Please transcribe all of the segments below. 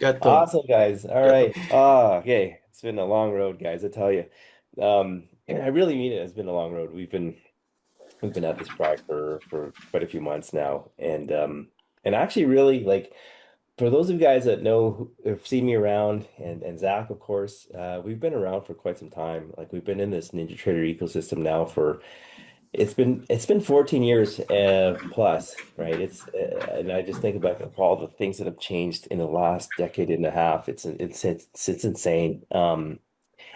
Gato. Awesome, guys. All Gato. right. Okay. It's been a long road, guys, I tell you. I really mean it. It's been a long road. We've been at this project for quite a few months now, and actually, really like for those of you guys that know have seen me around, and Zach, of course, we've been around for quite some time. Like we've been in this NinjaTrader ecosystem now for it's been 14 years plus, right? And I just think about all the things that have changed in the last decade and a half. It's insane.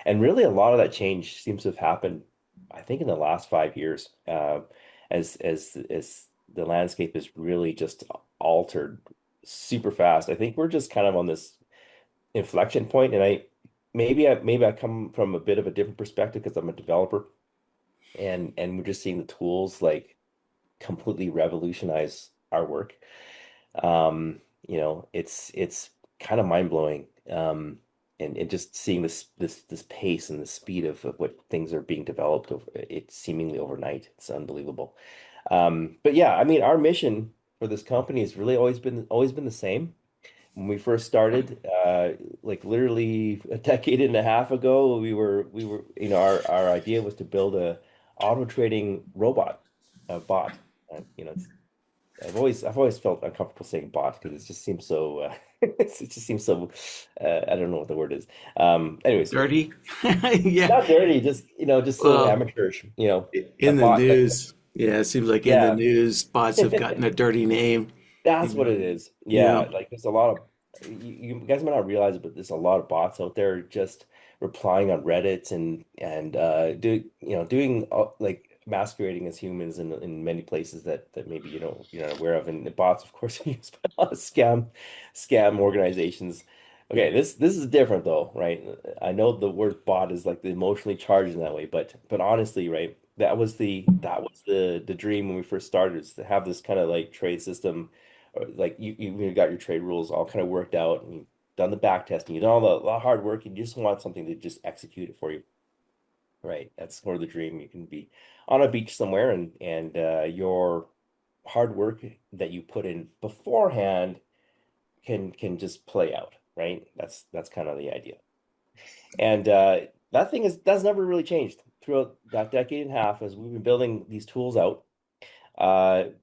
And really a lot of that change seems to have happened, I think, in the last 5 years. As the landscape is really just altered super fast. I think we're just kind of on this inflection point, and maybe I come from a bit of a different perspective because I'm a developer and we're just seeing the tools like completely revolutionize our work. It's kind of mind-blowing. And just seeing this pace and the speed of what things are being developed over it's seemingly overnight. It's unbelievable. But yeah, I mean, our mission for this company has really always been the same. When we first started, like literally a decade and a half ago, our idea was to build a auto trading robot, a bot. It's I've always felt uncomfortable saying bot because it just seems so it just seems so I don't know what the word is. Anyways, Dirty? Yeah. not dirty, just so Well, amateurish, a in the bot that news. Yeah, it seems like in the yeah. news, bots have gotten a dirty name. That's You what know. it is. Yeah. Yeah, like there's a lot of you guys might not realize it, but there's a lot of bots out there just replying on Reddit and doing like masquerading as humans in many places that maybe you're not aware of. And the bots, of course, are used by a lot of scam organizations. Okay, this is different though, right? I know the word bot is like the emotionally charged in that way, but honestly, right? That was the dream when we first started, is to have this kind of like trade system, or like you got your trade rules all kind of worked out, and you've done the back testing, you've done all the hard work, and you just want something to just execute it for you. Right. That's sort of the dream. You can be on a beach somewhere, and your hard work that you put in beforehand can just play out, right? That's kind of the idea. And that thing that's never really changed throughout that decade and a half as we've been building these tools out.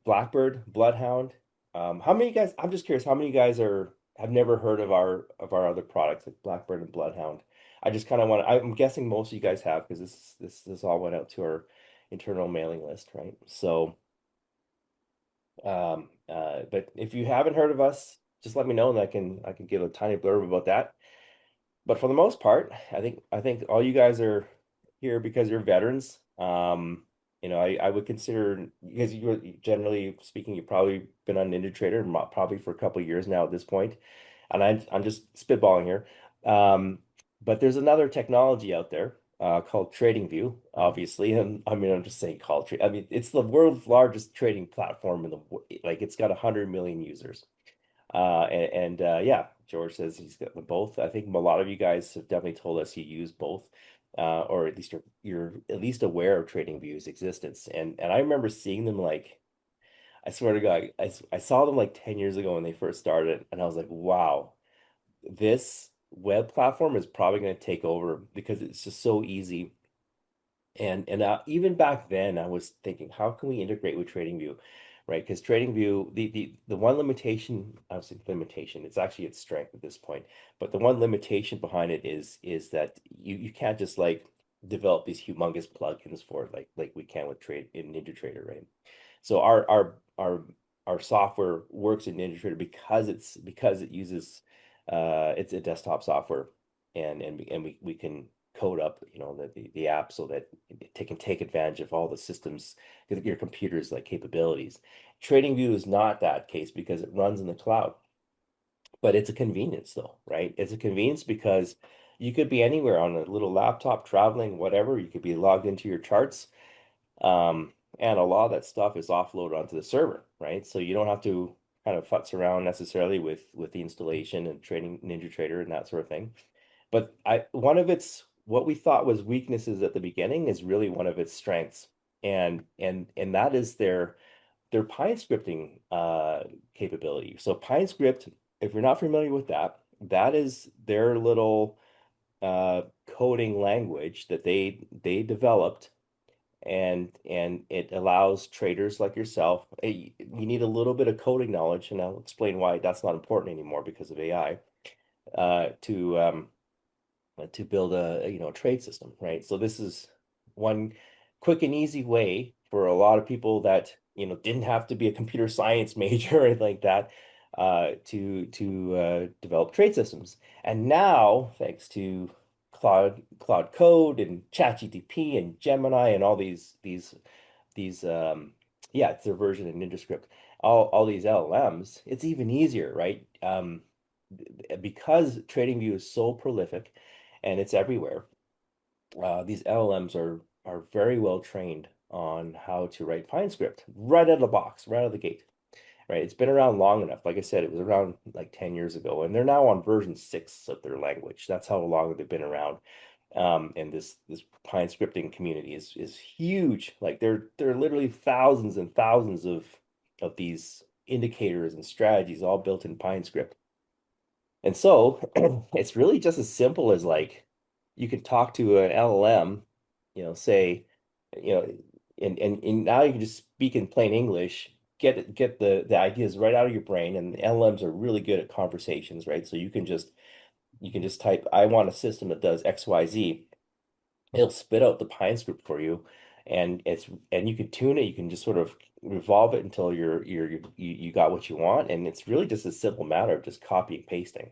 Blackbird, Bloodhound. How many guys? I'm just curious. How many guys have never heard of our other products like Blackbird and Bloodhound? I just kind of want. I'm guessing most of you guys have because this all went out to our internal mailing list, right? So, but if you haven't heard of us, just let me know and I can give a tiny blurb about that. But for the most part, I think all you guys are here because you're veterans. I would consider because generally speaking, you've probably been on NinjaTrader probably for a couple of years now at this point, and I'm just spitballing here. Um, but there's another technology out there called TradingView, obviously, and I mean I'm just saying called trade. I mean it's the world's largest trading platform like it's got 100 million users. Yeah, George says he's got them both. I think a lot of you guys have definitely told us you use both, or at least you're at least aware of TradingView's existence. And I remember seeing them like, I swear to God, I saw them like 10 years ago when they first started, and I was like, wow, this web platform is probably going to take over because it's just so easy. And even back then, I was thinking, how can we integrate with TradingView, right? Because TradingView, the one limitation, I would say limitation, it's actually its strength at this point, but the one limitation behind it is that you can't just like develop these humongous plugins for it like we can with trade in NinjaTrader, right? So our software works in NinjaTrader because it uses it's a desktop software and we can code up the app so that it can take advantage of all the systems, your computer's like capabilities. TradingView is not that case because it runs in the cloud, but it's a convenience though, right? It's a convenience because you could be anywhere on a little laptop traveling, whatever. You could be logged into your charts, and a lot of that stuff is offloaded onto the server, right? So you don't have to kind of futz around necessarily with the installation and trading NinjaTrader and that sort of thing. But one of its what we thought was weaknesses at the beginning is really one of its strengths. And that is their Pine scripting capability. So Pine script, if you're not familiar with that, that is their little coding language that they developed, and it allows traders like yourself. You need a little bit of coding knowledge, and I'll explain why that's not important anymore because of AI, to build a trade system, right? So this is one quick and easy way for a lot of people that didn't have to be a computer science major or anything like that, to develop trade systems. And now, thanks to Cloud Code and ChatGPT and Gemini and all these yeah, it's their version of NinjaScript. All these LLMs, it's even easier, right? Because TradingView is so prolific and it's everywhere, these LLMs are very well trained on how to write Pine script right out of the box, right out of the gate, right? It's been around long enough. Like I said, it was around like 10 years ago, and they're now on version 6 of their language. That's how long they've been around. And this Pine scripting community is huge. Like there are literally thousands and thousands of these indicators and strategies all built in Pine script. And so it's really just as simple as like you can talk to an LLM, say, you know, and now you can just speak in plain English, get the ideas right out of your brain, and LLMs are really good at conversations, right? So you can just type, I want a system that does XYZ. It'll spit out the Pine script for you, and you can tune it. You can just sort of revolve it until you got what you want, and it's really just a simple matter of just copy and pasting,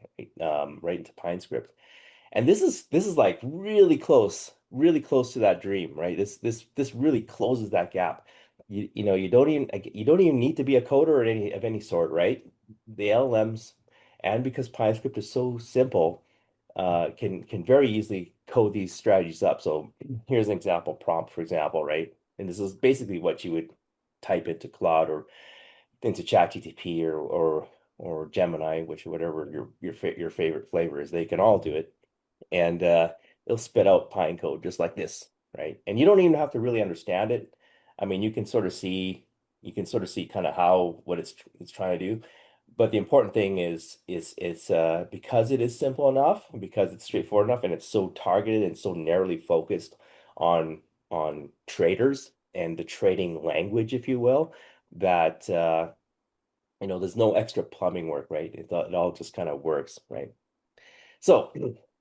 right into Pine script. And this is like really close to that dream, right? This really closes that gap. You don't even need to be a coder of any sort, right? The LLMs, and because Pine script is so simple, can very easily code these strategies up. So here's an example prompt, for example, right? And this is basically what you would type into Claude or into ChatGPT or Gemini, which whatever your favorite flavor is, they can all do it, and it'll spit out Pine code just like this, right? And you don't even have to really understand it. I mean, you can sort of see kind of how what it's trying to do. But the important thing is it's because it is simple enough, because it's straightforward enough, and it's so targeted and so narrowly focused on traders and the trading language, if you will, that there's no extra plumbing work, right? It all just kind of works, right? So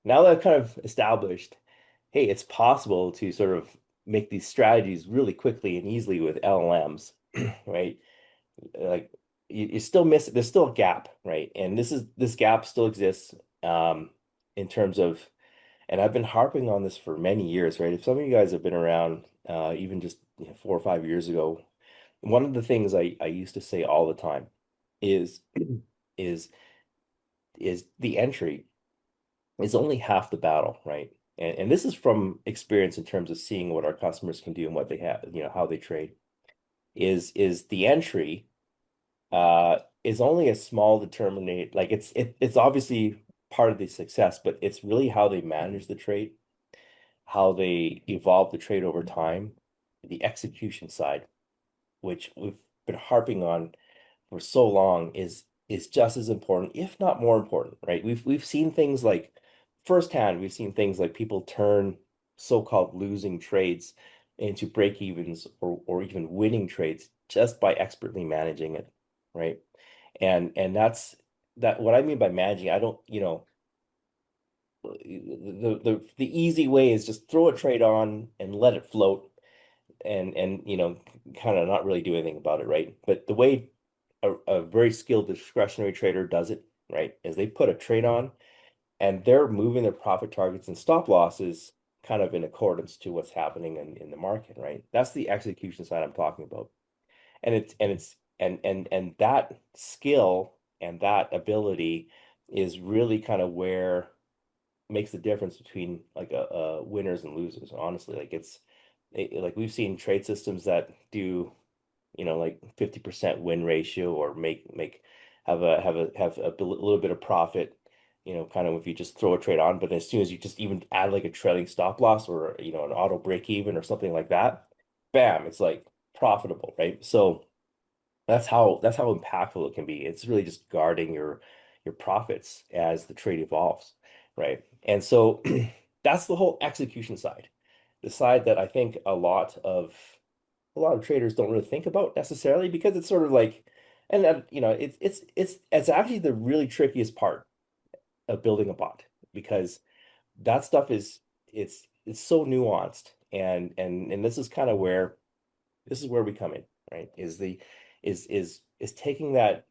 now that I've kind of established, hey, it's possible to sort of make these strategies really quickly and easily with LLMs, right? Like you still miss, there's still a gap, right? And this gap still exists, um, in terms of, and I've been harping on this for many years, right? If some of you guys have been around, even just 4 or 5 years ago, one of the things I used to say all the time is is is the entry is only half the battle, right? And this is from experience in terms of seeing what our customers can do and what they have, how they trade. Is the entry is only a small determinant, like it's obviously part of the success, but it's really how they manage the trade, how they evolve the trade over time, the execution side, which we've been harping on for so long, is just as important, if not more important, right? We've seen things like firsthand, we've seen things like people turn so-called losing trades into break evens, or even winning trades just by expertly managing it, right? And that's that what I mean by managing. I don't, the easy way is just throw a trade on and let it float, and kind of not really do anything about it, right? But the way a very skilled discretionary trader does it, right, is they put a trade on, and they're moving their profit targets and stop losses kind of in accordance to what's happening in the market, right? That's the execution side I'm talking about. And that skill and that ability is really kind of where makes the difference between like a winners and losers, honestly. Like like we've seen trade systems that do, like 50% win ratio, or make have a little bit of profit, kind of if you just throw a trade on. But as soon as you just even add like a trailing stop loss, or an auto break even or something like that, bam, it's like profitable, right? So that's how impactful it can be. It's really just guarding your profits as the trade evolves, right? And so that's the whole execution side, the side that I think a lot of traders don't really think about necessarily because it's sort of like, and it's actually the really trickiest part of building a bot because that stuff it's so nuanced and this is where we come in, right? Is taking that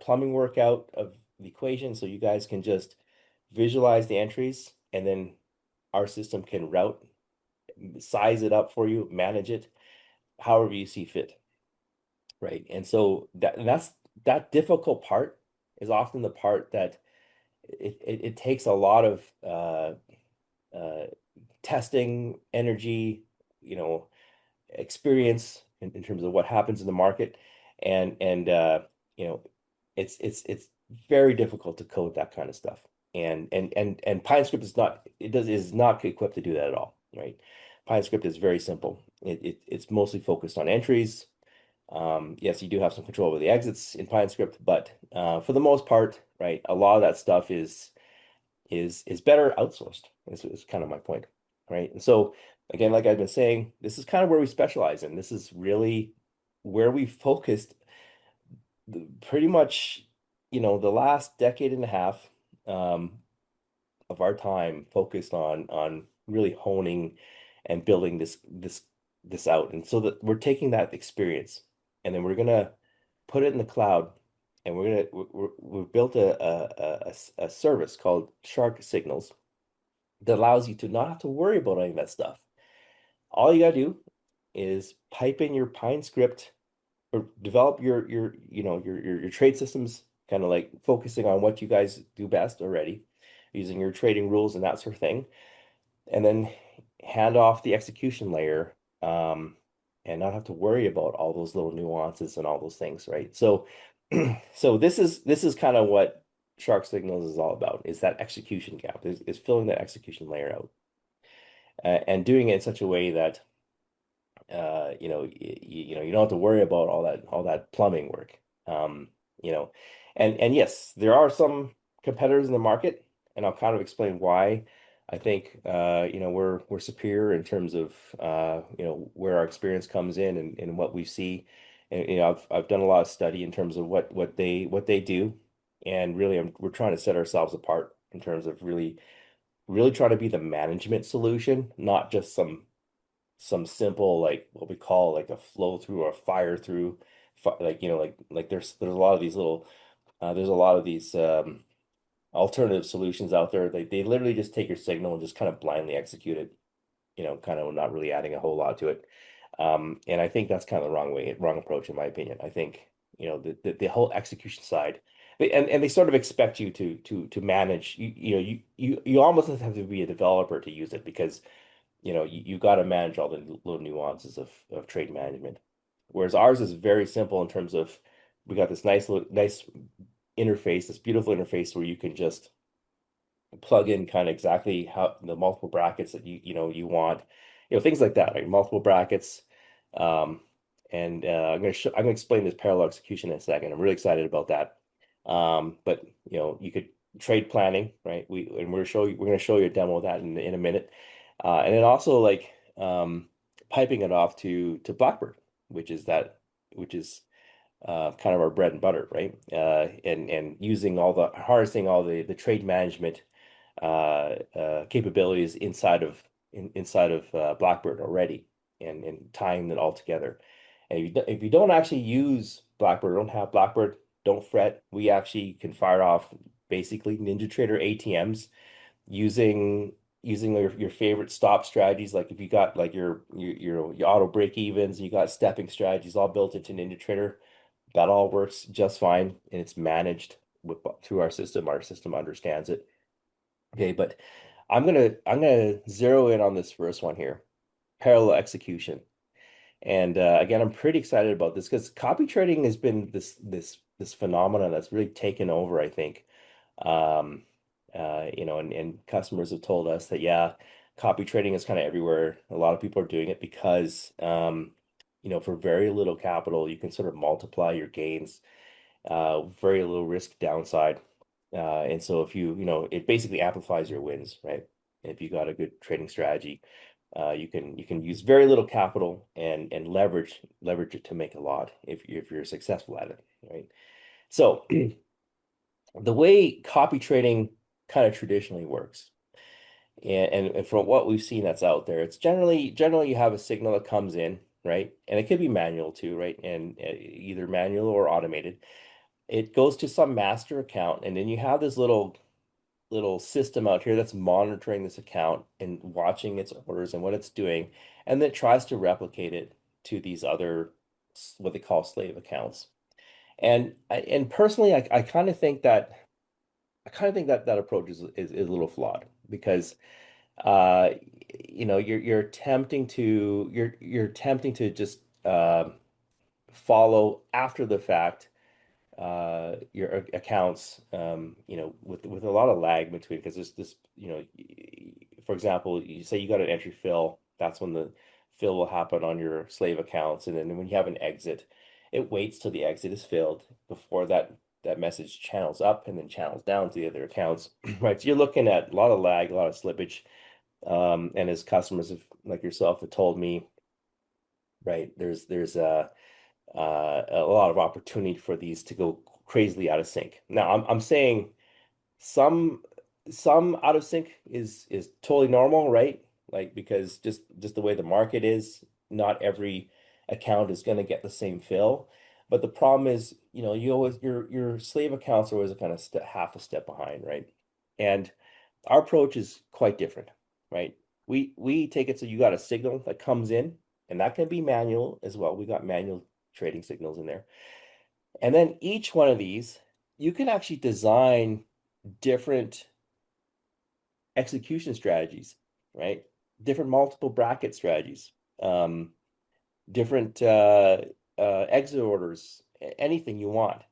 plumbing work out of the equation so you guys can just visualize the entries and then our system can route, size it up for you, manage it however you see fit, right? And so that difficult part is often the part that it takes a lot of uh, testing, energy, you know, experience in terms of what happens in the market, and you know, it's very difficult to code that kind of stuff. And PineScript is not equipped to do that at all, right? PineScript is very simple. It's mostly focused on entries. Yes, you do have some control over the exits in PineScript, but for the most part, right, a lot of that stuff is better outsourced. Is kind of my point, right? And so again, like I've been saying, this is kind of where we specialize in. This is really where we focused pretty much, the last decade and a half um, of our time focused on really honing and building this out. And so that we're taking that experience and then we're gonna put it in the cloud and we've built a service called SharkSignals that allows you to not have to worry about any of that stuff. All you gotta do is pipe in your Pine script or develop your trade systems, kind of like focusing on what you guys do best already, using your trading rules and that sort of thing, and then hand off the execution layer, and not have to worry about all those little nuances and all those things, right? So, so this is kind of what Shark Signals is all about, is that execution gap, is filling that execution layer out, and doing it in such a way that you don't have to worry about all that plumbing work. Um, you know, and yes, there are some competitors in the market, and I'll kind of explain why I think we're superior in terms of where our experience comes in and what we see. And I've done a lot of study in terms of what they do, and really we're trying to set ourselves apart in terms of really trying to be the management solution, not just some simple like what we call like a flow through or a fire through, like there's a lot of these alternative solutions out there. They literally just take your signal and just kind of blindly execute it, kind of not really adding a whole lot to it. And I think that's kind of the wrong approach in my opinion. I think the whole execution side, and they sort of expect you to manage. You almost have to be a developer to use it because you got to manage all the little nuances of trade management. Whereas ours is very simple in terms of we got this nice interface, this beautiful interface where you can just plug in kind of exactly how the multiple brackets that you want, things like that, right? Multiple brackets. Um, and I'm gonna explain this parallel execution in a second. I'm really excited about that. But you could trade planning, right? We're gonna show you a demo of that in a minute. And then also like piping it off to Blackbird, which is kind of our bread and butter, right? And harnessing all the trade management capabilities inside of Blackbird already, and tying it all together. And if you don't actually use Blackbird, don't have Blackbird, don't fret. We actually can fire off basically NinjaTrader ATMs using your favorite stop strategies. Like if you got like your auto break evens, you got stepping strategies all built into NinjaTrader. That all works just fine, and it's managed through our system. Our system understands it. Okay, but I'm gonna zero in on this first one here, parallel execution. And again, I'm pretty excited about this because copy trading has been this phenomenon that's really taken over, I think. Um, and customers have told us that yeah, copy trading is kind of everywhere. A lot of people are doing it because for very little capital, you can sort of multiply your gains, very little risk downside. And so if it basically amplifies your wins, right? If you got a good trading strategy, you can use very little capital and leverage it to make a lot if you're successful at it, right? So the way copy trading kind of traditionally works, and from what we've seen that's out there, it's generally you have a signal that comes in, right? And it could be manual too, right? And either manual or automated. It goes to some master account, and then you have this little system out here that's monitoring this account and watching its orders and what it's doing, and then it tries to replicate it to these other what they call slave accounts. And personally, I kind of think that that approach is a little flawed because uh you're attempting to just follow after the fact your accounts with a lot of lag between because there's this for example, you say you got an entry fill, that's when the fill will happen on your slave accounts, and then when you have an exit, it waits till the exit is filled before that message channels up and then channels down to the other accounts. Right, so you're looking at a lot of lag, a lot of slippage, and as customers have, like yourself have told me, right, there's a lot of opportunity for these to go crazily out of sync. Now, I'm saying some some out of sync is totally normal, right? Like because just the way the market is, not every account is going to get the same fill. But the problem is, you always your slave accounts are always kind of half a step behind, right? And our approach is quite different, right? We take it so you got a signal that comes in, and that can be manual as well. We got manual trading signals in there. And then each one of these, you can actually design different execution strategies, right? Different multiple bracket strategies, um, different exit orders, anything you want,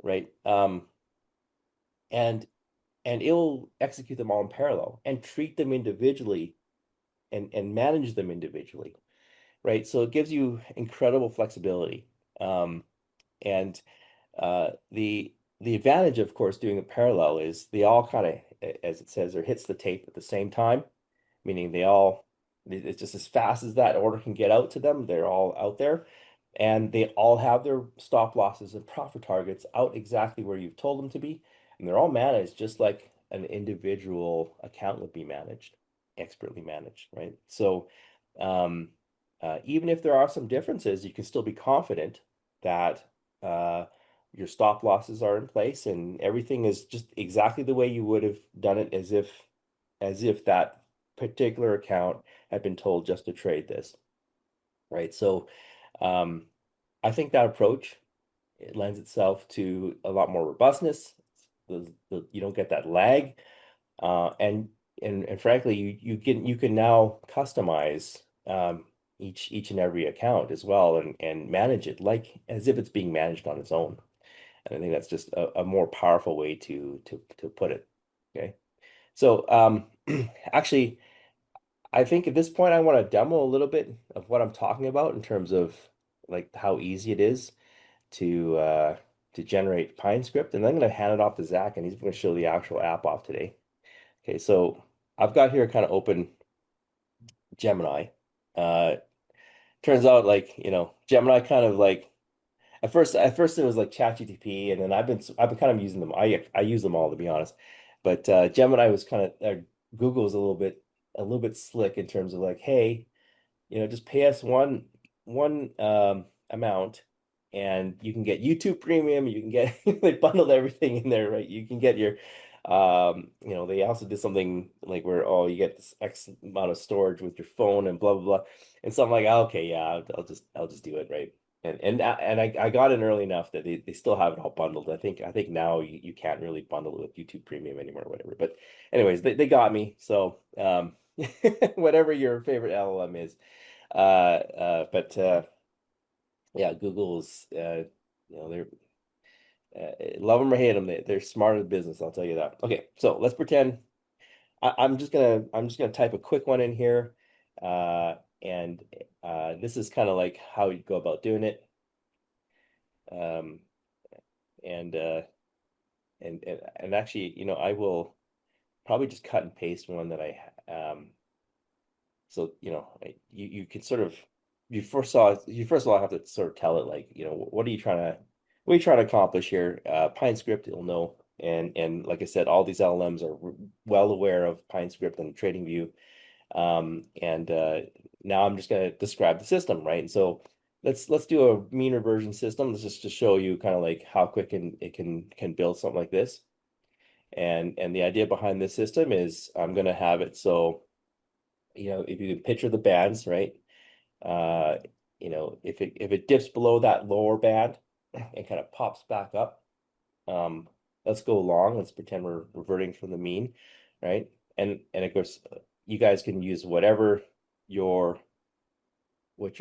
right? And and it'll execute them all in parallel and treat them individually and manage them individually, right? So it gives you incredible flexibility. And the advantage, of course, doing a parallel is they all kind of, as it says, or hits the tape at the same time, meaning it's just as fast as that order can get out to them, they're all out there, and they all have their stop losses and profit targets out exactly where you've told them to be, and they're all managed just like an individual account would be managed, expertly managed, right? So, um, even if there are some differences, you can still be confident that uh, your stop losses are in place and everything is just exactly the way you would have done it as if that particular account had been told just to trade this, right? So um, I think that approach, it lends itself to a lot more robustness. You don't get that lag, and frankly, you can now customize each and every account as well and manage it like as if it's being managed on its own. And I think that's just a more powerful way to put it. Okay. So actually, I think at this point I want to demo a little bit of what I'm talking about in terms of like how easy it is to uh to generate Pine script, and then I'm going to hand it off to Zach, and he's going to show the actual app off today. Okay, so I've got here kind of open Gemini. Uh Turns out like, Gemini kind of like at first it was like ChatGPT, and then I've been kind of using them. I use them all to be honest. But Gemini was kind of Google was a little bit slick in terms of like, hey, just pay us one amount, and you can get YouTube Premium. You can get they bundled everything in there, right? You can get your they also did something like where you get this X amount of storage with your phone and blah blah blah. And so I'm like, okay, yeah, I'll just do it, right? And I got in early enough that they still have it all bundled. I think now you can't really bundle it with YouTube Premium anymore or whatever. But anyways, they got me. So whatever your favorite LLM is. But yeah, Google's they're love them or hate them, they're smart as business, I'll tell you that. Okay, so let's pretend I'm just gonna type a quick one in here, and this is kind of like how you go about doing it. Um, and and actually, I will probably just cut and paste one that so you can sort of you first of all have to sort of tell it like, what are you trying to accomplish here? Pine script, you'll know. And like I said, all these LLMs are well aware of Pine script and TradingView. And now I'm just going to describe the system, right? And so let's do a mean reversion system. Let's just to show you kind of like how quick it can build something like this. And the idea behind this system is I'm going to have it so, if you can picture the bands, right? Uh, if it dips below that lower band and kind of pops back up, um, let's go long. Let's pretend we're reverting from the mean, right? And of course, you guys can use what your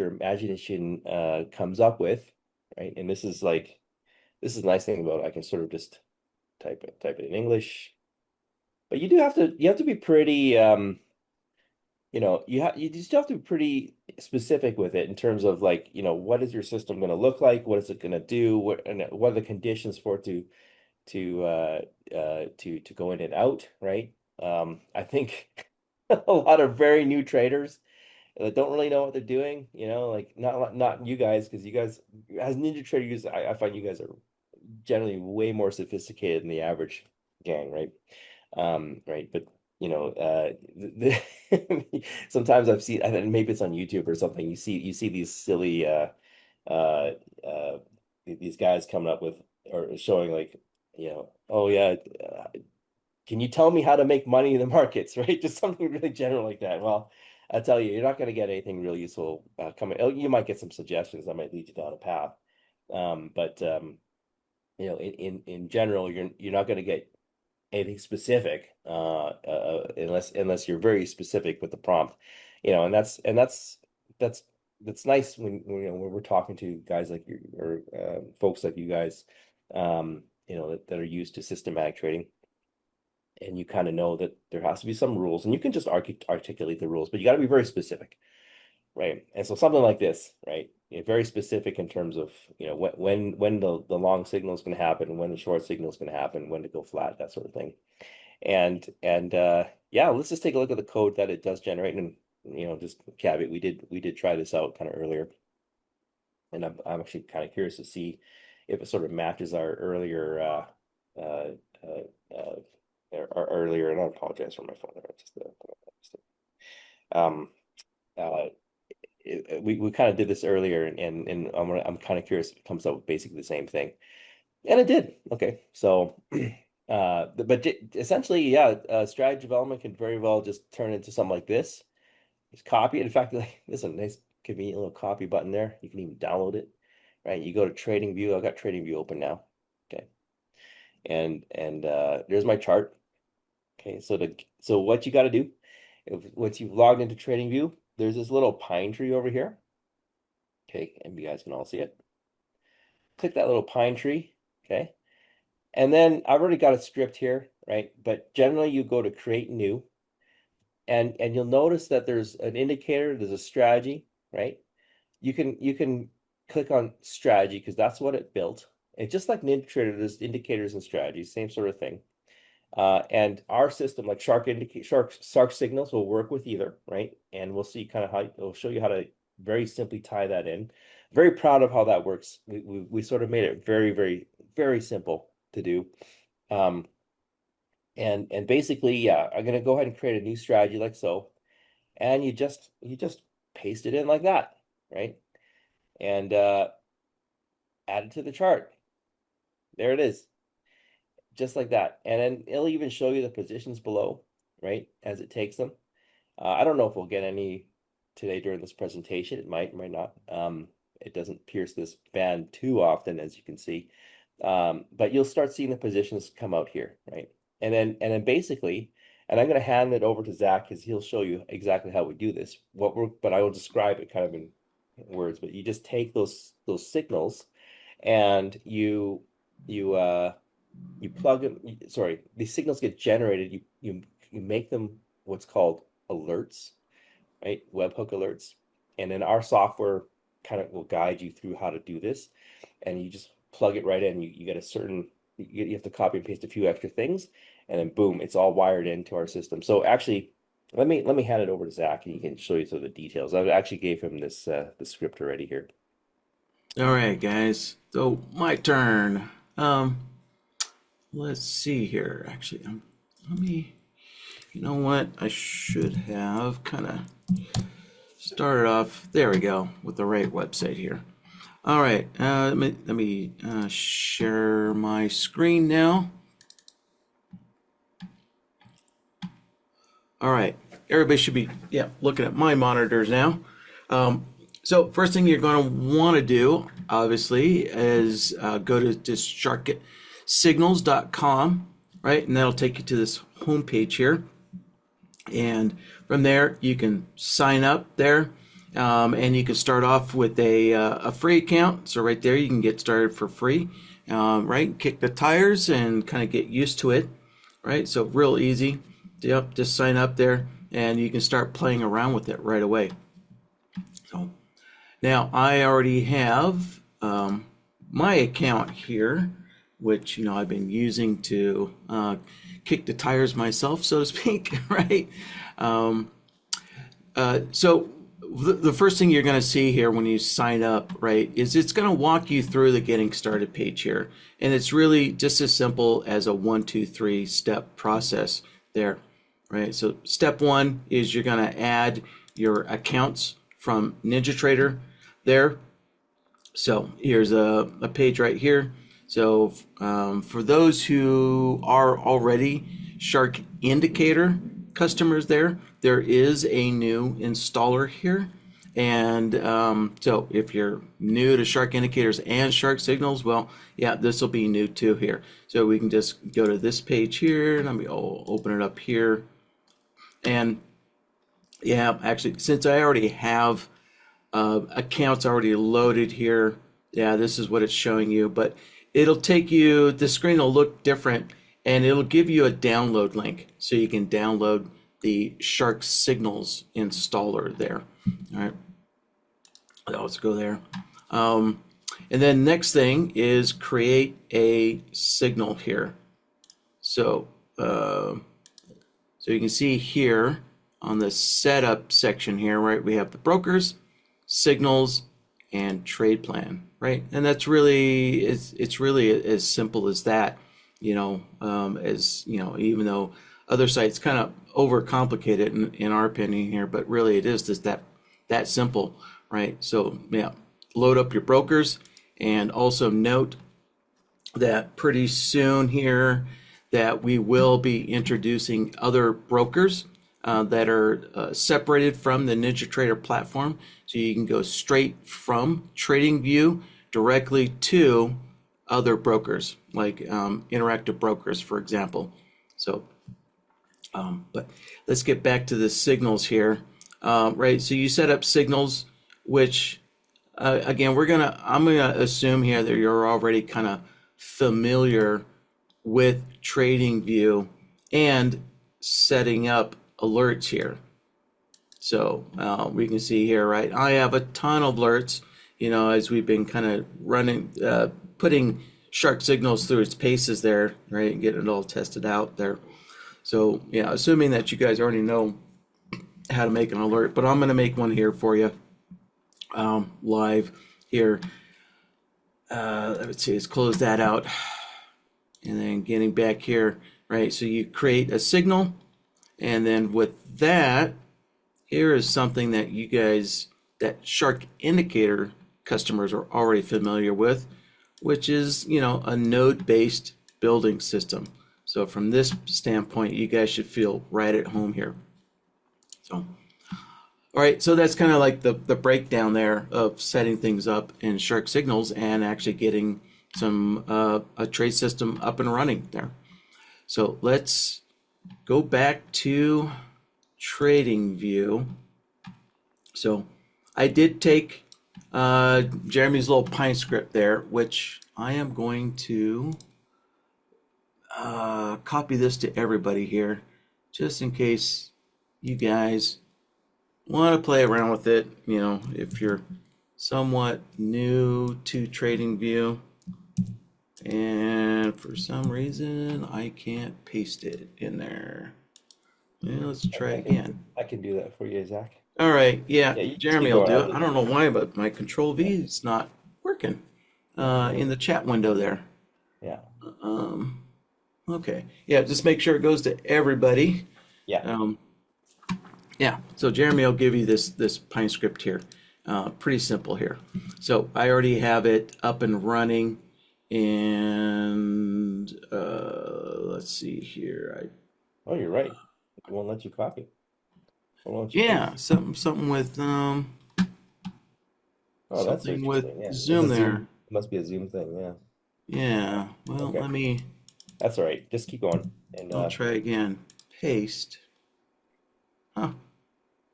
imagination comes up with, right? And this is a nice thing about it. I can sort of just type it in English, but you have to be pretty you just have to be pretty specific with it in terms of like, what is your system going to look like? What is it going to do? What are the conditions for it to go in and out, right? I think a lot of very new traders that don't really know what they're doing, like not you guys, because you guys as NinjaTrader users, I find you guys are generally way more sophisticated than the average gang, right? Right, but sometimes I've seen, and maybe it's on YouTube or something. You see these silly uh uh these guys coming up with or showing like, oh yeah, can you tell me how to make money in the markets, right? Just something really general like that. Well, I tell you, you're not going to get anything really useful coming. Oh, you might get some suggestions that might lead you down a path. But in general, you're not going to get anything specific unless you're very specific with the prompt, and that's nice when we're talking to guys like you or folks like you guys, that are used to systematic trading, and you kind of know that there has to be some rules, and you can just articulate the rules, but you got to be very specific, right? And so something like this, right? Very specific in terms of when the long signal is going to happen, when the short signal is going to happen, when to go flat, that sort of thing. And yeah, let's just take a look at the code that it does generate. And just caveat, we did try this out kind of earlier, and I'm actually kind of curious to see if it sort of matches our earlier uh uh, uh our earlier. And I apologize for my phone there. Um uh we kind of did this earlier, and I'm kind of curious if it comes out with basically the same thing. And it did. Okay. So, but essentially, yeah, strategy development can very well just turn into something like this. Just copy it. In fact, like, there's a nice convenient little copy button there. You can even download it, right? You go to TradingView. I've got TradingView open now. Okay. And there's my chart. Okay. So what you got to do, once you've logged into TradingView, there's this little pine tree over here. Okay, and you guys can all see it. Click that little pine tree. Okay. And then I've already got it script here, right? But generally you go to create new, and you'll notice that there's an indicator, there's a strategy, right? You can click on strategy because that's what it built. And just like NinjaTrader, there's indicators and strategies, same sort of thing. And our system, like SharkSignals, will work with either, right? And we'll see kind of how it'll show you how to very simply tie that in. Very proud of how that works. We sort of made it very, very, very simple to do. Um, and basically, yeah, I'm gonna go ahead and create a new strategy like so, and you just paste it in like that, right? And add it to the chart. There it is, just like that. And then it'll even show you the positions below, right, as it takes them. I don't know if we'll get any today during this presentation. It might not. It doesn't pierce this band too often, as you can see. But you'll start seeing the positions come out here, right? And then basically, and I'm going to hand it over to Zach because he'll show you exactly how we do this. But I will describe it kind of in words. But you just take those signals, and you plug them. Sorry, these signals get generated. You make them what's called alerts, right? Webhook alerts. And then our software kind of will guide you through how to do this. And you just plug it right in. You get a certain you have to copy and paste a few extra things, and then boom, it's all wired into our system. So actually, let me hand it over to Zach, and he can show you some of the details. I actually gave him this the script already here. All right, guys. So my turn. Let's see here. Actually, let me. You know what? I should have kind of started off. There we go, with the right website here. All right. Let me share my screen now. All right. Everybody should be looking at my monitors now. So first thing you're going to want to do, obviously, is go to just SharkSignals.com, right? And that'll take you to this home page here. And from there, you can sign up there, and you can start off with a free account. So right there, you can get started for free, right? Kick the tires and kind of get used to it, right? So real easy. Yep, just sign up there, and you can start playing around with it right away. So now I already have my account here, which I've been using to kick the tires myself, so to speak, right? So the first thing you're going to see here when you sign up, right, is it's going to walk you through the getting started page here, and it's really just as simple as a 1, 2, 3 step process there. Right, so step one is you're going to add your accounts from NinjaTrader there. So here's a page right here. So for those who are already Shark Indicator customers there is a new installer here. And so if you're new to Shark Indicators and Shark Signals, well, yeah, this will be new too here. So we can just go to this page here, and I'll open it up here. And yeah, actually, since I already have accounts already loaded here, yeah, this is what it's showing you. But it'll take you, the screen will look different, and it'll give you a download link so you can download the SharkSignals installer there. All right, let's go there. And then next thing is create a signal here. So you can see here on the setup section here, right, we have the brokers, signals, and trade plan, right? And that's really, it's really as simple as that, even though other sites kind of overcomplicate it in our opinion here, but really it is just that simple, right? So yeah, load up your brokers, and also note that pretty soon here that we will be introducing other brokers that are separated from the NinjaTrader platform. So you can go straight from TradingView directly to other brokers, like interactive brokers, for example. So, but let's get back to the signals here. Right, so you set up signals, which again, I'm gonna assume here that you're already kind of familiar with TradingView and setting up alerts here. So we can see here, right, I have a ton of alerts, as we've been kind of running, putting SharkSignals through its paces there, right, and getting it all tested out there. So yeah, assuming that you guys already know how to make an alert, but I'm going to make one here for you live here. Let's see, let's close that out. And then getting back here, right? So you create a signal, and then with that, here is something that you guys, that Shark Indicator customers are already familiar with, which is, a node-based building system. So from this standpoint, you guys should feel right at home here. So, all right, so that's kind of like the breakdown there of setting things up in SharkSignals and actually getting some a trade system up and running there. So let's go back to TradingView. So I did take Jeremy's little Pine script there, which I am going to copy this to everybody here, just in case you guys want to play around with it. If you're somewhat new to TradingView. And for some reason, I can't paste it in there. Yeah, let's try again. I can do that for you, Zach. All right, yeah, Yeah, you just Jeremy keep will going. do it. I don't know why, but my Control V Yeah, is not working yeah, in the chat window there. yeah, Um, okay, yeah, just make sure it goes to everybody. yeah. Um, yeah, so Jeremy will give you this Pine script here. Pretty simple here. So I already have it up and running, and let's see here. Oh, you're right. It won't let you copy. It won't let you Yeah, paste. something with Oh, that's something with interesting. Yeah, it's Zoom a Zoom. there. It must be a Zoom thing. Yeah. Yeah, well, Okay, let me. that's all right. Just keep going. And I'll try again. Paste. Huh.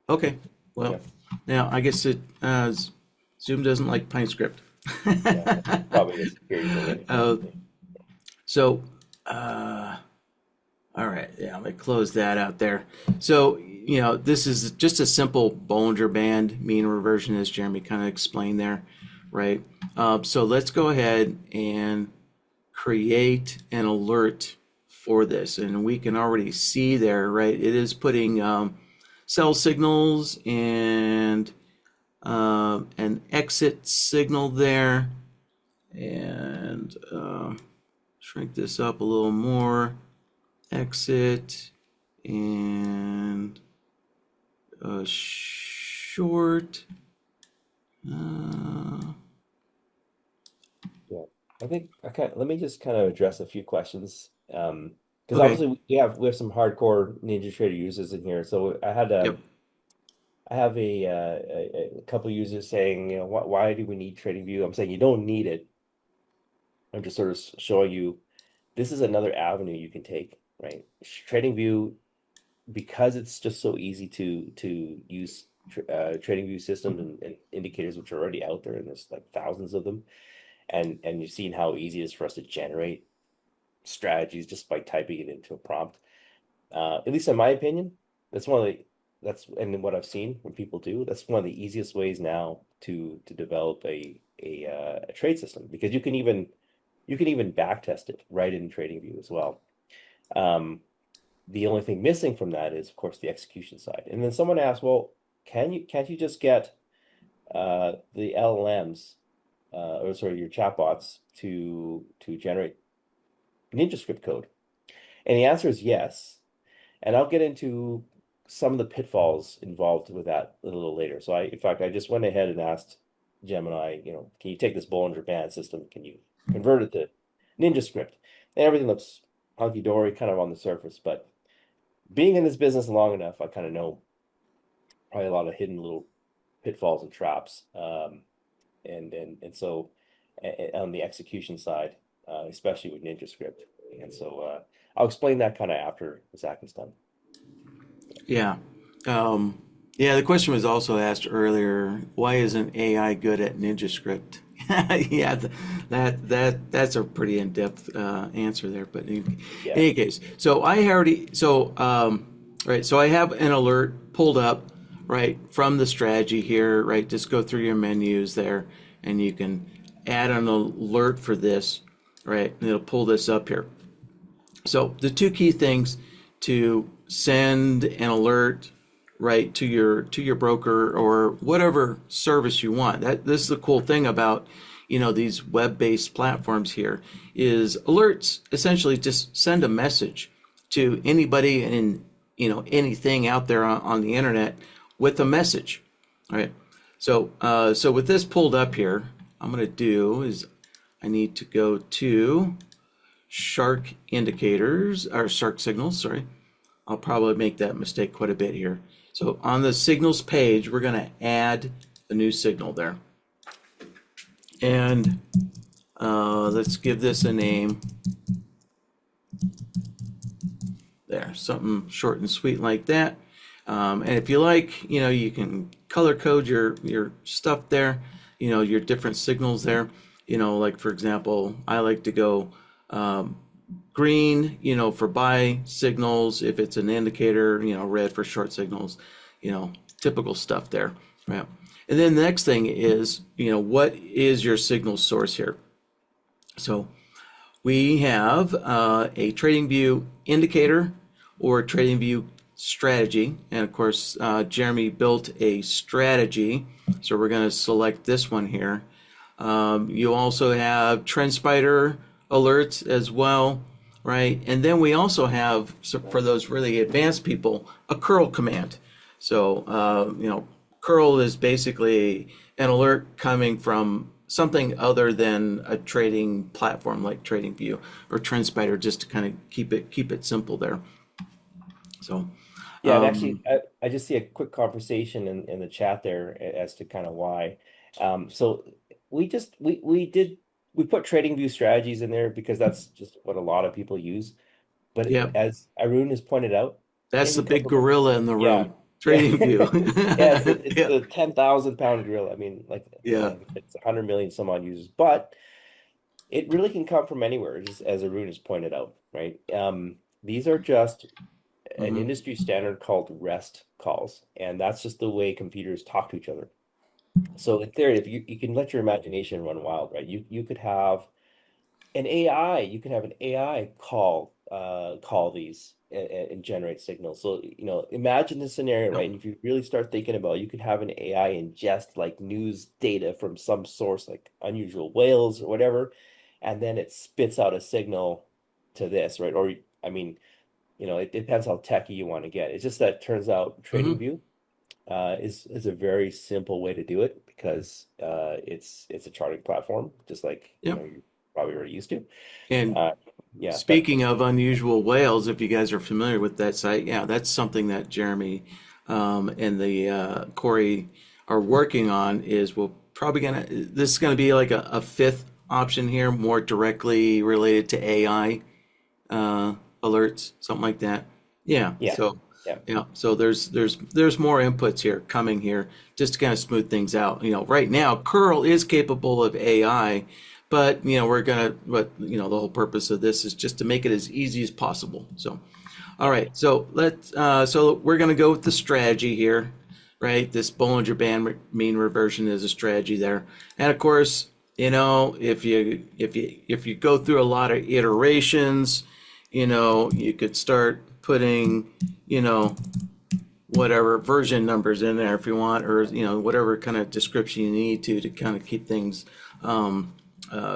Okay. Well, yeah, now I guess it Zoom doesn't like Pine script. yeah, that's probably a security thing anyway. uh, so, uh, all right. Yeah, I'm gonna close that out there. So, this is just a simple Bollinger Band mean reversion, as Jeremy kind of explained there, right? So let's go ahead and create an alert for this, and we can already see there, right? It is putting sell signals and an exit signal there, and shrink this up a little more. Exit and a short. Uh, Yeah, I think I can. Let me just kind of address a few questions. Because okay. obviously we have some hardcore NinjaTrader users in here. So Yep. I have a couple users saying, why do we need TradingView? I'm saying you don't need it. I'm just sort of showing you this is another avenue you can take, right? TradingView, because it's just so easy to use TradingView systems and indicators which are already out there, and there's like thousands of them, and you've seen how easy it is for us to generate strategies just by typing it into a prompt. At least in my opinion, that's one of the that's and what I've seen when people do, that's one of the easiest ways now to develop a trade system, because you can even back test it right in TradingView as well. Um, the only thing missing from that is, of course, the execution side. And then someone asked, well, can't you just get the LLMs, or sorry, your chatbots to generate NinjaScript code? And the answer is yes. And I'll get into some of the pitfalls involved with that a little later. So in fact, I just went ahead and asked Gemini, can you take this Bollinger Band system? Can you convert it to NinjaScript? And everything looks hunky-dory kind of on the surface, but being in this business long enough, I kind of know probably a lot of hidden little pitfalls and traps. And so on the execution side, especially with NinjaScript. And so I'll explain that kind of after Zach is done. Yeah. Um, yeah, the question was also asked earlier, why isn't AI good at NinjaScript? Yeah, that's a pretty in-depth answer there. But in Yeah. any case, so I already right. So I have an alert pulled up right from the strategy here. Right, just go through your menus there, and you can add an alert for this. Right, and it'll pull this up here. So the two key things to send an alert right to your broker or whatever service you want. This is the cool thing about these web-based platforms here is alerts essentially just send a message to anybody and anything out there on the internet with a message. All right. So with this pulled up here, I'm going to do is I need to go to Shark indicators or Shark signals, sorry. I'll probably make that mistake quite a bit here. So on the signals page, we're going to add a new signal there. And let's give this a name. There, something short and sweet like that. And if you like, you can color code your stuff there, your different signals there. Like for example, I like to go green, for buy signals. If it's an indicator, red for short signals, typical stuff there. Right. And then the next thing is, what is your signal source here? So We have a TradingView indicator or TradingView strategy. And of course, Jeremy built a strategy. So we're going to select this one here. You also have TrendSpider alerts as well, right? And then we also have, so for those really advanced people, a curl command. So, curl is basically an alert coming from something other than a trading platform like TradingView or TrendSpider, just to kind of keep it simple there. So, Yeah, and actually, I just see a quick conversation in the chat there as to kind of why. So we put TradingView strategies in there because that's just what a lot of people use. But yeah, as Arun has pointed out, that's the any type big of gorilla in the yeah, room, yeah, yeah, TradingView. it's Yeah, the 10,000 pound gorilla. I mean, like yeah. it's 100 million some odd users, but it really can come from anywhere, just as Arun has pointed out, right? These are just an Hmm. industry standard called REST calls, and that's just the way computers talk to each other. So in theory, if you can let your imagination run wild, right? You could have an AI, you can have an AI call these and generate signals. So, imagine the scenario, Yep. right? And if you really start thinking about it, you could have an AI ingest like news data from some source like unusual whales or whatever, and then it spits out a signal to this, right? Or I mean, it depends how techy you want to get. It's just that it turns out Hmm. TradingView is a very simple way to do it because it's a charting platform, just like Yep. you're probably already used to. And Uh, yeah, but speaking of unusual whales, if you guys are familiar with that site, yeah, that's something that Jeremy and the Corey are working on. Is we're probably gonna this is gonna be like a fifth option here, more directly related to AI uh, alerts, something like that. Yeah. yeah, So yeah, yeah. So there's more inputs here coming here just to kind of smooth things out. Right now curl is capable of AI, but the whole purpose of this is just to make it as easy as possible. So all yeah, right. So we're gonna go with the strategy here, right? This Bollinger Band mean reversion is a strategy there, and of course, if you go through a lot of iterations, you could start putting, you know, whatever version numbers in there if you want, or whatever kind of description you need to kind of keep things,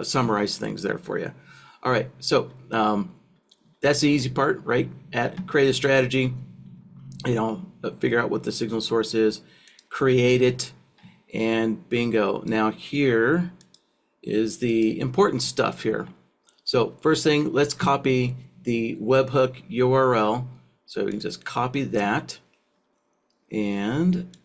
summarize things there for you. All right. So that's the easy part, right? Create a strategy, figure out what the signal source is, create it, and bingo. Now here is the important stuff here. So first thing, let's copy the webhook URL. So we can just copy that, and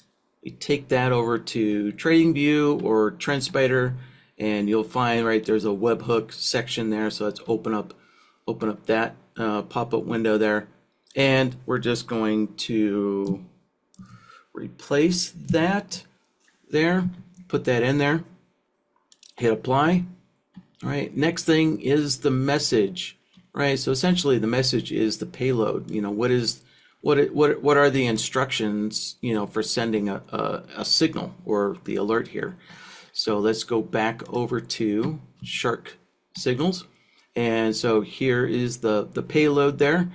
we take that over to TradingView or TrendSpider, and you'll find right there's a webhook section there. So let's open up that pop-up window there, and we're just going to replace that there, put that in there, hit apply. All right, next thing is the message, right? So essentially the message is the payload. What are the instructions, for sending a signal or the alert here. So let's go back over to SharkSignals. And so here is the payload there.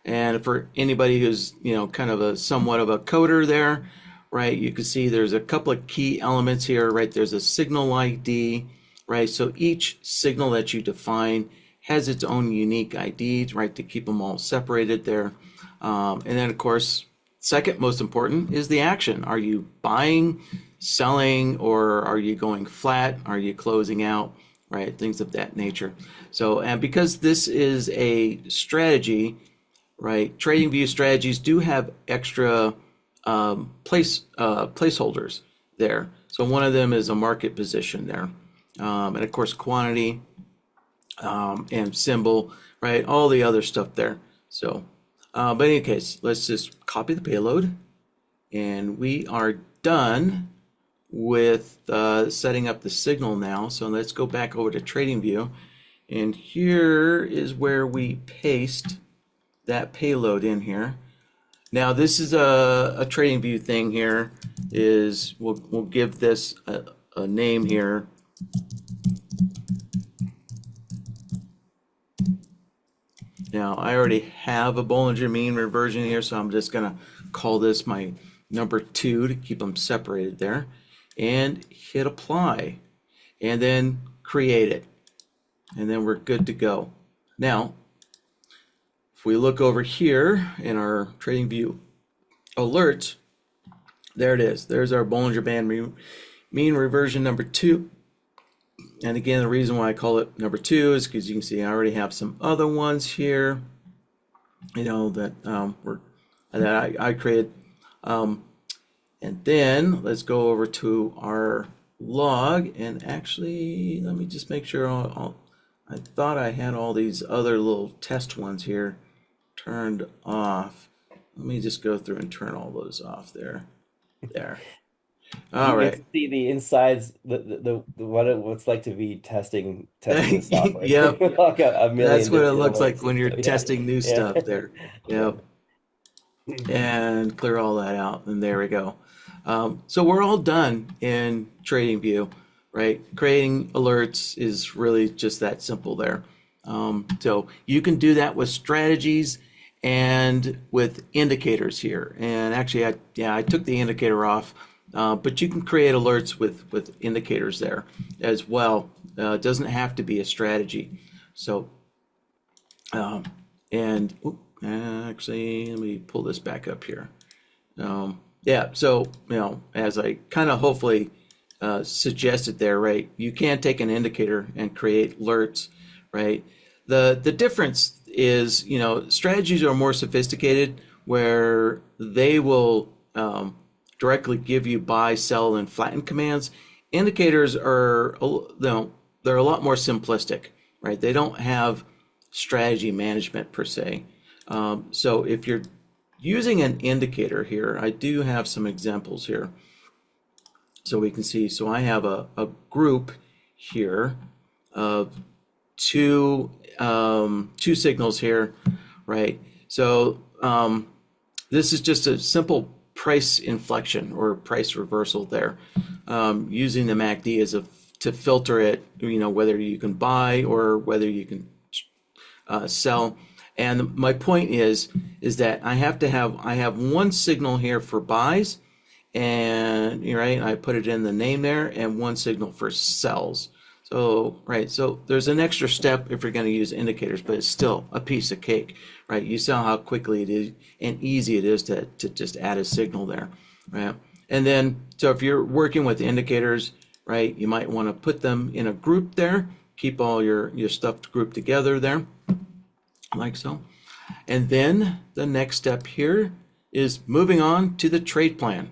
And for anybody who's, kind of a somewhat of a coder there, right, you can see there's a couple of key elements here, right? There's a signal ID, right? So each signal that you define has its own unique ID, right, to keep them all separated there. And then, of course, second most important is the action. Are you buying, selling, or are you going flat? Are you closing out? Right, things of that nature. So, and because this is a strategy, right, TradingView strategies do have extra placeholders there. So one of them is a market position there, and of course quantity, and symbol, right? All the other stuff there. So, but in any case, let's just copy the payload, and we are done with setting up the signal now. So let's go back over to TradingView, and here is where we paste that payload in here. Now this is a TradingView thing here. We'll give this a name here. Now, I already have a Bollinger Mean reversion here, so I'm just gonna call this my number 2 to keep them separated there, and hit apply, and then create it, and then we're good to go. Now, if we look over here in our TradingView alerts, there it is. There's our Bollinger Band mean reversion number 2. And again, the reason why I call it number 2 is because you can see I already have some other ones here, that I created. And then let's go over to our log, and actually, let me just make sure I thought I had all these other little test ones here turned off. Let me just go through and turn all those off there. There. All You get to right. see the insides, the what what's like to be testing the software, Yep. like a That's million what it different looks like alerts when and you're stuff. Yeah, testing new yeah, stuff there. yeah. Yep. And clear all that out, and there we go. So we're all done in TradingView, right? Creating alerts is really just that simple there. So you can do that with strategies and with indicators here. And actually, I took the indicator off, but you can create alerts with indicators there as well. It doesn't have to be a strategy. So um, and actually, let me pull this back up here. Yeah, so as I kind of hopefully suggested there, right? You can take an indicator and create alerts, right? The difference is, strategies are more sophisticated where they will directly give you buy, sell, and flatten commands. Indicators are, they're a lot more simplistic, right? They don't have strategy management per se. So if you're using an indicator here, I do have some examples here. So we can see, so I have a group here of two signals here, right? So this is just a simple price inflection or price reversal there, using the MACD to filter it, whether you can buy or whether you can sell. And my point is that I have one signal here for buys, and right, I put it in the name there, and one signal for sells. So right, so there's an extra step if you're going to use indicators, but it's still a piece of cake, right? You saw how quickly it is and easy it is to just add a signal there, right? And then so if you're working with indicators, right, you might want to put them in a group there, keep all your stuff grouped together there, like so. And then the next step here is moving on to the trade plan.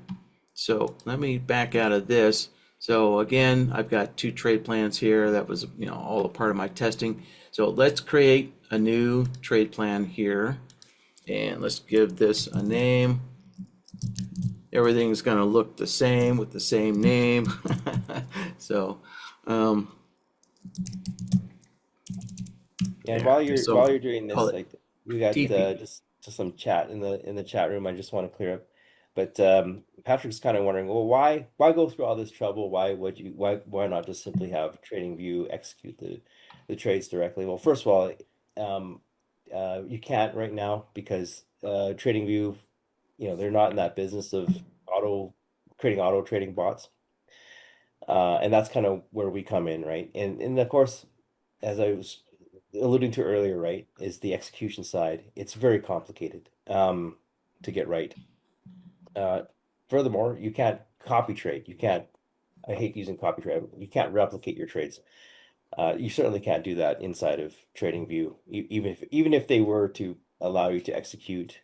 So let me back out of this. So again, I've got 2 trade plans here. That was, all a part of my testing. So let's create a new trade plan here, and let's give this a name. Everything's going to look the same with the same name. So And there. So while you're doing call this, it like we got TP. just some chat in the chat room. I just want to clear up. But Patrick's kind of wondering, well, why go through all this trouble? Why not just simply have TradingView execute the trades directly? Well, first of all, um, you can't right now because TradingView, they're not in that business of creating auto trading bots. And that's kind of where we come in, right? And of course, as I was alluding to earlier, right, is the execution side. It's very complicated to get right. Uh, Furthermore, you can't copy trade. You can't, I hate using copy trade. You can't replicate your trades. You certainly can't do that inside of TradingView, even if they were to allow you to execute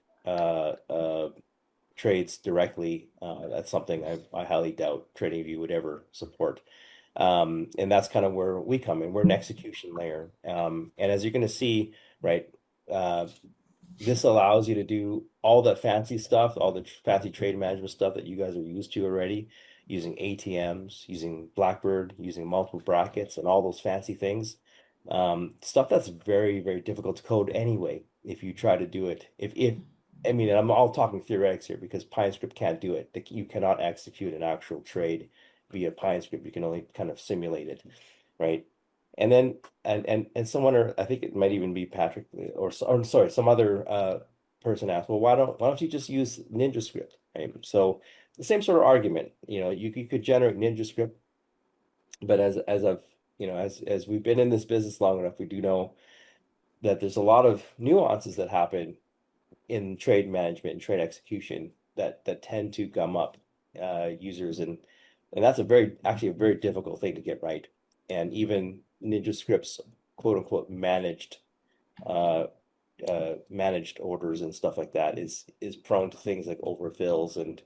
trades directly. That's something I highly doubt TradingView would ever support. And that's kind of where we come in. We're an execution layer. And as you're going to see, right, uh, this allows you to do all the fancy stuff, all the fancy trade management stuff that you guys are used to already, using ATMs, using Blackbird, using multiple brackets, and all those fancy things. Stuff that's very, very difficult to code anyway, if you try to do it. If I mean, I'm all talking theoretics here because PineScript can't do it. You cannot execute an actual trade via PineScript. You can only kind of simulate it, right? And then and someone, or I think it might even be Patrick, or sorry, some other person asked, well, why don't you just use NinjaScript, right? So the same sort of argument, you could generate NinjaScript, but as I've as we've been in this business long enough, we do know that there's a lot of nuances that happen in trade management and trade execution that tend to gum up users, and that's actually a very difficult thing to get right. And even NinjaScript's quote unquote uh, managed orders and stuff like that is prone to things like overfills and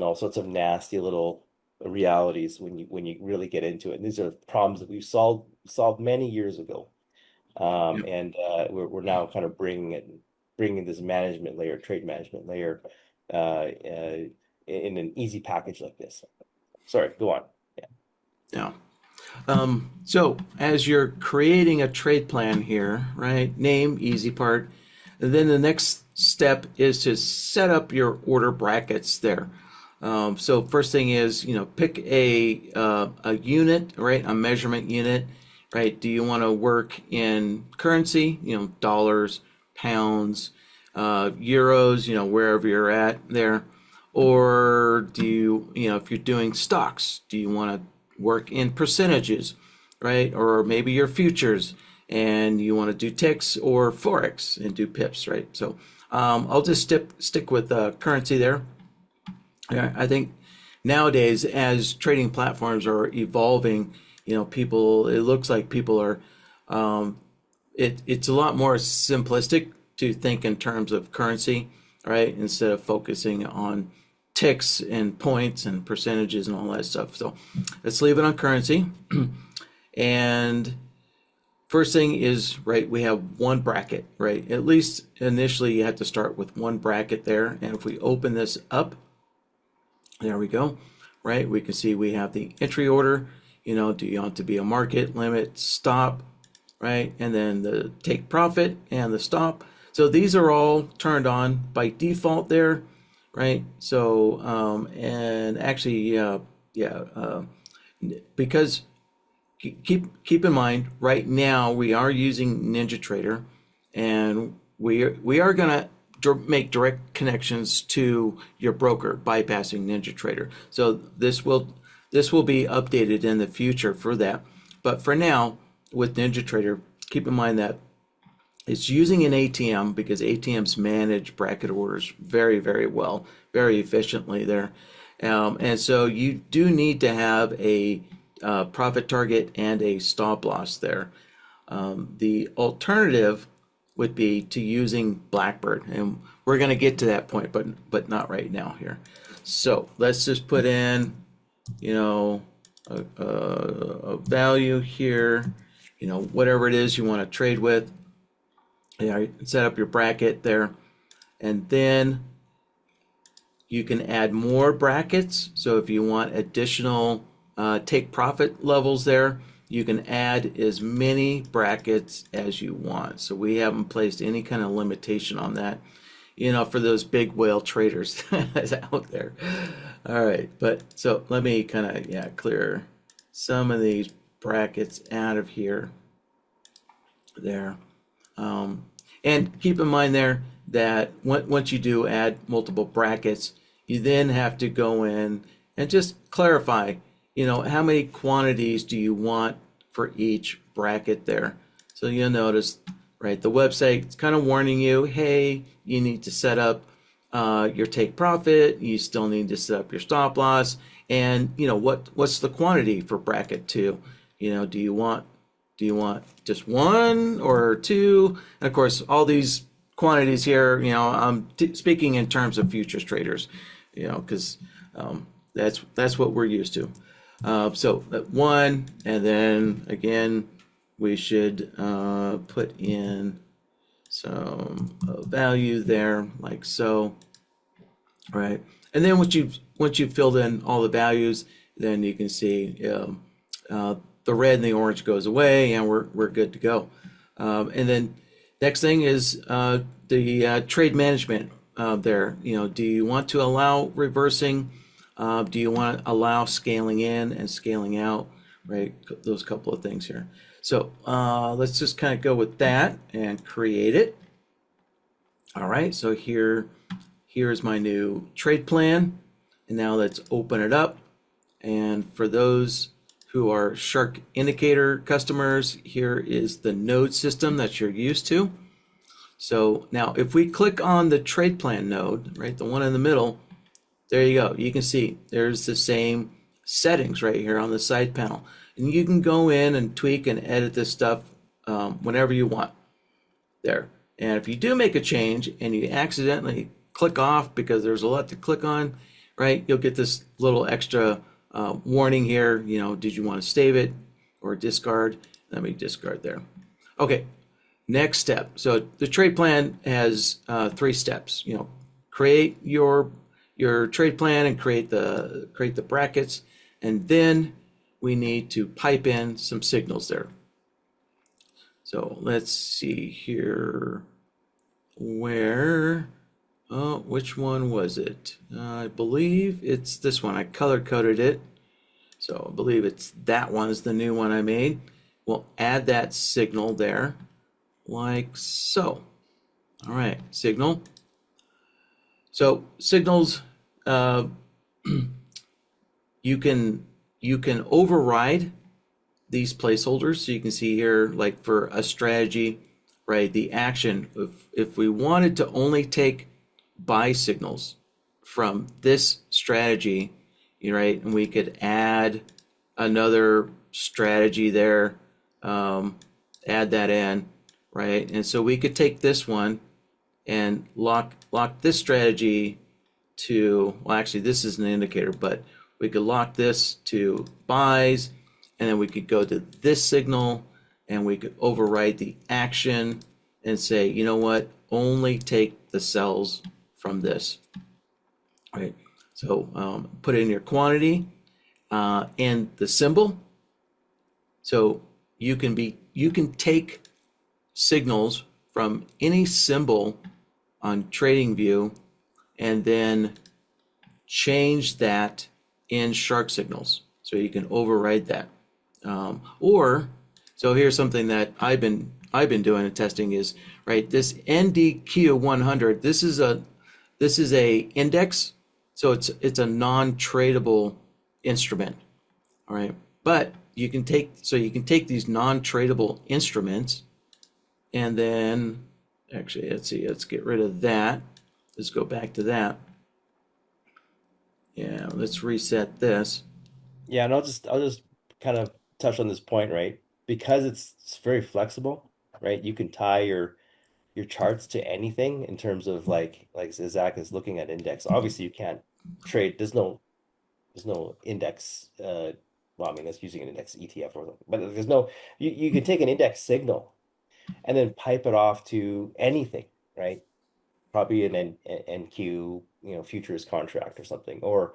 all sorts of nasty little realities when you really get into it. And these are problems that we've solved many years ago. Yep. And we're now kind of bringing this management layer, trade management layer, in an easy package like this. Sorry, go on. Yeah. Yeah. So as you're creating a trade plan here, right? Name, easy part. And then the next step is to set up your order brackets there. So first thing is, pick a unit, right? A measurement unit, right? Do you want to work in currency, dollars, pounds, euros, wherever you're at there? Or do you, if you're doing stocks, do you want to work in percentages, right? Or maybe your futures and you want to do ticks or forex and do pips, right? So I'll just stick with currency there. Yeah, I think nowadays, as trading platforms are evolving, it looks like people are, it's a lot more simplistic to think in terms of currency, right? Instead of focusing on ticks and points and percentages and all that stuff. So let's leave it on currency. And first thing is, right, we have one bracket, right? At least initially you have to start with one bracket there. And if we open this up, there we go, right? We can see we have the entry order, do you want to be a market, limit, stop, right? And then the take profit and the stop. So these are all turned on by default there, right? So, and actually, because keep in mind, right now we are using NinjaTrader, and we are gonna make direct connections to your broker bypassing NinjaTrader. So this will be updated in the future for that. But for now, with NinjaTrader, keep in mind that it's using an ATM because ATMs manage bracket orders very, very well, very efficiently there. And so you do need to have a profit target and a stop loss there. The alternative would be to using Blackbird, and we're going to get to that point, but not right now here. So let's just put in, a value here, whatever it is you want to trade with. Set up your bracket there, and then you can add more brackets. So if you want additional take profit levels there, you can add as many brackets as you want. So we haven't placed any kind of limitation on that, for those big whale traders that's out there. All right, but so let me kind of clear some of these brackets out of here there. And keep in mind there that once you do add multiple brackets, you then have to go in and just clarify, how many quantities do you want for each bracket there. So you'll notice, right, the website is kind of warning you, hey, you need to set up your take profit, you still need to set up your stop loss, and what's the quantity for bracket 2? Do you want just one or two? And of course, all these quantities here, I'm speaking in terms of futures traders, because that's what we're used to. So that one, and then again, we should put in some value there, like so, right? And then once you've filled in all the values, then you can see the red and the orange goes away, and we're good to go. And then next thing is the trade management there. Do you want to allow reversing? Do you want to allow scaling in and scaling out? Right, those couple of things here. So let's just kind of go with that and create it. All right, so here's my new trade plan. And now let's open it up. And for those who are Shark Indicator customers, here is the node system that you're used to. So now if we click on the trade plan node, right, the one in the middle, there you go. You can see there's the same settings right here on the side panel. And you can go in and tweak and edit this stuff whenever you want there. And if you do make a change and you accidentally click off because there's a lot to click on, right, you'll get this little extra warning here, you know, did you want to save it or discard? Let me discard there. Okay, next step. So the trade plan has 3 steps. You know, create your trade plan and create the brackets, and then we need to pipe in some signals there. So let's see here which one was it? I believe it's this one. I color coded it. So I believe it's that one is the new one I made. We'll add that signal there like so. All right, signal. So signals, you can override these placeholders. So you can see here, like for a strategy, right, the action, if we wanted to only take buy signals from this strategy, right, and we could add another strategy there, add that in, right, and so we could take this one and lock this strategy to, well, actually this is an indicator, but we could lock this to buys, and then we could go to this signal and we could override the action and say, you know what, only take the sells from this, right? So put in your quantity and the symbol. So you can take signals from any symbol on TradingView and then change that in SharkSignals. So you can override that. So here's something that I've been doing and testing is, right, this NDQ 100, this is a index, so it's a non-tradable instrument. All right, but you can take these non-tradable instruments, and then actually let's get rid of that. Let's go back to that. Yeah, let's reset this. Yeah, and I'll just kind of touch on this point, right? Because it's very flexible, right? You can tie your charts to anything in terms of like Zach is looking at index. Obviously, you can't trade. There's no index. Well, I mean, that's using an index ETF or something, but there's no. You can take an index signal and then pipe it off to anything, right? Probably an NQ, futures contract or something, or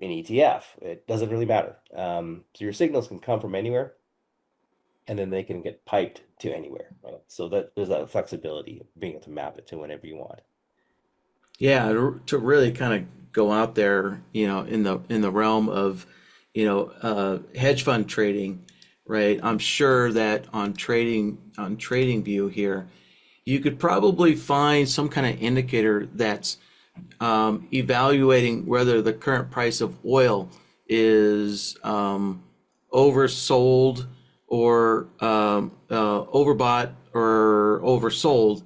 an ETF. It doesn't really matter. So your signals can come from anywhere, and then they can get piped to anywhere, right? So that there's that flexibility of being able to map it to whenever you want. Yeah, to really kind of go out there, in the realm of, hedge fund trading, right? I'm sure that on TradingView here, you could probably find some kind of indicator that's evaluating whether the current price of oil is oversold or overbought or oversold,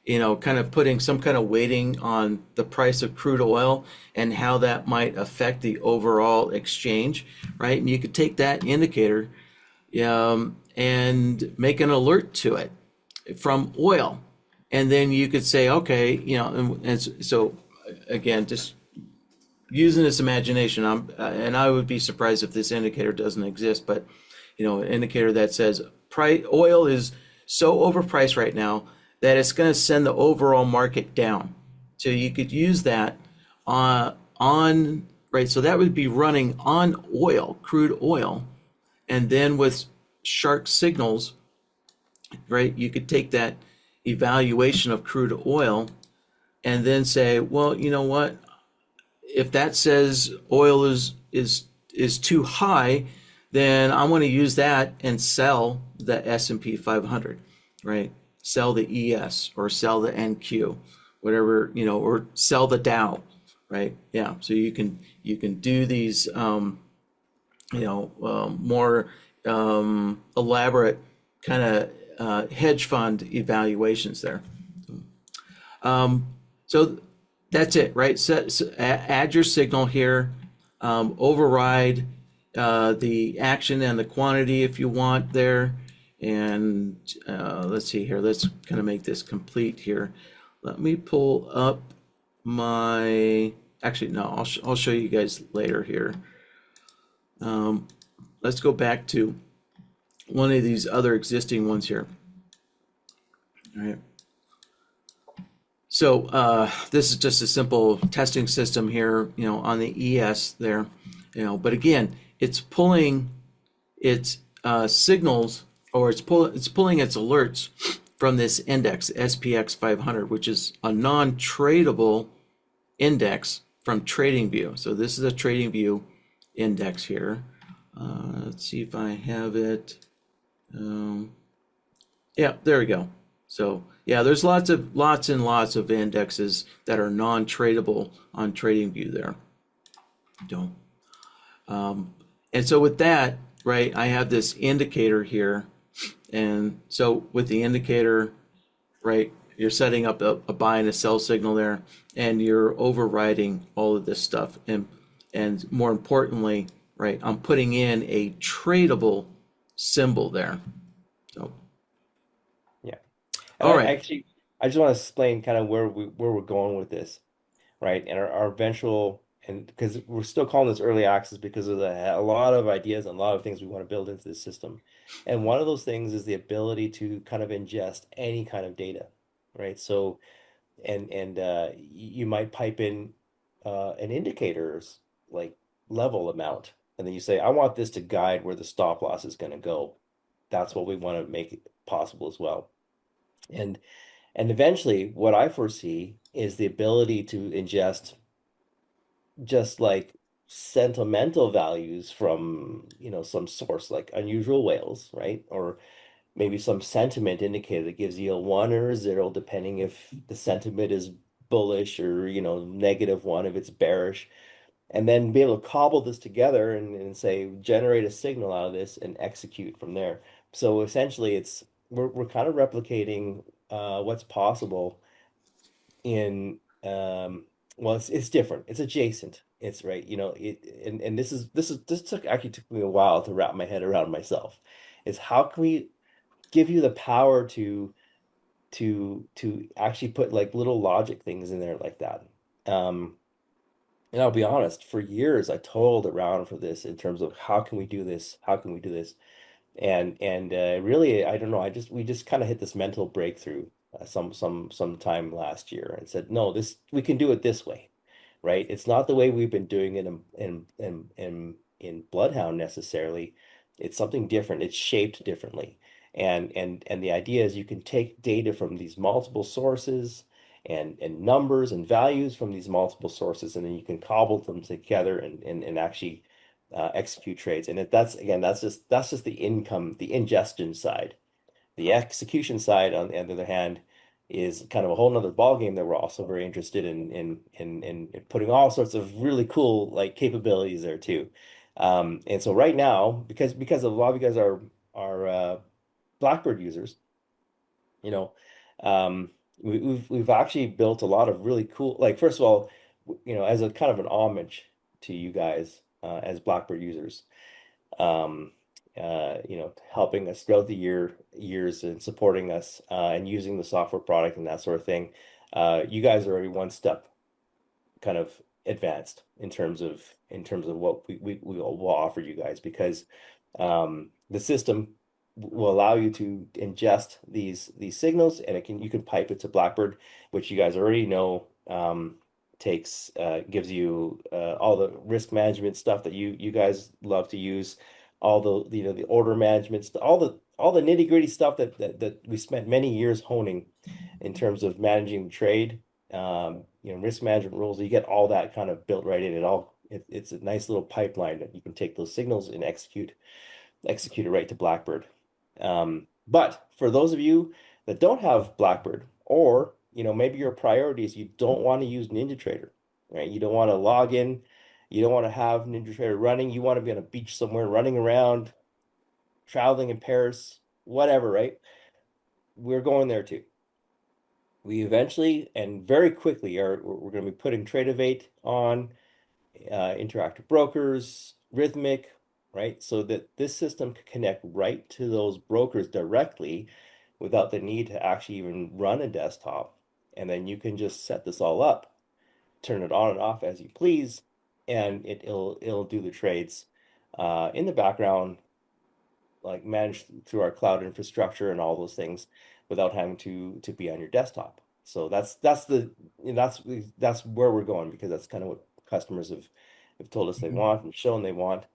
kind of putting some kind of weighting on the price of crude oil and how that might affect the overall exchange, right? And you could take that indicator and make an alert to it from oil. And then you could say, okay, and so again, just using this imagination, and I would be surprised if this indicator doesn't exist, but an indicator that says oil is so overpriced right now that it's going to send the overall market down. So you could use that on right. So that would be running on oil, crude oil, and then with SharkSignals, right? You could take that evaluation of crude oil and then say, well, you know what? If that says oil is too high, then I want to use that and sell the S&P 500, right? Sell the ES or sell the NQ, whatever, or sell the Dow, right? Yeah. So you can do these, more elaborate kind of hedge fund evaluations there. So that's it, right? Add your signal here, override the action and the quantity if you want there. And let's see here. Let's kind of make this complete here. Let me pull up my. Actually, no, I'll show you guys later here. Let's go back to one of these other existing ones here. All right. So this is just a simple testing system here, on the ES there, But again, it's pulling its signals, or it's pulling its alerts from this index SPX 500, which is a non-tradable index from TradingView. So this is a TradingView index here. Let's see if I have it. Yeah, there we go. So yeah, there's lots and lots of indexes that are non-tradable on TradingView there. Don't. And so with that, right, I have this indicator here, and so with the indicator, right, you're setting up a buy and a sell signal there, and you're overriding all of this stuff, and more importantly, right, I'm putting in a tradable symbol there. So. Yeah. And All I right. actually, I just want to explain kind of where we're going with this, right? And our eventual, and because we're still calling this early access because of a lot of ideas and a lot of things we want to build into the system. And one of those things is the ability to kind of ingest any kind of data, right? So, and you might pipe in an indicator's like level amount, and then you say, I want this to guide where the stop loss is going to go. That's what we want to make it possible as well. And and eventually, what I foresee is the ability to ingest just like sentimental values from, some source like unusual whales, right? Or maybe some sentiment indicator that gives you a one or a zero, depending if the sentiment is bullish or, negative one if it's bearish. And then be able to cobble this together and say, generate a signal out of this and execute from there. So essentially, we're kind of replicating what's possible in well, it's different. It's adjacent. It's right, and this took me a while to wrap my head around myself. Is how can we give you the power to actually put like little logic things in there like that. Um, and I'll be honest, for years I toiled around for this in terms of how can we do this? How can we do this? And really, I don't know. We just kind of hit this mental breakthrough sometime last year and said, no, this we can do it this way, right? It's not the way we've been doing it in Bloodhound necessarily. It's something different. It's shaped differently, and the idea is you can take data from these multiple sources and numbers and values from these multiple sources, and then you can cobble them together and actually execute trades. And that's just the ingestion side. The execution side, on the other hand, is kind of a whole nother ballgame that we're also very interested in putting all sorts of really cool like capabilities there too. And so right now, because a lot of you guys are Blackbird users, you know, we've actually built a lot of really cool. Like first of all, as a kind of an homage to you guys as Blackbird users, um, helping us throughout the years and supporting us and using the software product and that sort of thing. You guys are already one step kind of advanced in terms of what we will offer you guys because the system will allow you to ingest these signals and you can pipe it to Blackbird, which you guys already know takes gives you all the risk management stuff that you guys love to use, all the order management all the nitty-gritty stuff that we spent many years honing in terms of managing the trade, risk management rules. You get all that kind of built right in. It's a nice little pipeline that you can take those signals and execute it right to Blackbird. But for those of you that don't have Blackbird, or maybe your priority is you don't want to use NinjaTrader, right? You don't want to log in, you don't want to have NinjaTrader running, you want to be on a beach somewhere running around, traveling in Paris, whatever, right? We're going there too. We eventually and very quickly we're going to be putting Tradevate on interactive brokers, Rhythmic, right? So that this system can connect right to those brokers directly without the need to actually even run a desktop. And then you can just set this all up, turn it on and off as you please, and it'll do the trades in the background, like managed through our cloud infrastructure and all those things without having to be on your desktop. So that's where we're going, because that's kind of what customers have told us they want and shown they want.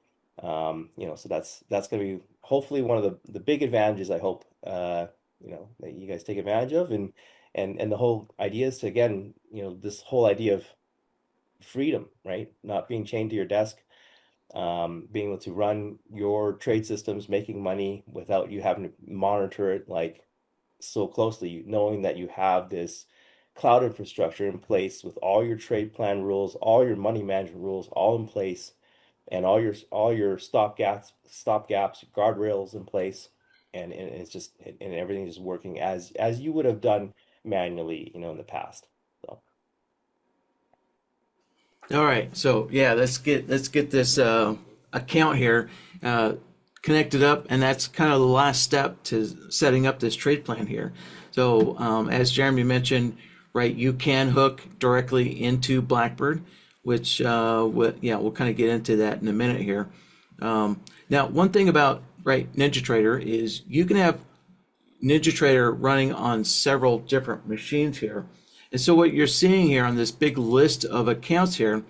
So that's going to be hopefully one of the big advantages, I hope, that you guys take advantage of. And the whole idea is to, again, this whole idea of freedom, right? Not being chained to your desk, being able to run your trade systems, making money without you having to monitor it like so closely, knowing that you have this cloud infrastructure in place with all your trade plan rules, all your money management rules, all in place, and all your stop gaps, guardrails in place, and it's just and everything is working as you would have done manually, in the past. So All right, so yeah, let's get this account here connected up, and that's kind of the last step to setting up this trade plan here. So as Jeremy mentioned, right, you can hook directly into Blackbird, which we'll kind of get into that in a minute here. Now, one thing about NinjaTrader is you can have NinjaTrader running on several different machines here. And so what you're seeing here on this big list of accounts here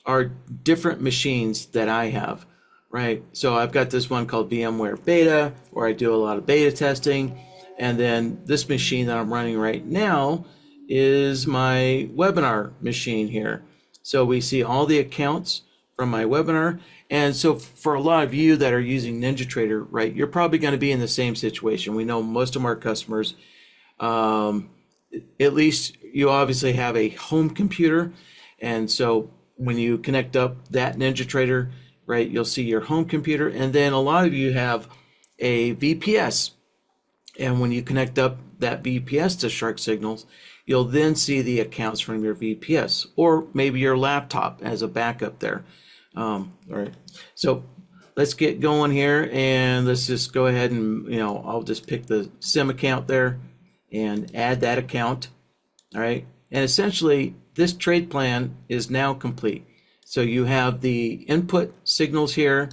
are different machines that I have, right? So I've got this one called VMware Beta, where I do a lot of beta testing. And then this machine that I'm running right now is my webinar machine here. So we see all the accounts from my webinar. And so for a lot of you that are using NinjaTrader, right, you're probably going to be in the same situation. We know most of our customers, at least you obviously have a home computer. And so when you connect up that NinjaTrader, right, you'll see your home computer. And then a lot of you have a VPS. And when you connect up that VPS to SharkSignals, you'll then see the accounts from your VPS, or maybe your laptop as a backup there. All right, so let's get going here, and let's just go ahead and, I'll just pick the SIM account there and add that account. All right, and essentially this trade plan is now complete. So you have the input signals here.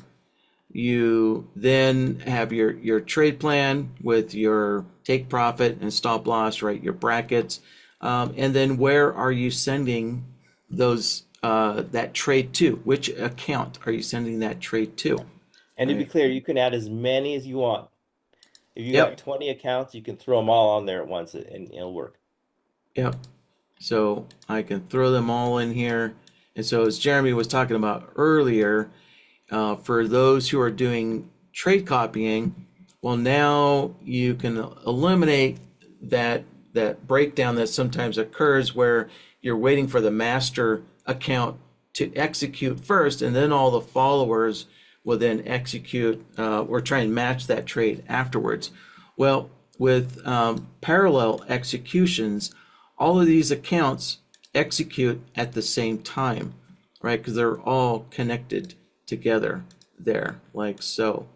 You then have your trade plan with your take profit and stop loss, right? Your brackets, and then where are you sending those that trade to? Which account are you sending that trade to? and to be Right. clear, you can add as many as you want. If you got Yep. 20 accounts, you can throw them all on there at once, and it'll work. Yep. So I can throw them all in here. And so as Jeremy was talking about earlier, for those who are doing trade copying, well, now you can eliminate that breakdown that sometimes occurs where you're waiting for the master account to execute first, and then all the followers will then execute or try and match that trade afterwards. Well, with parallel executions, all of these accounts execute at the same time, right? Because they're all connected together there, like so,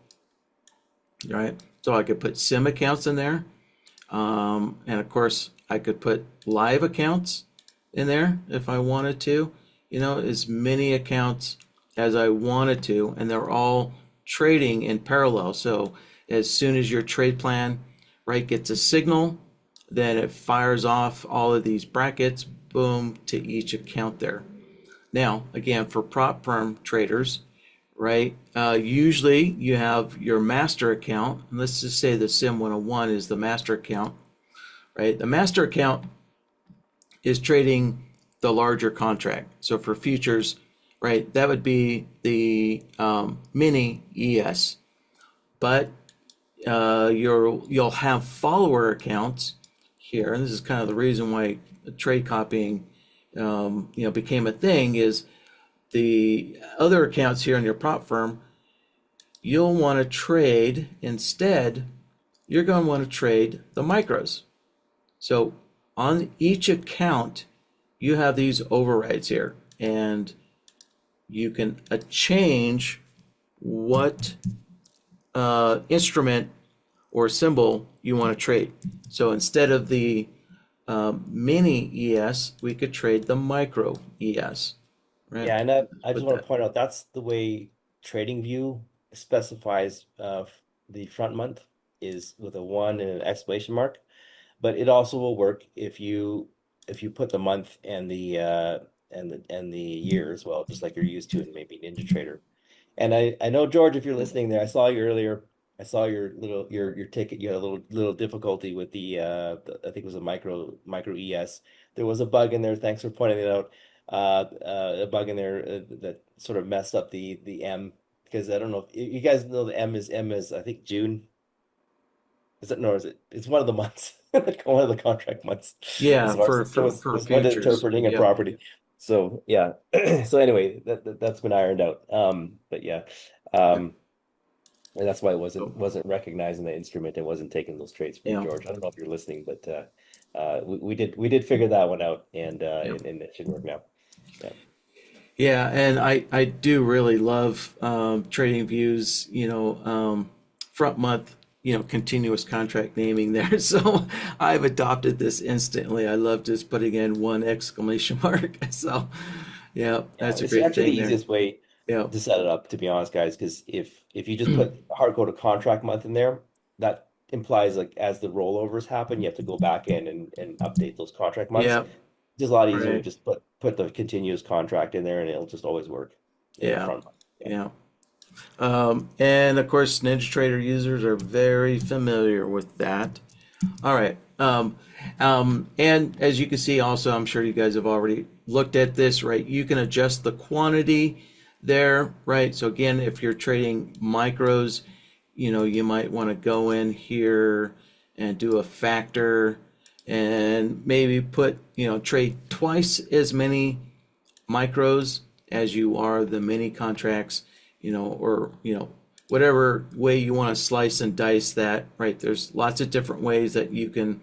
right? So I could put SIM accounts in there, and of course I could put live accounts in there if I wanted to, as many accounts as I wanted to, and they're all trading in parallel. So as soon as your trade plan, right, gets a signal, then it fires off all of these brackets, boom, to each account there. Now, again, for prop firm traders, right, usually you have your master account, and let's just say the SIM 101 is the master account, right? The master account is trading the larger contract. So for futures, right? That would be the mini ES. But you'll have follower accounts here, and this is kind of the reason why trade copying became a thing, is the other accounts here in your prop firm, you'll want to trade instead, you're going to want to trade the micros. So on each account, you have these overrides here, and you can change what instrument or symbol you want to trade. So instead of the mini ES, we could trade the micro ES, right? Yeah, and I just Put want to that. point out that's the way TradingView specifies the front month is with a 1 and an exclamation mark. But it also will work if you put the month and the year as well, just like you're used to in maybe NinjaTrader. And I know, George, if you're listening there, I saw you earlier. I saw your ticket. You had a little difficulty with I think it was a micro ES. There was a bug in there. Thanks for pointing it out. A bug in there that sort of messed up the M, because I don't know if you guys know the M is I think June. Is it, no, is it? It's one of the months, one of the contract months. And Yeah, so our for system for was, for was when futures. interpreting a Yep. property. So yeah. So anyway, that's been ironed out. But yeah. Yep. And that's why it So, wasn't recognizing the instrument and wasn't taking those trades for you, yeah. George. I don't know if you're listening, but we did figure that one out, Yeah. and it should work now. Yeah. Yeah, and I do really love Trading Views, front month, continuous contract naming there. So I've adopted this instantly. I love just putting in one exclamation mark. So yeah, Yeah, that's a it's great actually the thing there. easiest way Yeah. to set it up, to be honest, guys, because if you just put hard code a contract month in there, that implies like as the rollovers happen, you have to go back in and update those contract months. Yeah. It's a lot easier to Right. just put the continuous contract in there and it'll just always work in the Yeah. front month. Yeah. Yeah. And of course, NinjaTrader users are very familiar with that. All right. And as you can see, also, I'm sure you guys have already looked at this, right? You can adjust the quantity there, right? So again, if you're trading micros, you might want to go in here and do a factor and maybe trade twice as many micros as you are the mini contracts, or whatever way you want to slice and dice that, right? There's lots of different ways that you can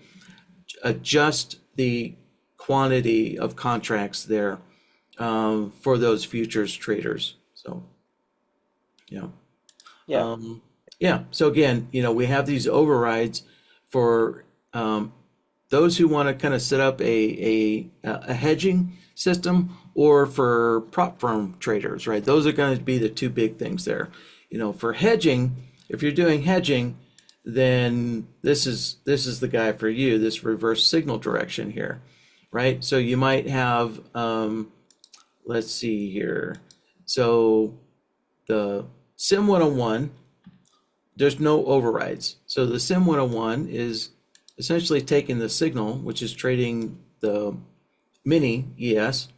adjust the quantity of contracts there for those futures traders. So, yeah. Yeah. Yeah. So again, we have these overrides for those who want to kind of set up a hedging system, or for prop firm traders, right? Those are going to be the two big things there. For hedging, if you're doing hedging, then this is the guy for you, this reverse signal direction here, right? So you might have, let's see here. So the Sim 101, there's no overrides. So the Sim 101 is essentially taking the signal, which is trading the mini ES,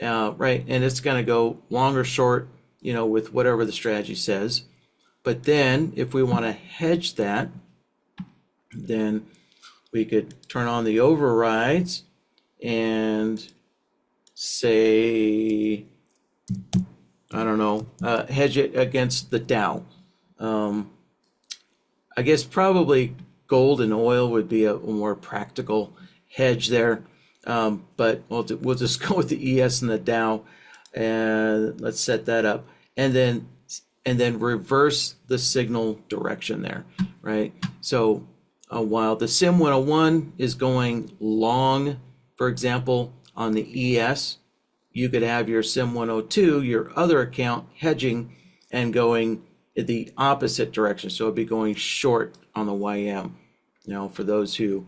right? And it's going to go long or short, with whatever the strategy says. But then if we want to hedge that, then we could turn on the overrides and say, I don't know, hedge it against the Dow. I guess probably gold and oil would be a more practical hedge there. But we'll just go with the ES and the Dow, and let's set that up, and then reverse the signal direction there, right? So while the Sim 101 is going long, for example, on the ES, you could have your Sim 102, your other account, hedging and going in the opposite direction. So it'd be going short on the YM. For those who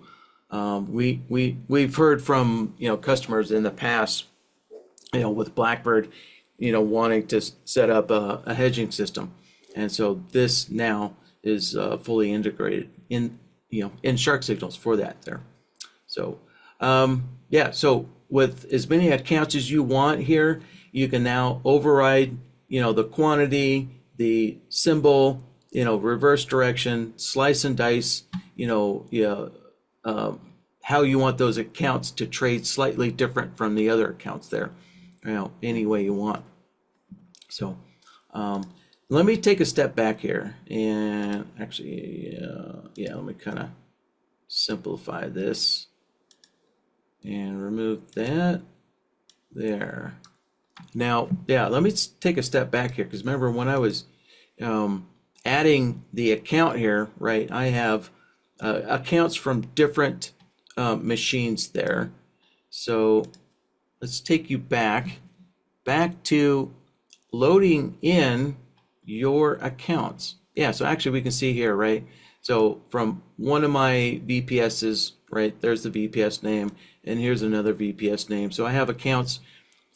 we've heard from customers in the past, with Blackbird, wanting to set up a hedging system, and so this now is fully integrated in SharkSignals for that there. So yeah, so with as many accounts as you want here, you can now override, the quantity, the symbol, reverse direction, slice and dice, how you want those accounts to trade slightly different from the other accounts there, any way you want. So let me take a step back here and actually, let me kind of simplify this and remove that there. Now, let me take a step back here, because remember when I was adding the account here, right, I have accounts from different machines there. So let's take you back to loading in your accounts. Yeah, so actually we can see here, right? So from one of my VPSs, right, there's the VPS name, and here's another VPS name. So I have accounts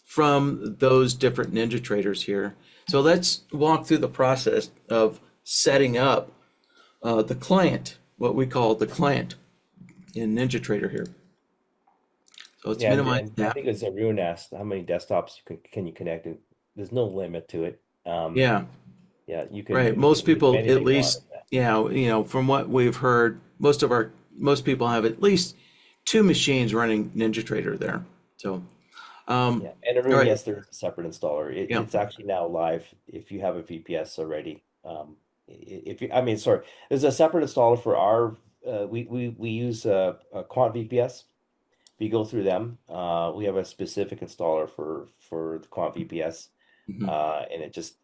from those different NinjaTraders here. So let's walk through the process of setting up the client, what we call the client in NinjaTrader here. So let's minimize and that. I think as Arun asked, how many desktops can you connect? And there's no limit to it. Yeah, You can right. Most do as people, many as at you want. least, from what we've heard, most people have at least 2 machines running NinjaTrader there. So, Yeah, and all Arun, right, yes, there is a separate installer. yeah, It's actually now live if you have a VPS already. If you, I mean, sorry, there's a separate installer for our. We use a Quant VPS. If you go through them, we have a specific installer for the Quant VPS, mhm, and it just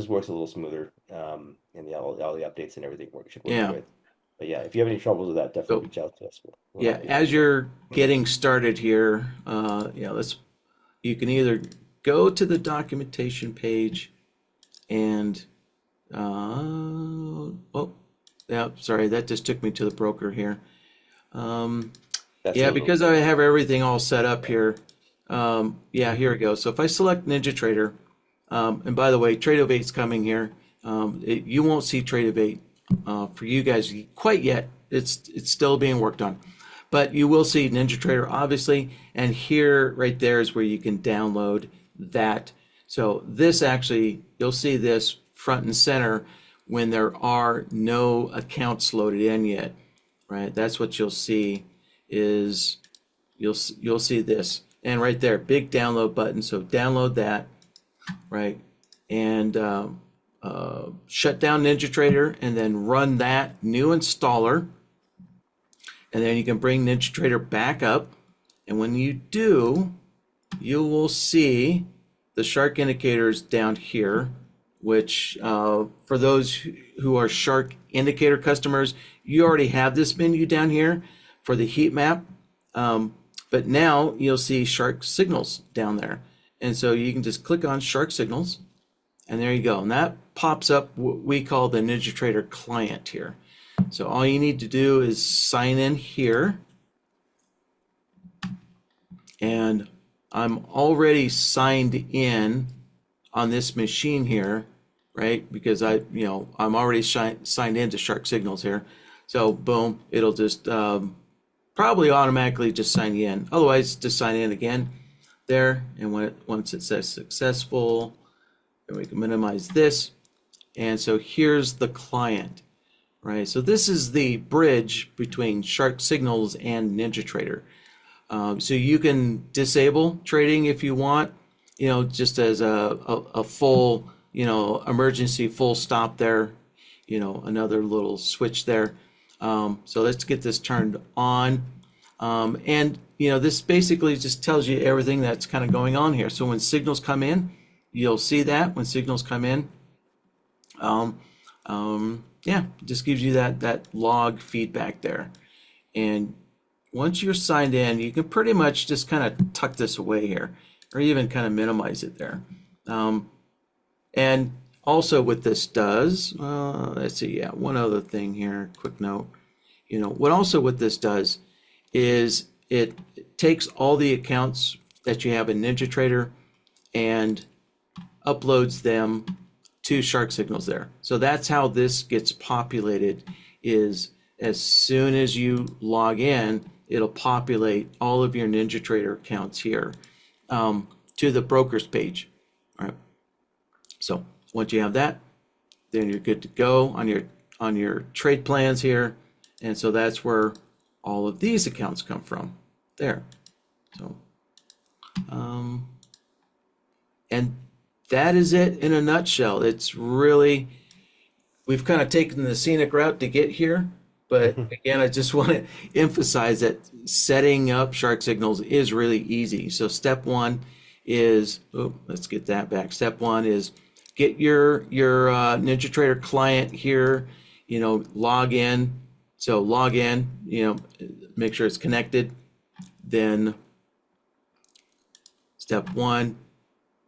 works a little smoother. And all the updates and everything should work yeah. great. But yeah, if you have any troubles with that, definitely So, reach out to us. We'll yeah, help you. as you're getting started here, you can either go to the documentation page and, sorry, that just took me to the broker here. That's Yeah, a little. because I have everything all set up here. Here we go. So if I select NinjaTrader, and by the way, Trade8's coming here. You won't see Trade8 for you guys quite yet. It's still being worked on, but you will see NinjaTrader obviously. And here, right there, is where you can download that. So this actually, you'll see this front and center when there are no accounts loaded in yet, right? That's what you'll see is you'll see this, and right there, big download button. So download that, right, and shut down NinjaTrader, and then run that new installer, and then you can bring NinjaTrader back up. And when you do, you will see the Shark indicators down here, which for those who are Shark indicator customers, you already have this menu down here for the heat map. But now you'll see SharkSignals down there. And so you can just click on SharkSignals, and there you go. And that pops up what we call the NinjaTrader client here. So all you need to do is sign in here. And I'm already signed in on this machine here, right? Because I'm already signed into SharkSignals here. So boom, it'll just probably automatically just sign you in. Otherwise, just sign in again there. And once it says successful, then we can minimize this. And so here's the client, right? So this is the bridge between SharkSignals and NinjaTrader. So you can disable trading if you want, just as a full, emergency full stop there, another little switch there. So let's get this turned on. And this basically just tells you everything that's kind of going on here. So when signals come in, you'll see that when signals come in. Just gives you that log feedback there. And once you're signed in, you can pretty much just kind of tuck this away here, or even kind of minimize it there. And also what this does, let's see, one other thing here, quick note. What this does is it takes all the accounts that you have in NinjaTrader and uploads them to SharkSignals there. So that's how this gets populated, is as soon as you log in, it'll populate all of your NinjaTrader accounts here. to the brokers page. All right. So once you have that, then you're good to go on your trade plans here. And so that's where all of these accounts come from there. So, and that is it in a nutshell. It's really, we've kind of taken the scenic route to get here. But again, I just want to emphasize that setting up SharkSignals is really easy. So step one is, oh, let's get that back. Step one is get your NinjaTrader client here, log in. So log in, make sure it's connected. Then step one,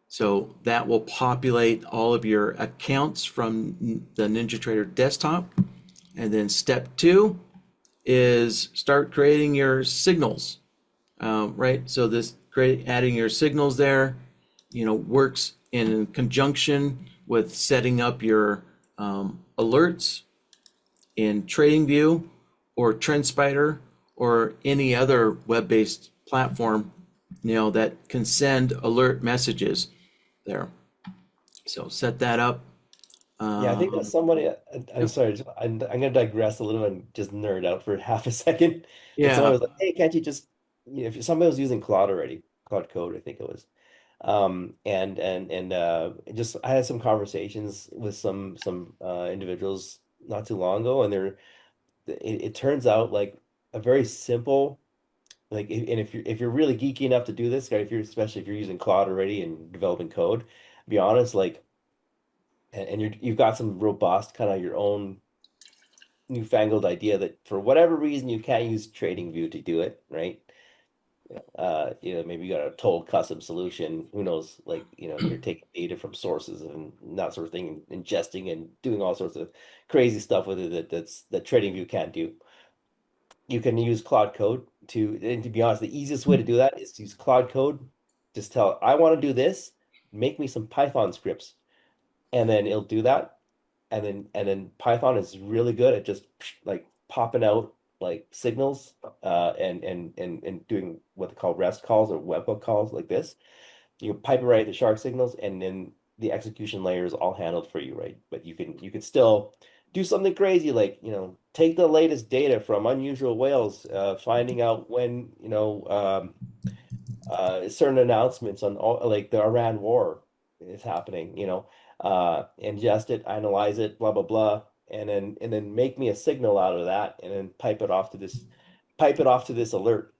so that will populate all of your accounts from the NinjaTrader desktop. And then step two is start creating your signals, right? So adding your signals there, works in conjunction with setting up your alerts in TradingView or TrendSpider or any other web-based platform, that can send alert messages there. So set that up. Yeah, I think that somebody, I'm sorry, I'm going to digress a little and just nerd out for half a second. But somebody Yeah. was like, hey, can't you just, if somebody was using Claude already, Claude Code, I think it was. Just I had some conversations with some individuals not too long ago, and it turns out like a very simple, and if you're really geeky enough to do this, right, especially if you're using Claude already and developing code, be honest, like, and you've got some robust kind of your own newfangled idea that for whatever reason you can't use TradingView to do it, right? Maybe you got a total custom solution. Who knows? Like, you're taking data from sources and that sort of thing, and ingesting and doing all sorts of crazy stuff with it that TradingView can't do. You can use Claude Code and to be honest, the easiest way to do that is to use Claude Code. Just tell, I want to do this, make me some Python scripts, and then it'll do that. And then Python is really good at just like popping out like signals and doing what they call REST calls or webhook calls like this. You can pipe it right at the SharkSignals, and then the execution layer is all handled for you, right? But you can still do something crazy like, take the latest data from unusual whales, finding out when, certain announcements on all, like the Iran war is happening, ingest it, analyze it, blah blah blah, and then make me a signal out of that, and then pipe it off to this alert.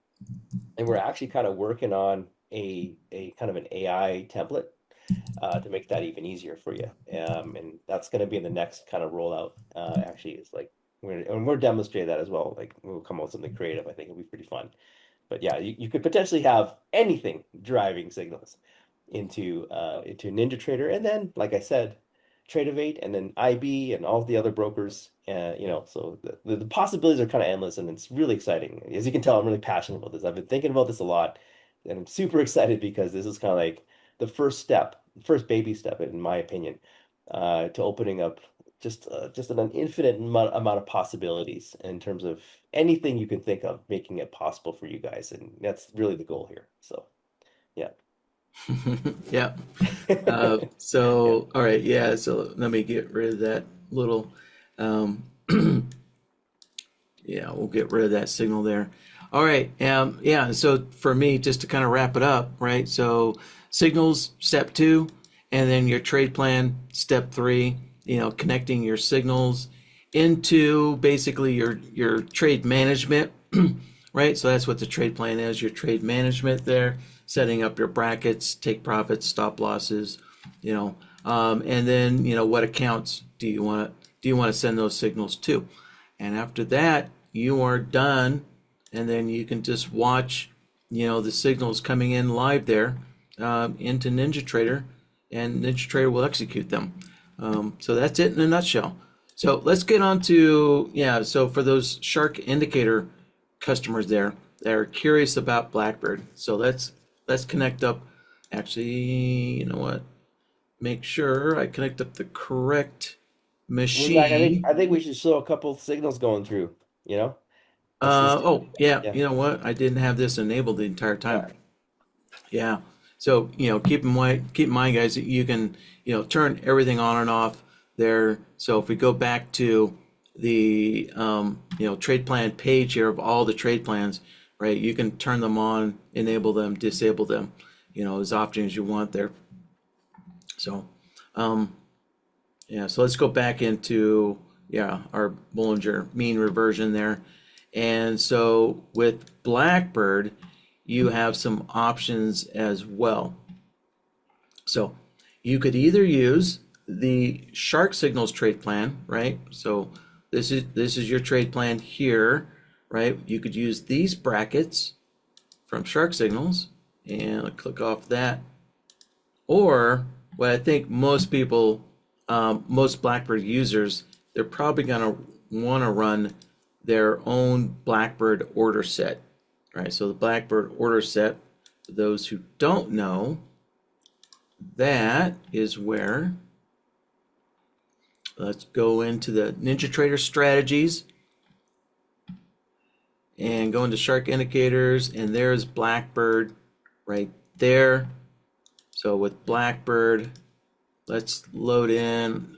And we're actually kind of working on a kind of an AI template to make that even easier for you. And that's going to be in the next kind of rollout. Actually, it's like we're demonstrating that as well. Like we'll come up with something creative. I think it'll be pretty fun. But yeah, you could potentially have anything driving signals into NinjaTrader, and then, like I said, Tradeovate, and then IB, and all the other brokers. So the possibilities are kind of endless, and it's really exciting. As you can tell, I'm really passionate about this. I've been thinking about this a lot, and I'm super excited because this is kind of like the first step, first baby step, in my opinion, to opening up just an infinite amount of possibilities in terms of anything you can think of, making it possible for you guys, and that's really the goal here. So, yeah. Yeah. Yeah. All right. Yeah. So let me get rid of that little, um, yeah, we'll get rid of that signal there. All right. Yeah. So for me, just to kind of wrap it up, right? So signals, step two, and then your trade plan, step three, connecting your signals into basically your trade management, right? So that's what the trade plan is, your trade management there, setting up your brackets, take profits, stop losses, and then, what accounts do you want to send those signals to? And after that, you are done, and then you can just watch, the signals coming in live there into NinjaTrader, and NinjaTrader will execute them. So that's it in a nutshell. So let's get on to, yeah, so for those Shark Indicator customers there that are curious about Blackbird, so let's connect up. Actually, you know what? Make sure I connect up the correct Well, Zach, I think machine. I think we should show a couple of signals going through, let's just do Oh, yeah, yeah. you know what? I didn't have this enabled the entire time. Yeah. Yeah. So, keep in mind, guys, that you can, turn everything on and off there. So if we go back to the, trade plan page here of all the trade plans, right? You can turn them on, enable them, disable them, as often as you want there. So, yeah, so let's go back into, our Bollinger Mean Reversion there. And so with Blackbird, you have some options as well. So you could either use the SharkSignals trade plan, right? So this is your trade plan here, right? You could use these brackets from SharkSignals, and I'll click off that. Or what I think most people, most Blackbird users, they're probably gonna want to run their own Blackbird order set, right? So the Blackbird order set, for those who don't know, that is where, let's go into the NinjaTrader strategies and go into Shark indicators, and there's Blackbird right there. So with Blackbird, let's load in.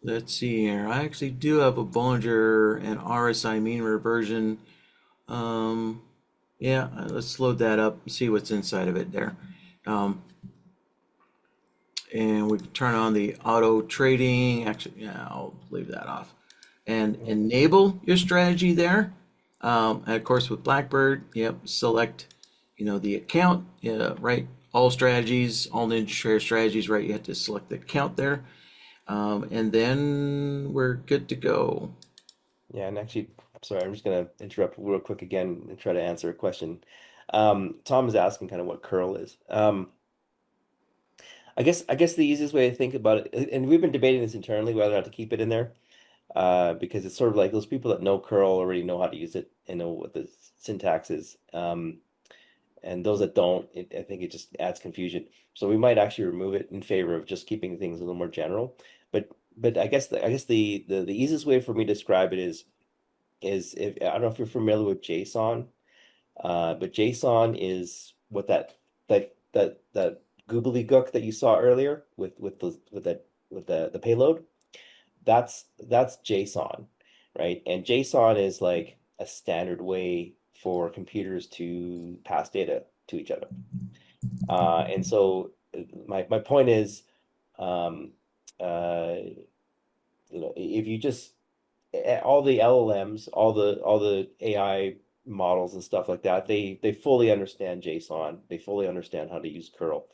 Let's see here. I actually do have a Bollinger and RSI mean reversion. Yeah, let's load that up and see what's inside of it there. And we can turn on the auto trading. Actually, yeah, I'll leave that off. And enable your strategy there. And of course, with Blackbird, yep, select, the account, right? All strategies, all NinjaTrader strategies, right? You have to select the account there. And then we're good to go. Yeah, and actually, sorry, I'm just gonna interrupt real quick again and try to answer a question. Tom is asking kind of what curl is. I guess the easiest way to think about it, and we've been debating this internally whether or not to keep it in there, because it's sort of like those people that know curl already know how to use it and know what the syntax is. And those that don't, I think it just adds confusion. So we might actually remove it in favor of just keeping things a little more general. But I guess the easiest way for me to describe it is if I don't know if you're familiar with JSON, but JSON is what that gobbledygook that you saw earlier with the payload. That's JSON, right? And JSON is like a standard way for computers to pass data to each other. And so my point is, um, uh, if you just all the LLMs, all the AI models and stuff like that, they fully understand JSON. They fully understand how to use curl.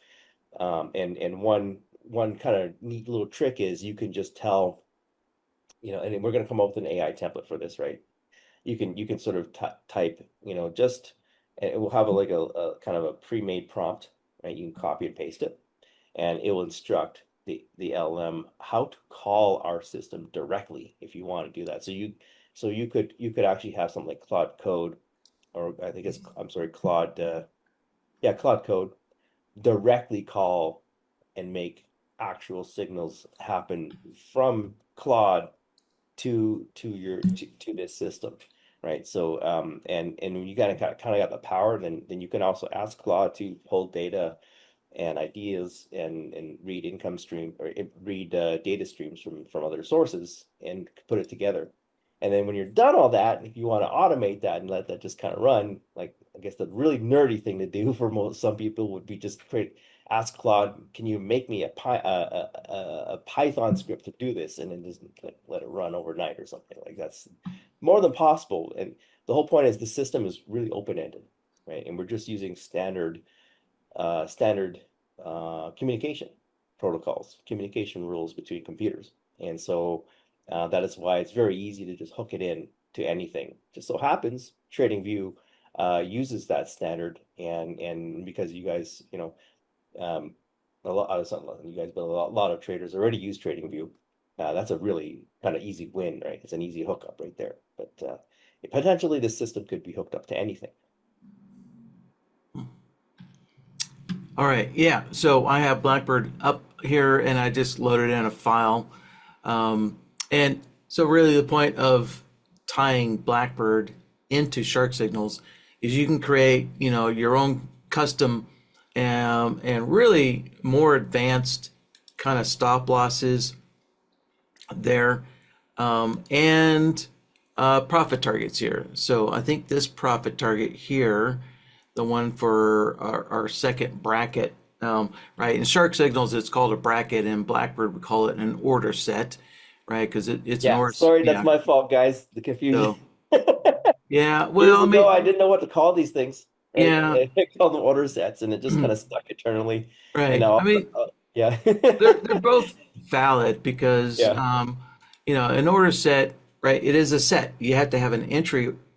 And one kind of neat little trick is you can just tell, and we're going to come up with an AI template for this, right? You can sort of type, just, and it will have like a kind of a pre-made prompt, right? You can copy and paste it, and it will instruct the LM how to call our system directly if you want to do that. So you could actually have something like Claude Code, or I think I'm sorry, Claude Code directly call and make actual signals happen from Claude to this system, right? So and when you kind of got the power, then you can also ask Claude to pull data and ideas and read income stream or read data streams from other sources and put it together. And then when you're done all that, if you want to automate that and let that just kind of run, like I guess the really nerdy thing to do for some people would be just ask Claude, can you make me a Python script to do this, and then just let it run overnight or something like that's more than possible. And the whole point is the system is really open-ended, right? And we're just using standard communication protocols, communication rules between computers. And so that is why it's very easy to just hook it in to anything. Just so happens TradingView uses that standard, and because you guys, a lot, it's not you guys, but a lot of traders already use TradingView. That's a really kind of easy win, right? It's an easy hookup right there. But potentially this system could be hooked up to anything. All right, yeah, so I have Blackbird up here and I just loaded in a file. And so really the point of tying Blackbird into SharkSignals is you can create, your own custom and really more advanced kind of stop losses there, and profit targets here. So I think this profit target here, the one for our second bracket, right? In SharkSignals, it's called a bracket. In Blackbird, we call it an order set, right? Because it's an Yeah, order. sorry, that's Yeah. my fault, guys. The confusion. So yeah. Years Well, I ago, I mean, didn't know what to call these things, right? yeah. I called them order sets, and it just kind of stuck eternally. And Right. now, I mean, yeah, they're both valid because yeah, an order set, right? It is a set. You have to have an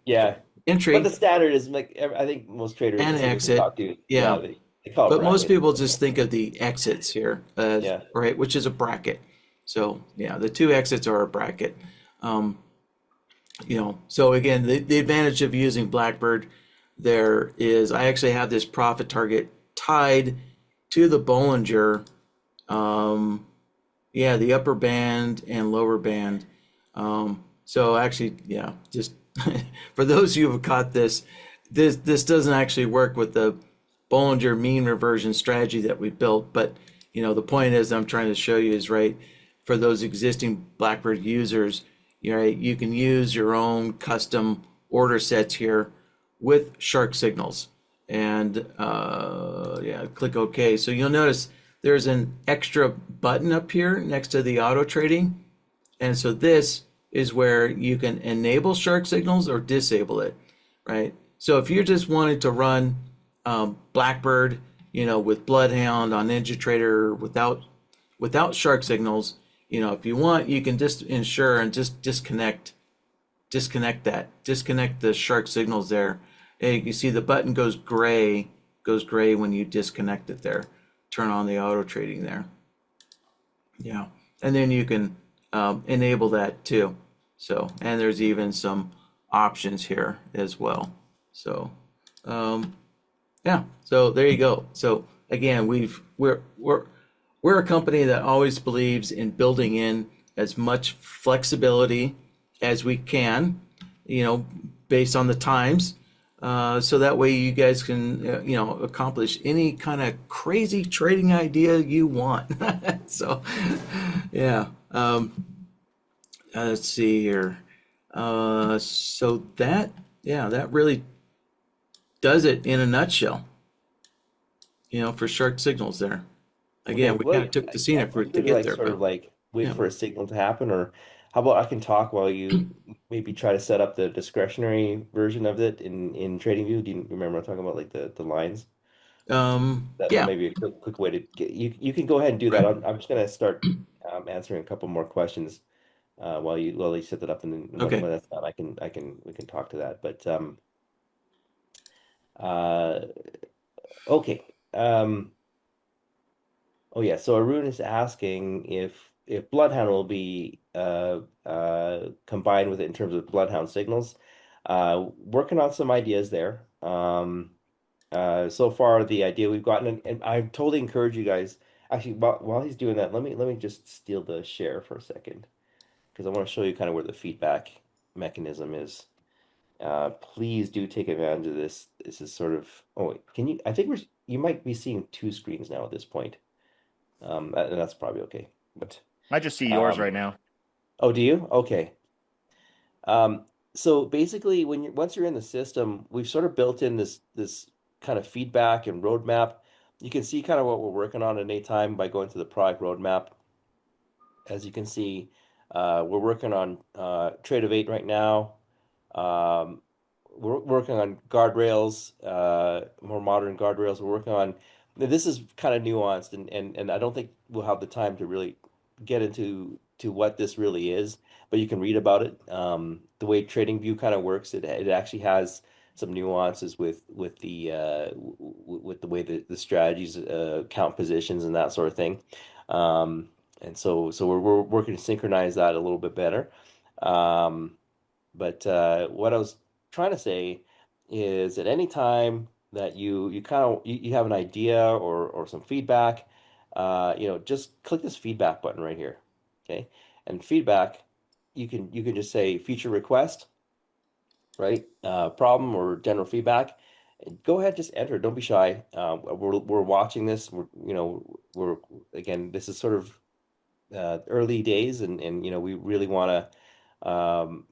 yeah. But the entry standard is like I think most traders, and the singles we exit. talk to, yeah, Yeah. they call it But most bracket. people just think of the exits here, Yeah. right, which is a bracket. So yeah, the two exits are a bracket. Um, so again, the advantage of using Blackbird there is I actually have this profit target tied to the Bollinger, um, yeah, the upper band and lower band. So actually, yeah, just for those of you who have caught this doesn't actually work with the Bollinger mean reversion strategy that we built. But the point is I'm trying to show you is right for those existing Blackbird users, right, you can use your own custom order sets here with SharkSignals. And yeah, click OK. So you'll notice there's an extra button up here next to the auto trading. And so this is where you can enable SharkSignals or disable it, right? So if you're just wanting to run Blackbird, with Bloodhound on NinjaTrader without SharkSignals, if you want, you can just ensure and just disconnect the SharkSignals there. And you see the button goes gray when you disconnect it there. Turn on the auto trading there. Yeah, and then you can enable that too. So, and there's even some options here as well. So, yeah. So there you go. So again, we're a company that always believes in building in as much flexibility as we can, based on the times. So that way you guys can, accomplish any kind of crazy trading idea you want. So, yeah. Let's see here. So that really does it in a nutshell, for SharkSignals there. Okay. Again, we Well, kind of took the scenic feel route to free to get like there, sort but of like wait yeah. for a signal to happen, or how about I can talk while you maybe try to set up the discretionary version of it in TradingView. Do you remember I'm talking about like the lines? That Yeah, may be a quick way to get you. You can go ahead and do that. right. I'm just gonna start answering a couple more questions while you set that up, and then Okay. when that's done, we can talk to that. But uh, okay. Oh yeah, so Arun is asking if Bloodhound will be combined with it in terms of Bloodhound signals. Working on some ideas there. So far the idea we've gotten, and I totally encourage you guys. Actually, while he's doing that, let me just steal the share for a second because I want to show you kind of where the feedback mechanism is. Please do take advantage of this. This is sort of, oh, wait, can you? I think you might be seeing two screens now at this point. And that's probably okay. But I just see yours um, right now. oh, do you? Okay. Um, so basically, once you're in the system, we've sort of built in this kind of feedback and roadmap. You can see kind of what we're working on at any time by going to the product roadmap. As you can see, we're working on Trade of 8 right now. Um, we're working on guardrails, more modern guardrails. We're working on this is kind of nuanced, and I don't think we'll have the time to really get into what this really is, but you can read about it. The way TradingView kind of works, it actually has some nuances with the way the strategies count positions and that sort of thing. Um, and so we're working to synchronize that a little bit better. Um, but what I was trying to say is at any time that you kind of you have an idea or some feedback, just click this feedback button right here. Okay. And feedback, you can just say feature request, right? Problem or general feedback. go ahead, just enter. Don't be shy. We're watching this. We're again, this is sort of early days, and we really want to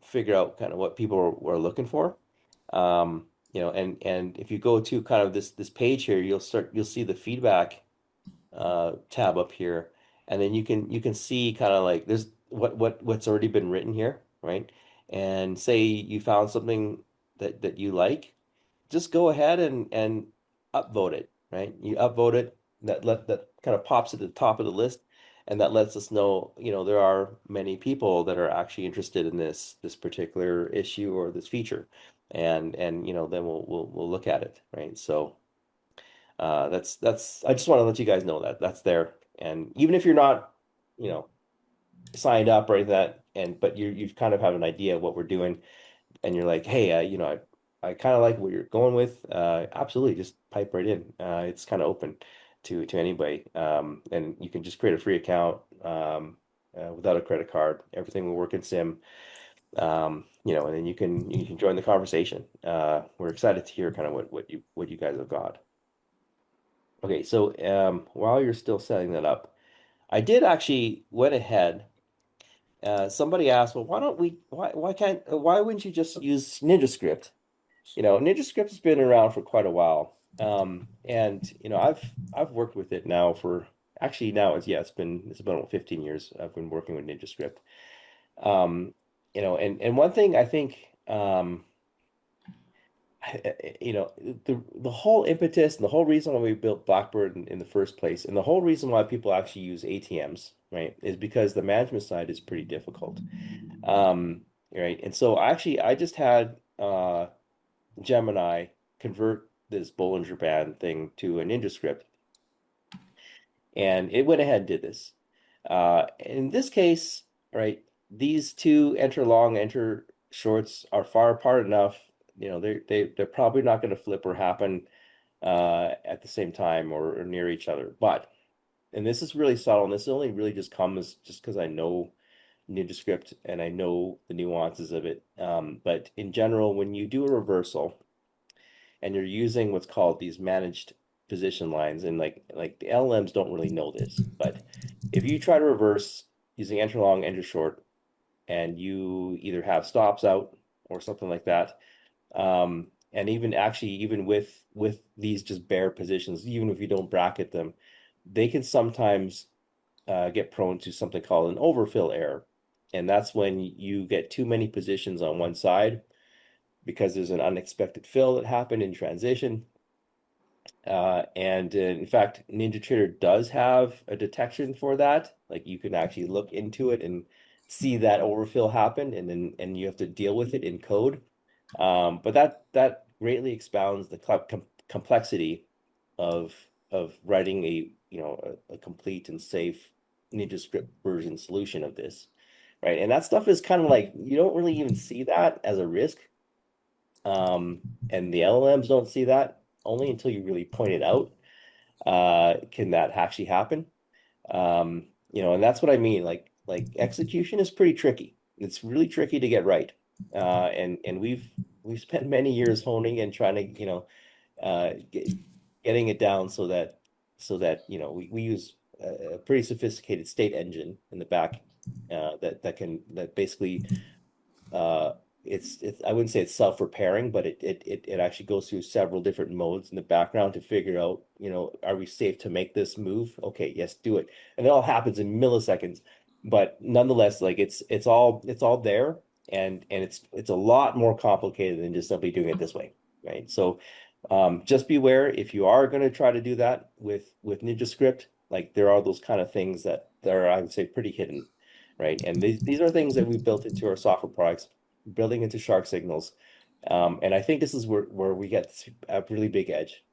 figure out kind of what people are looking for. And if you go to kind of this page here, you'll see the feedback tab up here, and then you can see kind of like there's what's already been written here, right? And say you found something that you like, just go ahead and upvote it, right? You upvote it, that kind of pops at the top of the list, and that lets us know, there are many people that are actually interested in this particular issue or this feature, and then we'll look at it, right? So that's I just want to let you guys know that that's there, and even if you're not, you know, signed up or anything like that, but you've kind of have an idea of what we're doing, and you're like, hey, I kind of like what you're going with. Absolutely, just pipe right in. It's kind of open to anybody, and you can just create a free account without a credit card. Everything will work in Sim, and then you can join the conversation. We're excited to hear kind of what you guys have got. Okay, so while you're still setting that up, I did actually went ahead. Somebody asked, well, why wouldn't you just use NinjaScript? NinjaScript has been around for quite a while. And I've worked with it now for actually now it's been about 15 years I've been working with NinjaScript. And one thing I think the whole impetus and the whole reason why we built Blackbird in the first place, and the whole reason why people actually use ATMs, right, is because the management side is pretty difficult. Right. And so I just had Gemini convert this Bollinger Band thing to a NinjaScript, and it went ahead and did this. In this case, right, these two enter long, enter shorts are far apart enough. They're probably not going to flip or happen at the same time or near each other. But and this is really subtle, and this only really just comes just because I know NinjaScript and I know the nuances of it. But in general, when you do a reversal and you're using what's called these managed position lines, and like the LLMs don't really know this, but if you try to reverse using enter long, enter short, and you either have stops out or something like that, and even with these just bare positions, even if you don't bracket them, they can sometimes get prone to something called an overfill error. And that's when you get too many positions on one side because there's an unexpected fill that happened in transition. And in fact, NinjaTrader does have a detection for that. Like you can actually look into it and see that overfill happen, and you have to deal with it in code. But that greatly expounds the complexity of writing a complete and safe NinjaScript version solution of this, right? And that stuff is kind of like you don't really even see that as a risk, and the LLMs don't see that only until you really point it out. Can that actually happen? And that's what I mean. Like execution is pretty tricky. It's really tricky to get right. And we've spent many years honing and trying to, getting it down so that we use a pretty sophisticated state engine in the back that basically uh it's I wouldn't say it's self-repairing, but it actually goes through several different modes in the background to figure out, are we safe to make this move? Okay, yes, do it. And it all happens in milliseconds. But nonetheless, like it's all there, and it's a lot more complicated than just simply doing it this way, right? So just beware if you are going to try to do that with NinjaScript, like there are those kind of things that are, I would say, pretty hidden, right? And these are things that we built into our software products, building into SharkSignals. And I think this is where we get a really big edge.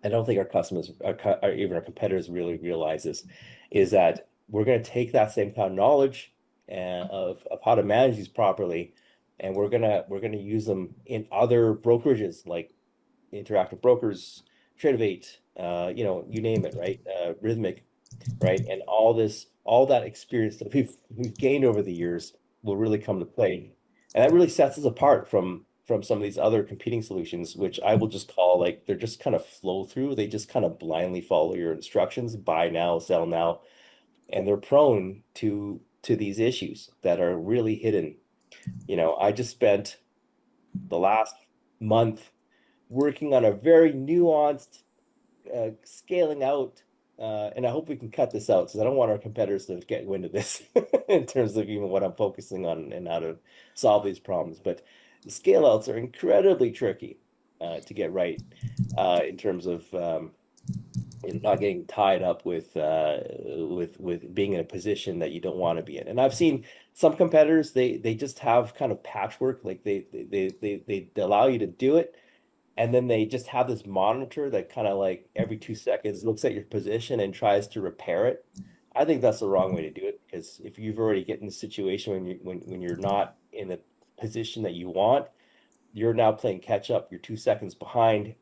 I don't think our customers, or even our competitors, really realize this, is that we're going to take that same kind of knowledge of how to manage these properly, and we're gonna use them in other brokerages like Interactive Brokers, Trade you name it, right? Rhythmic, right? And all that experience that we've gained over the years will really come to play. And that really sets us apart from from some of these other competing solutions, which I will just call like they're just kind of flow through. They just kind of blindly follow your instructions, buy now, sell now, and they're prone to these issues that are really hidden. I just spent the last month working on a very nuanced scaling out, and I hope we can cut this out because I don't want our competitors to get wind of this in terms of even what I'm focusing on and how to solve these problems. But the scale outs are incredibly tricky to get right in terms of not getting tied up with being in a position that you don't want to be in. And I've seen some competitors, they just have kind of patchwork, like they allow you to do it, and then they just have this monitor that kind of like every 2 seconds looks at your position and tries to repair it. I think that's the wrong way to do it, because if you've already get in a situation when you're not in the position that you want, you're now playing catch up. You're 2 seconds behind.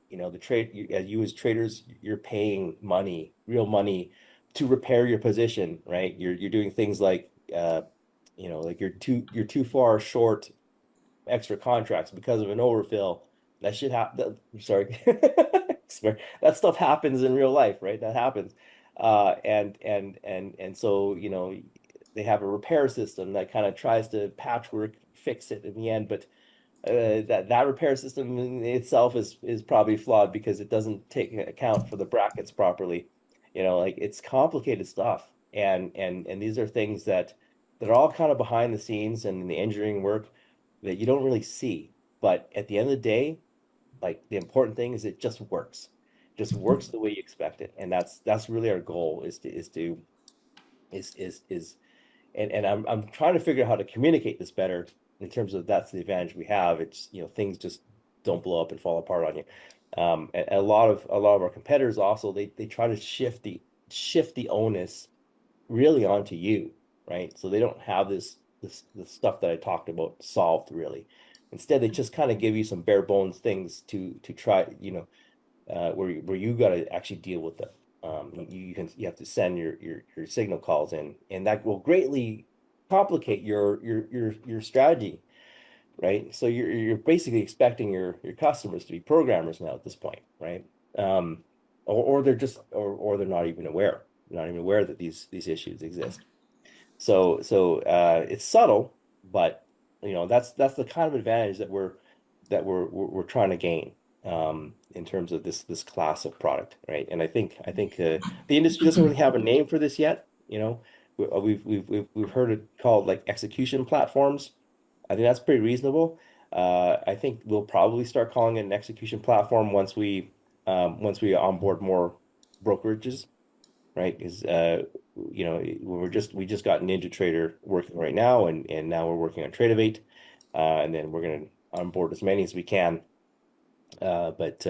The trade, you as traders, you're paying money, real money, to repair your position, right? You're doing things like like you're too far short extra contracts because of an overfill. That should happen. Sorry. Sorry. That stuff happens in real life, right? That happens. And so, they have a repair system that kind of tries to patchwork fix it in the end, but that repair system in itself is probably flawed because it doesn't take account for the brackets properly. Like it's complicated stuff, and these are things that are all kind of behind the scenes and in the engineering work that you don't really see. But at the end of the day, like the important thing is it just works the way you expect it, and that's really our goal is and I'm trying to figure out how to communicate this better in terms of that's the advantage we have. It's things just don't blow up and fall apart on you. And a lot of our competitors also they try to shift the onus really onto you, right? So they don't have the stuff that I talked about solved really. Instead, they just kind of give you some bare bones things to try, where you got to actually deal with them. You have to send your signal calls in, and that will greatly complicate your strategy, right? So you're basically expecting your customers to be programmers now at this point, right? Or they're not even aware, that these issues exist. So it's subtle, but that's the kind of advantage that we're trying to gain in terms of this class of product, right? And I think the industry doesn't really have a name for this yet. We've heard it called like execution platforms. I think that's pretty reasonable. I think we'll probably start calling it an execution platform once we onboard more brokerages, right? Because we just got NinjaTrader working right now, and now we're working on TradingView, and then we're going to onboard as many as we can. But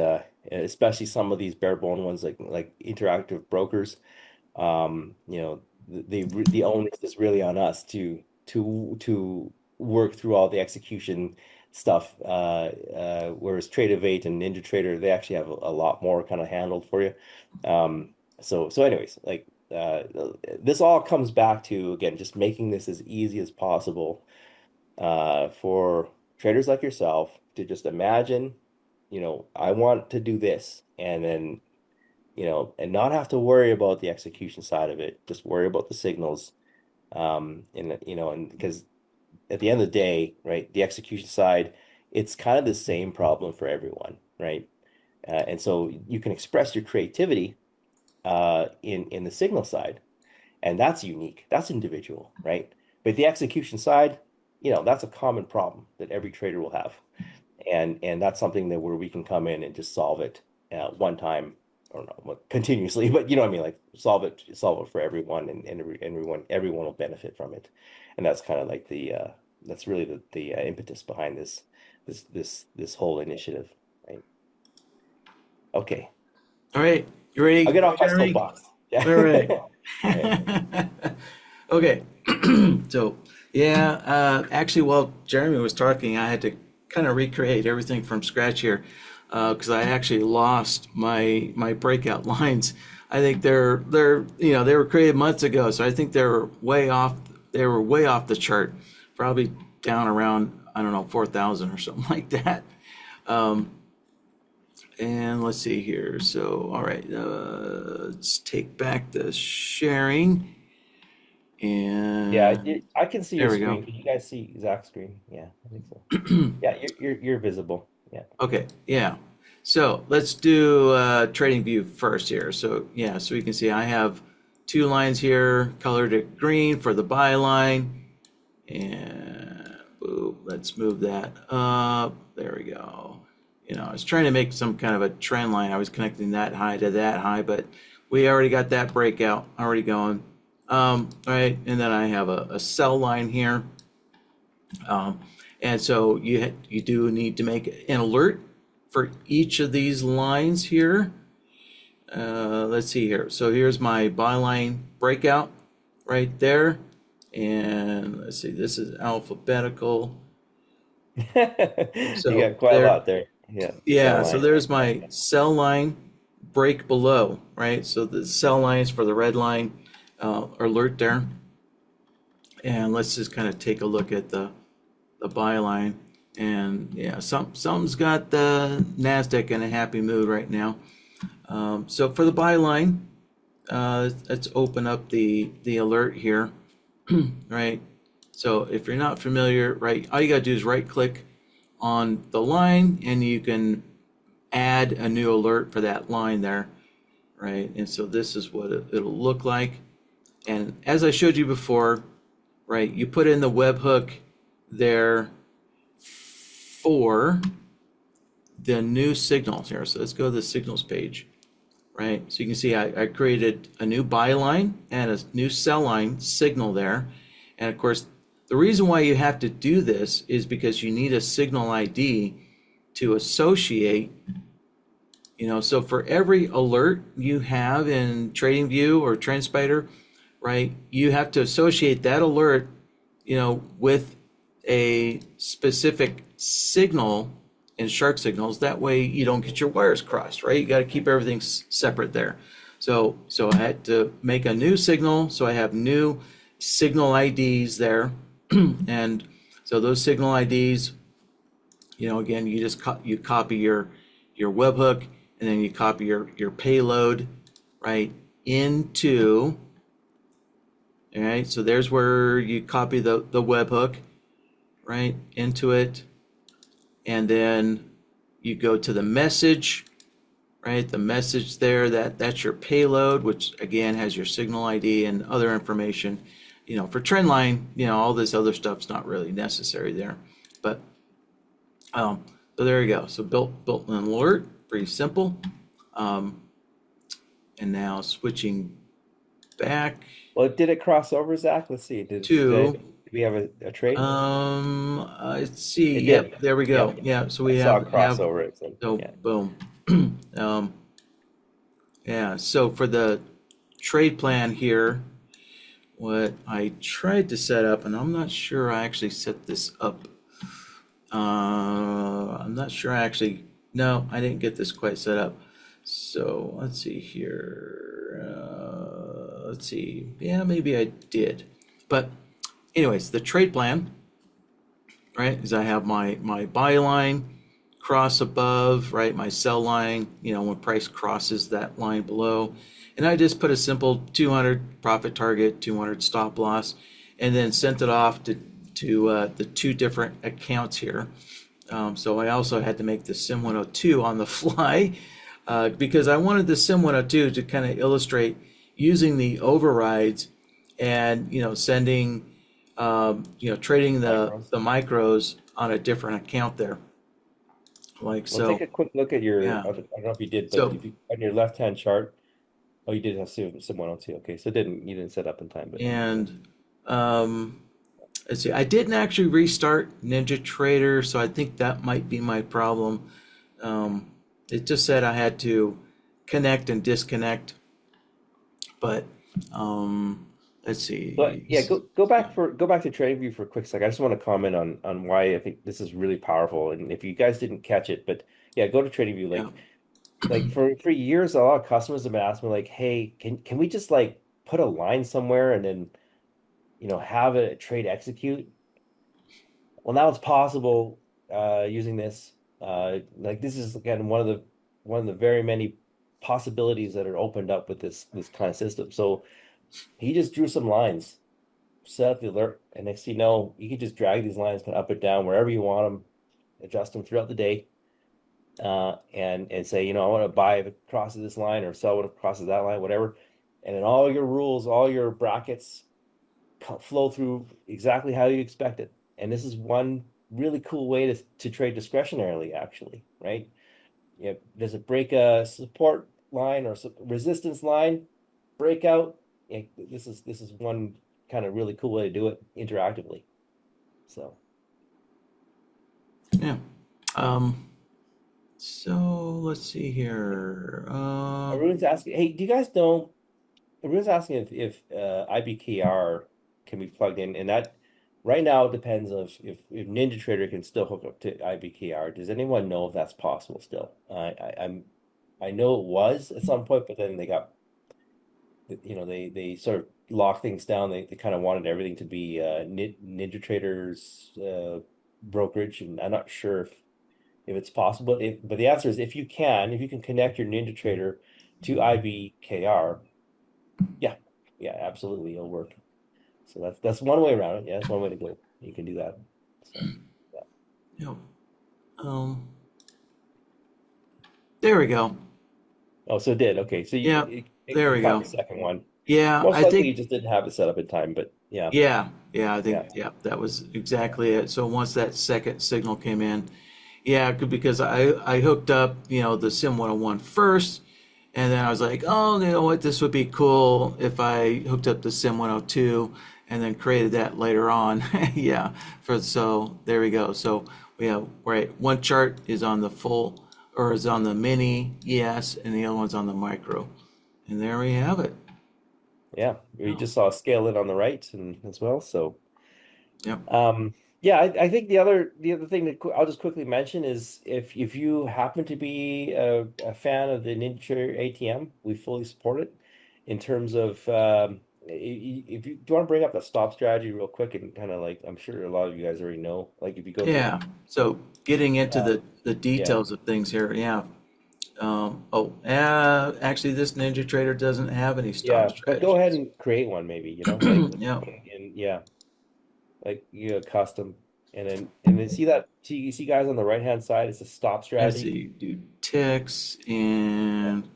especially some of these bare bone ones like interactive brokers, the onus is really on us to work through all the execution stuff. Whereas TradingView and NinjaTrader, they actually have a lot more kind of handled for you. So anyways, like this all comes back to, again, just making this as easy as possible for traders like yourself to just imagine, I want to do this, and then, and not have to worry about the execution side of it, just worry about the signals. And because at the end of the day, right, the execution side, it's kind of the same problem for everyone, right? And so you can express your creativity in the signal side, and that's unique, that's individual, right? But the execution side, that's a common problem that every trader will have, and that's something that where we can come in and just solve it one time, or not continuously, but you know what I mean, like solve it for everyone, and everyone will benefit from it. And that's kind of like that's really the impetus behind this whole initiative, right? Okay, All right, you I'll ready, get off my Jeremy? soapbox. Yeah. All right. Okay. Okay. So, yeah, actually, while Jeremy was talking, I had to kind of recreate everything from scratch here because I actually lost my breakout lines. I think they were created months ago, so I think they were way off. They were way off the chart, probably down around I don't know, 4,000 or something like that. Um, and let's see here. So, all right, let's take back the sharing. Yeah, And I can see your there we go. screen. Can you guys see Zach's screen? Yeah, I think so. Yeah, you're visible. Yeah. Okay, yeah. So let's do TradingView first here. So yeah, so you can see I have two lines here, colored it green for the buy line. And boop, let's move that up. There we go. I was trying to make some kind of a trend line. I was connecting that high to that high, but we already got that breakout already going. All right, and then I have a sell line here. And so you do need to make an alert for each of these lines here. Let's see here. So here's my buy line breakout right there. And let's see, this is alphabetical. You So got quite a there, lot there. Yeah, sell yeah, so line. there's my sell line break below, right? So the sell lines for the red line alert there. And let's just kind of take a look at the buy line. And yeah, something's got the NASDAQ in a happy mood right now. So for the buy line, let's open up the alert here, right? So if you're not familiar, right, all you gotta do is right click on the line and you can add a new alert for that line there, right? And so this is what it'll look like. And as I showed you before, right, you put in the webhook there for the new signals here. So let's go to the signals page, right? So you can see I created a new buy line and a new sell line signal there. And of course, the reason why you have to do this is because you need a signal ID to associate. So for every alert you have in TradingView or TrendSpider, right, you have to associate that alert, with a specific signal in SharkSignals. That way you don't get your wires crossed, right? You got to keep everything separate there. So I had to make a new signal. So I have new signal IDs there. And so those signal IDs, again, you just you copy your webhook and then you copy your payload right into, all right, so there's where you copy the webhook right into it, and then you go to the message, right? The message there, that's your payload, which again has your signal ID and other information. For trendline, all this other stuff's not really necessary there. But so there you go. So built an alert, pretty simple. And now switching back Well, did it cross over, Zach? Let's see. to Did we have a trade? let's see. It Yep, did. there we go. Yep. Yeah, so I we saw a have crossover. It said, so yeah. boom. um, yeah, so for the trade plan here, what I tried to set up, and I'm not sure I actually set this up. I'm not sure I actually, no, I didn't get this quite set up. So let's see here. Let's see. Yeah, maybe I did. But anyways, the trade plan, right, is I have my buy line cross above, right, my sell line, when price crosses that line below. And I just put a simple 200 profit target, 200 stop loss, and then sent it off to the two different accounts here. So I also had to make the Sim 102 on the fly because I wanted the Sim 102 to kind of illustrate using the overrides and sending trading Micros. the micros on a different account there, like Well, take so. a quick look at your, Yeah. I don't know if you did, but So if you on your left-hand chart, oh, you did have Sim 102. Okay, so you didn't set up in time, but yeah. and let's see. I didn't actually restart NinjaTrader, so I think that might be my problem. It just said I had to connect and disconnect, but let's But see. yeah, go back to TradingView for a quick sec. I just want to comment on why I think this is really powerful. And if you guys didn't catch it, but yeah, go to TradingView. Yeah. Like for years, a lot of customers have been asking me like, hey, can we just like put a line somewhere and then have a trade execute? Well, now it's possible using this. Like this is again one of the very many possibilities that are opened up with this kind of system. So he just drew some lines, set up the alert, and next thing you know, you can just drag these lines kind of up and down wherever you want them, adjust them throughout the day, and say, I want to buy if it crosses this line or sell when it crosses that line, whatever. And then all your rules, all your brackets flow through exactly how you expect it. And this is one really cool way to trade discretionarily, actually, right? Does it break a support line or resistance line? Breakout. This is one kind of really cool way to do it interactively. So Yeah. Um, so let's see here. everyone's asking, hey, do you guys know? Everyone's asking if IBKR can be plugged in, and that right now it depends of if NinjaTrader can still hook up to IBKR. Does anyone know if that's possible still? I know it was at some point, but then they got they sort of locked things down. They kind of wanted everything to be NinjaTrader's brokerage, and I'm not sure if it's possible. But the answer is if you can connect your NinjaTrader to IBKR, yeah, yeah, absolutely, it'll work. So that's one way around it. Yeah, that's one way to go. You can do that. So yeah. Yeah. Um, there we go. Oh, so it did. Okay, so Yeah, there it we caught go. the second one. Yeah, Most I likely you think. just didn't have it set up in time, but yeah, Yeah, I think. yeah, Yeah, that was exactly it. So once that second signal came in, yeah, because I hooked up, the Sim 101 first, and then I was like, oh, you know what, this would be cool if I hooked up the Sim 102 and then created that later on. Yeah, so there we go. So we have right, one chart is on the full or is on the mini ES, and the other one's on the micro, and there we have it. yeah. We Yeah. just saw scale it on the right and as well. So Yep. yeah, I think the other thing that I'll just quickly mention is if you happen to be a fan of the Ninja ATM, we fully support it in terms of if you do you want to bring up the stop strategy real quick and kind of like I'm sure a lot of you guys already know, like if you go to Yeah. So getting into uh, the yeah, details of things here. Yeah. Actually, this NinjaTrader doesn't have any stop yeah, but go ahead strategies. and create one maybe, like Yeah. and yeah, like custom and then you see guys on the right hand side, it's a stop Let's strategy. see. Do ticks Yeah, and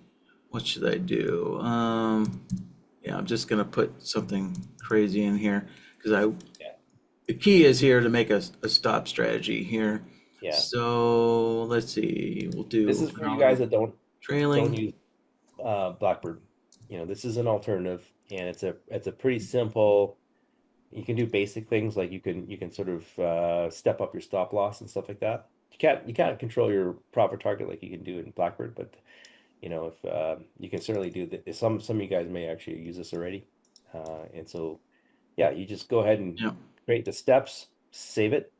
what should I do? Yeah, I'm just gonna put something crazy in here because yeah, the key is here to make a stop strategy here. yeah. So let's see. We'll This do is an for you guys hourly that don't trailing. use Blackbird. This is an alternative, and it's a pretty simple. You can do basic things like you can sort of step up your stop loss and stuff like that. You can't control your profit target like you can do in Blackbird, but if you can certainly do that. Some of you guys may actually use this already, and so yeah, you just go ahead and Yeah. create the steps, save it.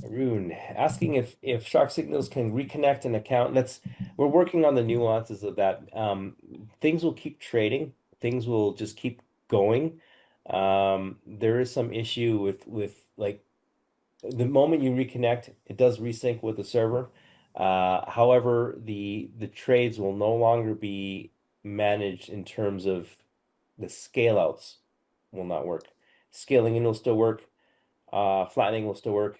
Arun asking if SharkSignals can reconnect an account. We're working on the nuances of that. Things will keep trading. Things will just keep going. There is some issue with like the moment you reconnect, it does resync with the server. However, the trades will no longer be managed in terms of the scale outs will not work. Scaling in will still work. Flattening will still work.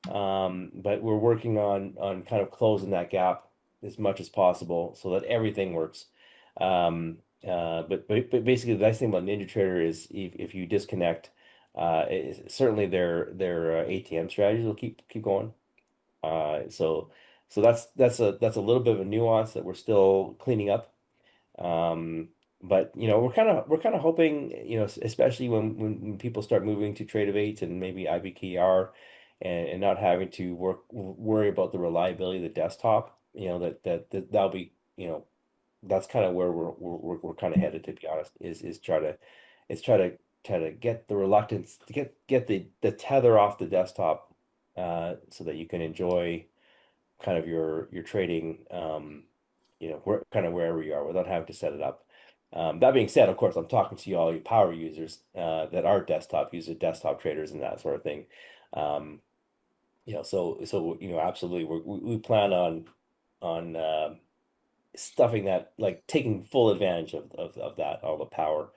But we're working on kind of closing that gap as much as possible so that everything works. But basically, the nice thing about NinjaTrader is if you disconnect, certainly their ATM strategies will keep going. So that's a little bit of a nuance that we're still cleaning up. Um, but we're kind of hoping, especially when people start moving to Trade of Eight and maybe IBKR and not having to worry about the reliability of the desktop, that'll be, that's kind of where we're kind of headed, to be honest, is try to get the reluctance to get the tether off the desktop so that you can enjoy kind of your trading, where kind of wherever you are without having to set it up. That being said, of course, I'm talking to you all you power users that are desktop users, desktop traders, and that sort of thing. Um, absolutely, we plan on stuffing that, like taking full advantage of that, all the power.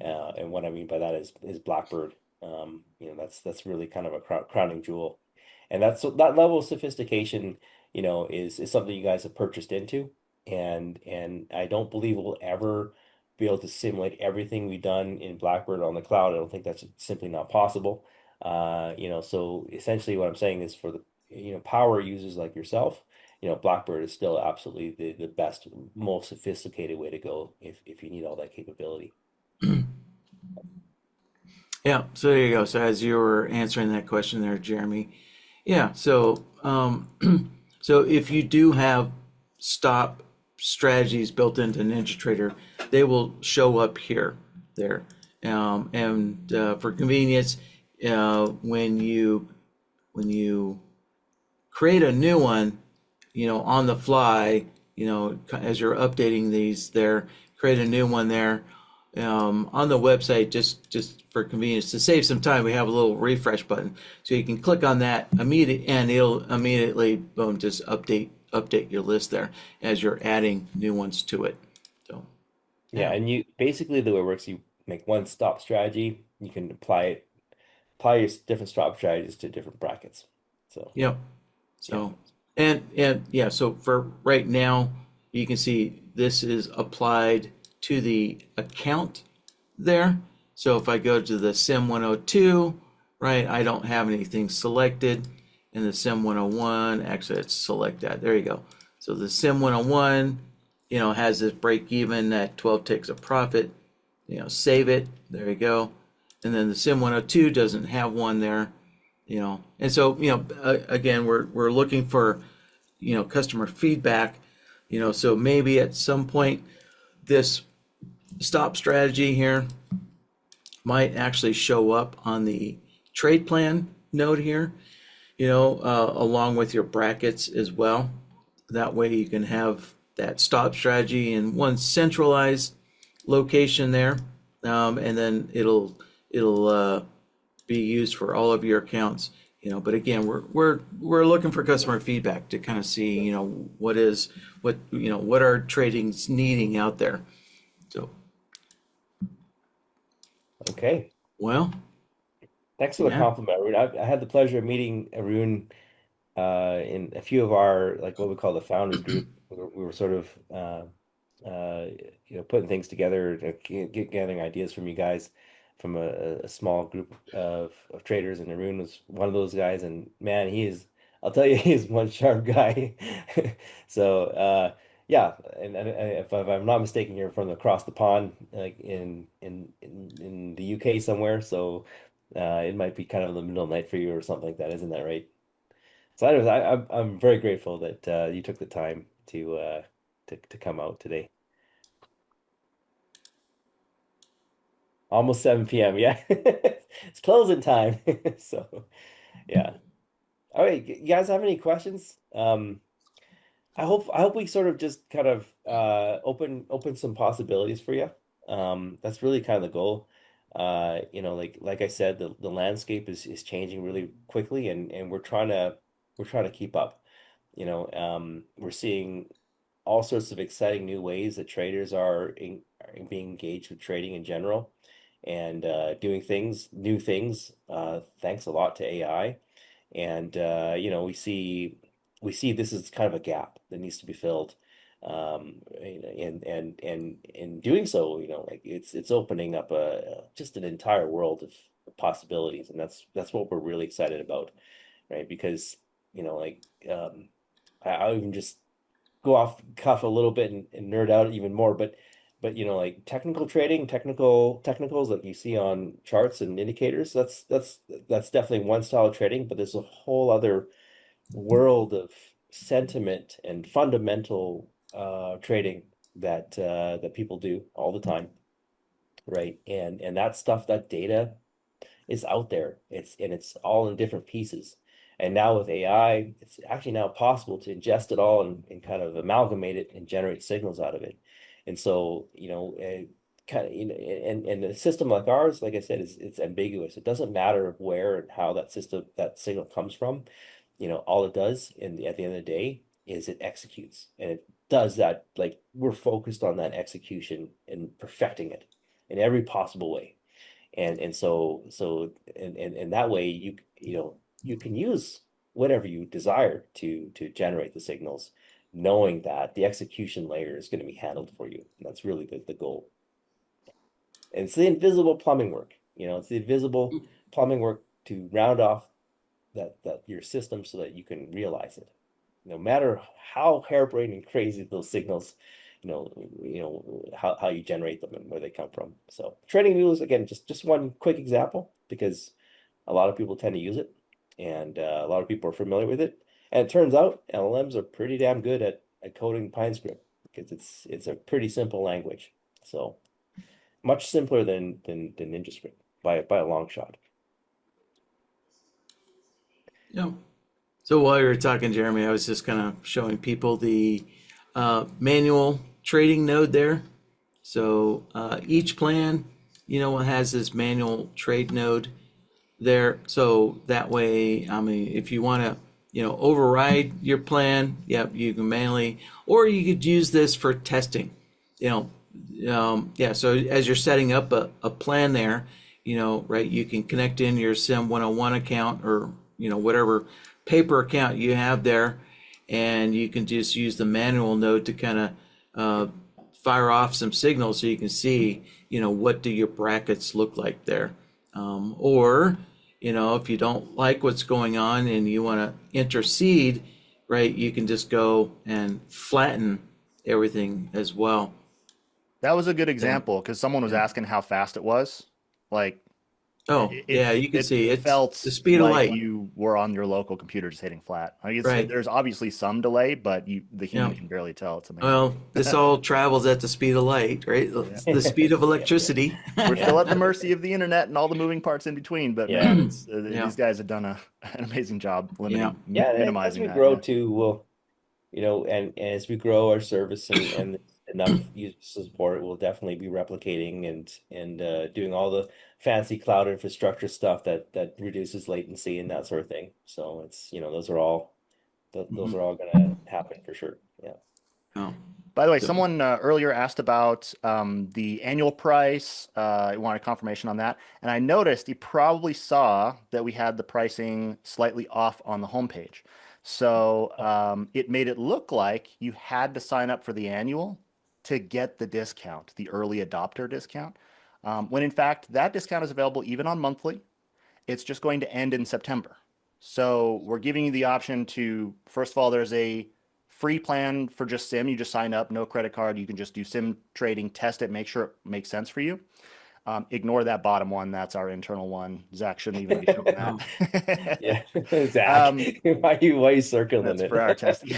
And what I mean by that is Blackbird. That's really kind of a crowning jewel. And that level of sophistication, is something you guys have purchased into. And I don't believe we'll ever be able to simulate everything we've done in Blackbird on the cloud. I don't think that's simply not possible. So essentially what I'm saying is for the, power users like yourself, Blackbird is still absolutely the best, most sophisticated way to go if you need all that capability. Yeah, so there you go. So as you were answering that question there, Jeremy, yeah. So so if you do have stop strategies built into NinjaTrader, they will show up here, there, and for convenience, when you create a new one, on the fly, as you're updating these there, create a new one there. On the website, just for convenience, to save some time, we have a little refresh button. So you can click on that immediate and it'll immediately, boom, just update your list there as you're adding new ones to it. So, Yeah, yeah. and you basically the way it works, you make one stop strategy, you can apply your different stop strategies to different brackets. So Yep. yeah. So, and yeah, so for right now, you can see this is applied to the account there. So if I go to the SIM 102, right, I don't have anything selected. In the SIM 101, actually, let's select that. There you go. So the SIM 101, has this break even at 12 ticks of profit. Save it. There you go. And then the SIM 102 doesn't have one there. And so again, we're looking for customer feedback. So maybe at some point this stop strategy here might actually show up on the trade plan node here, along with your brackets as well. That way you can have that stop strategy in one centralized location there, and then it'll be used for all of your accounts. But again, we're looking for customer feedback to kind of see, what our trading's needing out there. So, Okay. well, Thanks for the yeah. compliment, Arun. I had the pleasure of meeting Arun in a few of our, like what we call the founders group. We were sort of uh, putting things together, gathering ideas from you guys, from a small group of traders, and Arun was one of those guys. And man, I'll tell you, he's one sharp guy. So yeah, and if I'm not mistaken, you're from across the pond, like in the UK somewhere. So it might be kind of the middle of the night for you or something like that, isn't that right? So anyways, I'm very grateful that you took the time to come out today. Almost 7 p.m. Yeah. It's closing time. So yeah. All right. You guys have any questions? I hope we sort of just kind of open some possibilities for you. That's really kind of the goal. Like I said, the landscape is changing really quickly, and we're trying to keep up. We're seeing all sorts of exciting new ways that traders are being engaged with trading in general, and doing new things. Thanks a lot to AI. And we see this is kind of a gap that needs to be filled. And in doing so, like it's opening up just an entire world of possibilities, and that's what we're really excited about, right? Because like I'll even just go off cuff a little bit and nerd out even more, but like technical trading, technicals that you see on charts and indicators, that's definitely one style of trading, but there's a whole other world of sentiment and fundamental trading that people do all the time, right? And that stuff, that data is out there. It's all in different pieces. And now with AI, it's actually now possible to ingest it all and kind of amalgamate it and generate signals out of it. And so, kind of, and a system like ours, like I said, is it's ambiguous. It doesn't matter where and how that signal comes from. All it does at the end of the day is it executes, and it does that. Like, we're focused on that execution and perfecting it in every possible way. And that way you can use whatever you desire to generate the signals, knowing that the execution layer is going to be handled for you. And that's really the goal. And it's the invisible plumbing work. It's the invisible plumbing work to round off that your system so that you can realize it. No matter how harebrained and crazy those signals, how you generate them and where they come from. So TradingView is, again, just one quick example, because a lot of people tend to use it, and a lot of people are familiar with it. And it turns out LLMs are pretty damn good at coding PineScript, because it's a pretty simple language. So much simpler than NinjaScript by a long shot. Yeah. So while you were talking, Jeremy, I was just kind of showing people the manual trading node there. So each plan, has this manual trade node there. So that way, I mean, if you want to, override your plan, yep, you can manually, or you could use this for testing. Yeah. So as you're setting up a plan there, right, you can connect in your Sim 101 account, or whatever paper account you have there, and you can just use the manual node to kind of fire off some signals so you can see, what do your brackets look like there. Or, if you don't like what's going on and you want to intercede, right, you can just go and flatten everything as well. That was a good So, example because someone was yeah. asking how fast it was. Like Oh, yeah, you can it see it's the felt speed of like light, you were on your local computer just hitting flat. I guess right? there's obviously some delay, but the Yeah. human can barely tell. It's amazing. Well, this all travels at the speed of light, right? Yeah. The speed of Yeah, yeah, electricity. We're yeah, still at the mercy of the internet and all the moving parts in between, but yeah. man, it's Yeah, these guys have done an amazing job yeah, Yeah, and as minimizing we that. grow Yeah. too, and as we grow our service and enough user support, we'll definitely be replicating and doing all the fancy cloud infrastructure stuff that reduces latency and that sort of thing. So it's, those mhm, are all gonna happen for sure. Yeah. oh, By the way, so, someone earlier asked about the annual price. I wanted confirmation on that. And I noticed he probably saw that we had the pricing slightly off on the homepage. So it made it look like you had to sign up for the annual to get the discount, the early adopter discount. When in fact, that discount is available even on monthly. It's just going to end in September. So we're giving you the option to, first of all, there's a free plan for just sim. You just sign up, no credit card. You can just do sim trading, test it, make sure it makes sense for you. Ignore that bottom one. That's our internal one. Zach shouldn't even be showing oh, that. Yeah. Zach, um, why are you circling that's for our it? testing.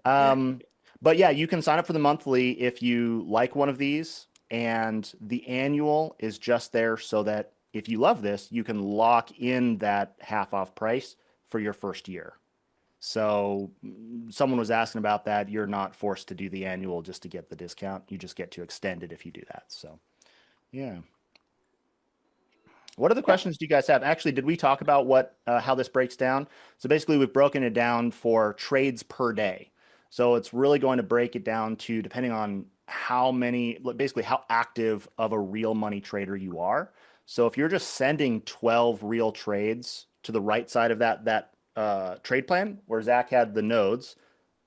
um, but yeah, you can sign up for the monthly if you like one of these, and the annual is just there so that if you love this, you can lock in that half off price for your first year. So someone was asking about that. You're not forced to do the annual just to get the discount. You just get to extend it if you do that. So yeah. What other Yeah. questions do you guys have? Actually, did we talk about what how this breaks down? So basically, we've broken it down for trades per day. So it's really going to break it down to depending on how many, basically how active of a real money trader you are. So if you're just sending 12 real trades to the right side of that trade plan, where Zach had the nodes,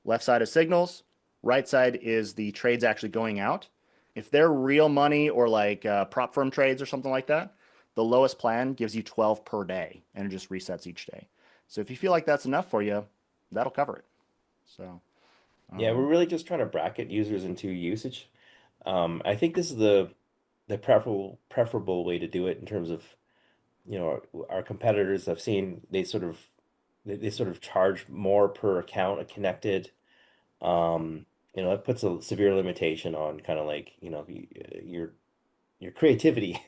left side is signals, right side is the trades actually going out. If they're real money or like prop firm trades or something like that, the lowest plan gives you 12 per day and it just resets each day. So if you feel like that's enough for you, that'll cover it. So, Yeah, we're um, really just trying to bracket users into usage. I think this is the preferable way to do it in terms of, our competitors. I've seen they sort of charge more per account connected. It puts a severe limitation on kind of like, your creativity,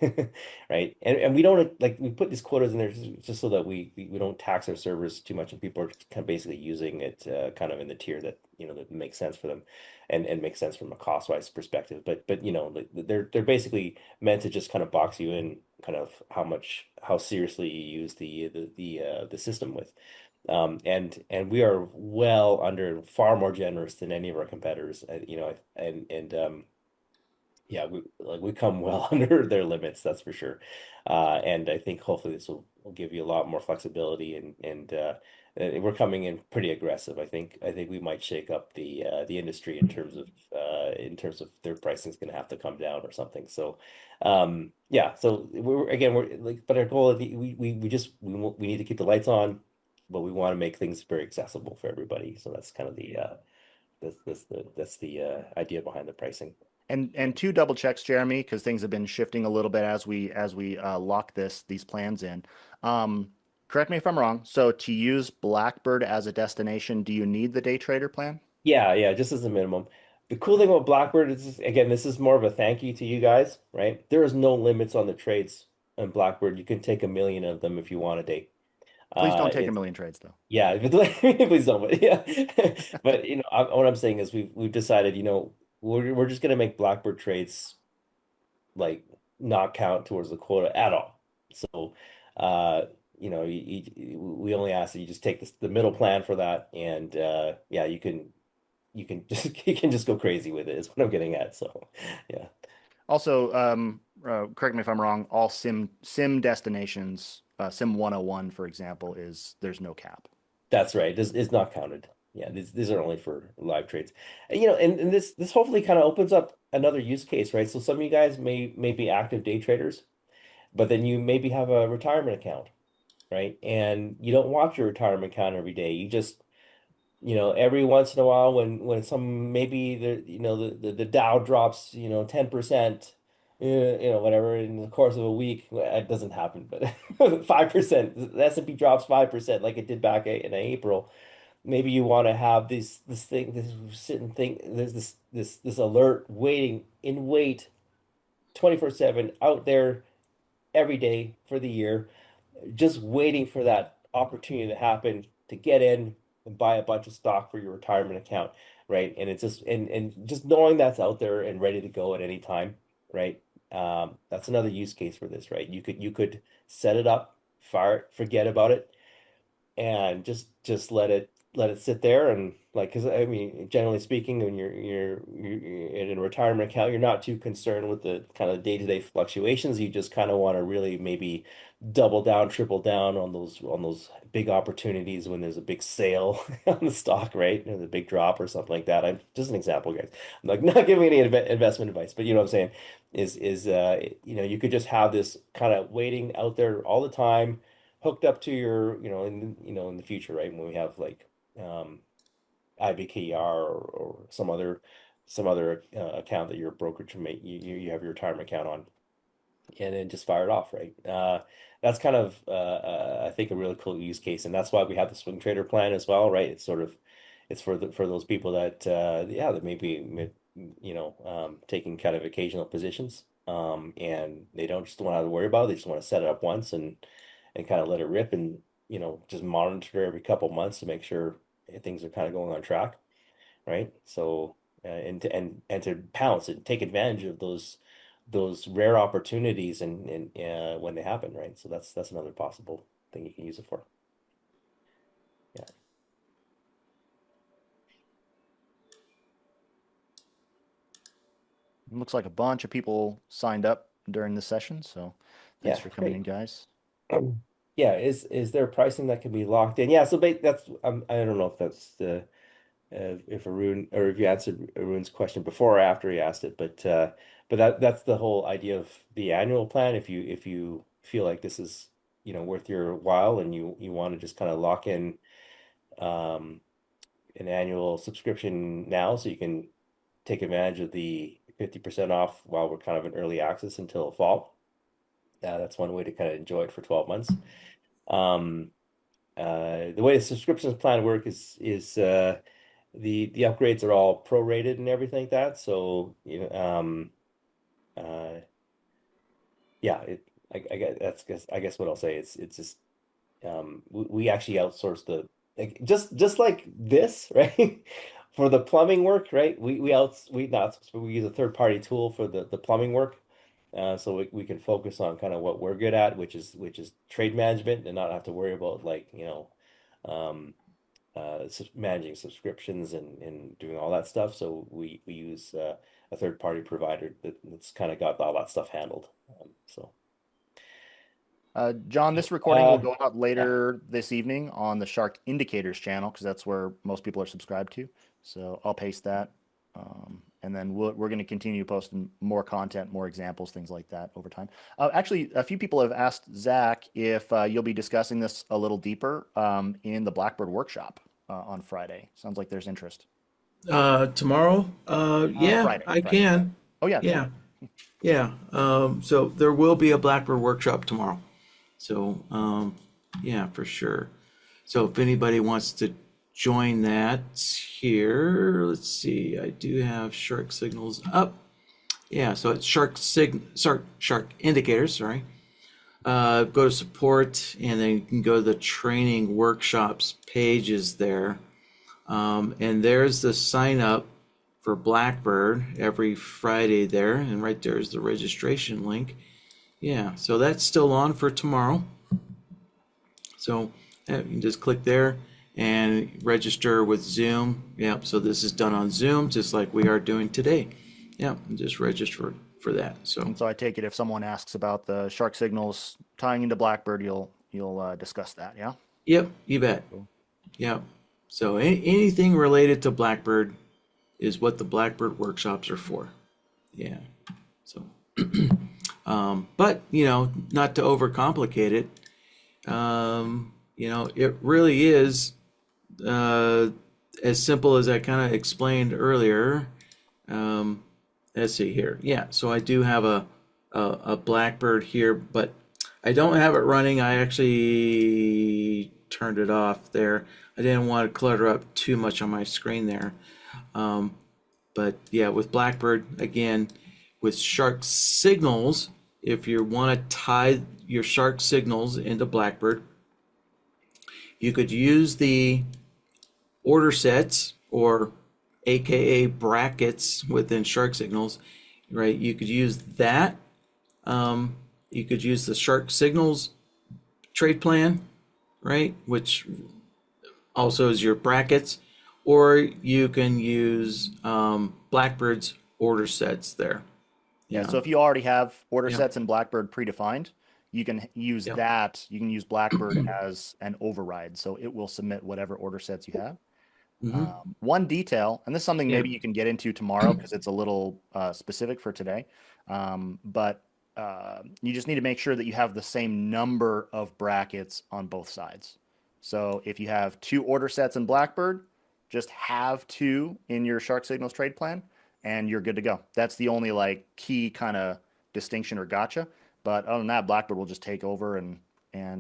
right? And we don't like we put these quotas in there just so that we don't tax our servers too much, and people are kind of basically using it kind of in the tier that that makes sense for them, and makes sense from a cost wise perspective. But like, they're basically meant to just kind of box you in, kind of how seriously you use the system with. And we are well under, far more generous than any of our competitors, and yeah, we come well under their limits, that's for sure. And I think hopefully this will give you a lot more flexibility, and we're coming in pretty aggressive. I think we might shake up the industry in terms of their pricing is going to have to come down or something. So yeah, so we're like, but our goal is we need to keep the lights on, but we want to make things very accessible for everybody. So that's kind of the idea behind the pricing. And two double checks, Jeremy, because things have been shifting a little bit as we lock these plans in. Correct me if I'm wrong. So to use Blackbird as a destination, do you need the day trader plan? Yeah, just as a minimum. The cool thing about Blackbird is, again, this is more of a thank you to you guys, right? There is no limits on the trades on Blackbird. You can take 1 million of them if you want a day. Please don't take a It's million trades though. Yeah, please don't. But yeah, but what I'm saying is we've decided, we're just gonna make Blackbird trades like not count towards the quota at all. So, we only ask that you just take the middle plan for that, and yeah, you can just you can just go crazy with it is what I'm getting at. So yeah, Also, correct me if I'm wrong, all sim destinations, Sim 101, for example, there's no cap. that's right. This is not counted. Yeah, these are only for live trades. And this hopefully kind of opens up another use case, right? So some of you guys may be active day traders, but then you maybe have a retirement account, right? And you don't watch your retirement account every day. You just, every once in a while when some maybe the Dow drops, 10%, whatever in the course of a week, well, it doesn't happen, but 5%, the S&P drops 5% like it did back in April. Maybe you want to have this sit and think, there's this alert wait 24/7 out there every day for the year, just waiting for that opportunity to happen to get in and buy a bunch of stock for your retirement account, right? And it's just just knowing that's out there and ready to go at any time, right? That's another use case for this, right? You could set it up, fire it, forget about it, and just let it sit there. And like, because I mean, generally speaking, when you're in a retirement account, you're not too concerned with the kind of day-to-day fluctuations. You just kind of want to really maybe double down, triple down on those big opportunities when there's a big sale on the stock, right? There's a big drop or something like that. I'm just an example, guys. I'm like not giving any investment advice, but you know what I'm saying is you could just have this kind of waiting out there all the time, hooked up to your, in the future, right? When we have like IBKR, or some other account that your brokerage make you have your retirement account on, and then just fire it off, right? That's kind of I think a really cool use case, and that's why we have the swing trader plan as well, right? It's for those people that yeah, that may be taking kind of occasional positions, and they don't just want to worry about it. They just want to set it up once and kind of let it rip, and just monitor every couple months to make sure things are kind of going on track, right? So and to pounce and take advantage of those rare opportunities and when they happen, right? So that's another possible thing you can use it for. Yeah, Looks like a bunch of people signed up during the session, so thanks yeah, for coming in, great. guys. Yeah, is there pricing that can be locked in? Yeah, so that's I don't know if that's the if Arun, or if you answered Arun's question before or after he asked it, but that's the whole idea of the annual plan. If you feel like this is worth your while, and you want to just kind of lock in um, an annual subscription now, so you can take advantage of the 50% off while we're kind of in early access until fall. That's one way to kind of enjoy it for 12 months. Um, the way the subscriptions plan work is the upgrades are all prorated and everything like that. So uh, yeah, I guess I guess what I'll say it's just we actually outsource the like just like this, right? For the plumbing work, right? We not but we use a third party tool for the plumbing work. So we can focus on kind of what we're good at, which is trade management, and not have to worry about like, um managing subscriptions and doing all that stuff. So we use a third party provider that's kind of got all that stuff handled. So John, this recording will go out yeah. later this evening on the Shark Indicators channel because that's where most people are subscribed to. So I'll paste that. And then we're going to continue posting more content, more examples, things like that over time. Actually, a few people have asked Zach if you'll be discussing this a little deeper in the Blackbird workshop on Friday. Sounds like there's interest. Tomorrow? Yeah, Friday, I Friday. can. Oh, yeah, Yeah, tomorrow. yeah. So there will be a Blackbird workshop tomorrow. So, yeah, for sure. So if anybody wants to join that here, let's see. I do have Shark Signals up. Yeah, so it's Shark Indicators, sorry. Go to support, and then you can go to the training workshops pages there. And there's the sign up for Blackbird every Friday there, and right there is the registration link. Yeah, so that's still on for tomorrow. So you can just click there and register with Zoom. Yep, so this is done on Zoom, just like we are doing today. Yep, and just register for that. So, And so I take it if someone asks about the Shark Signals tying into Blackbird, you'll discuss that, yeah? yep, you bet. Cool. Yep. So anything related to Blackbird is what the Blackbird workshops are for. Yeah. So, but not to overcomplicate it. It really is as simple as I kind of explained earlier. Let's see here. Yeah. So I do have a Blackbird here, but I don't have it running. I actually turned it off there. I didn't want to clutter up too much on my screen there. But yeah, with Blackbird, again, with Shark Signals, if you want to tie your Shark Signals into Blackbird, you could use the order sets, or AKA brackets within Shark Signals, right? You could use that. You could use the Shark Signals trade plan, right? Which also is your brackets, or you can use Blackbird's order sets there. Yeah, so if you already have order Yeah. sets in Blackbird predefined, you can use Yeah. that. You can use Blackbird as an override. So it will submit whatever order sets you have. Hmm. One detail, and this is something Yeah. maybe you can get into tomorrow because it's a little specific for today, but you just need to make sure that you have the same number of brackets on both sides. So if you have two order sets in Blackbird, just have two in your Shark Signals trade plan, and you're good to go. That's the only like key kind of distinction or gotcha. But other than that, Blackbird will just take over and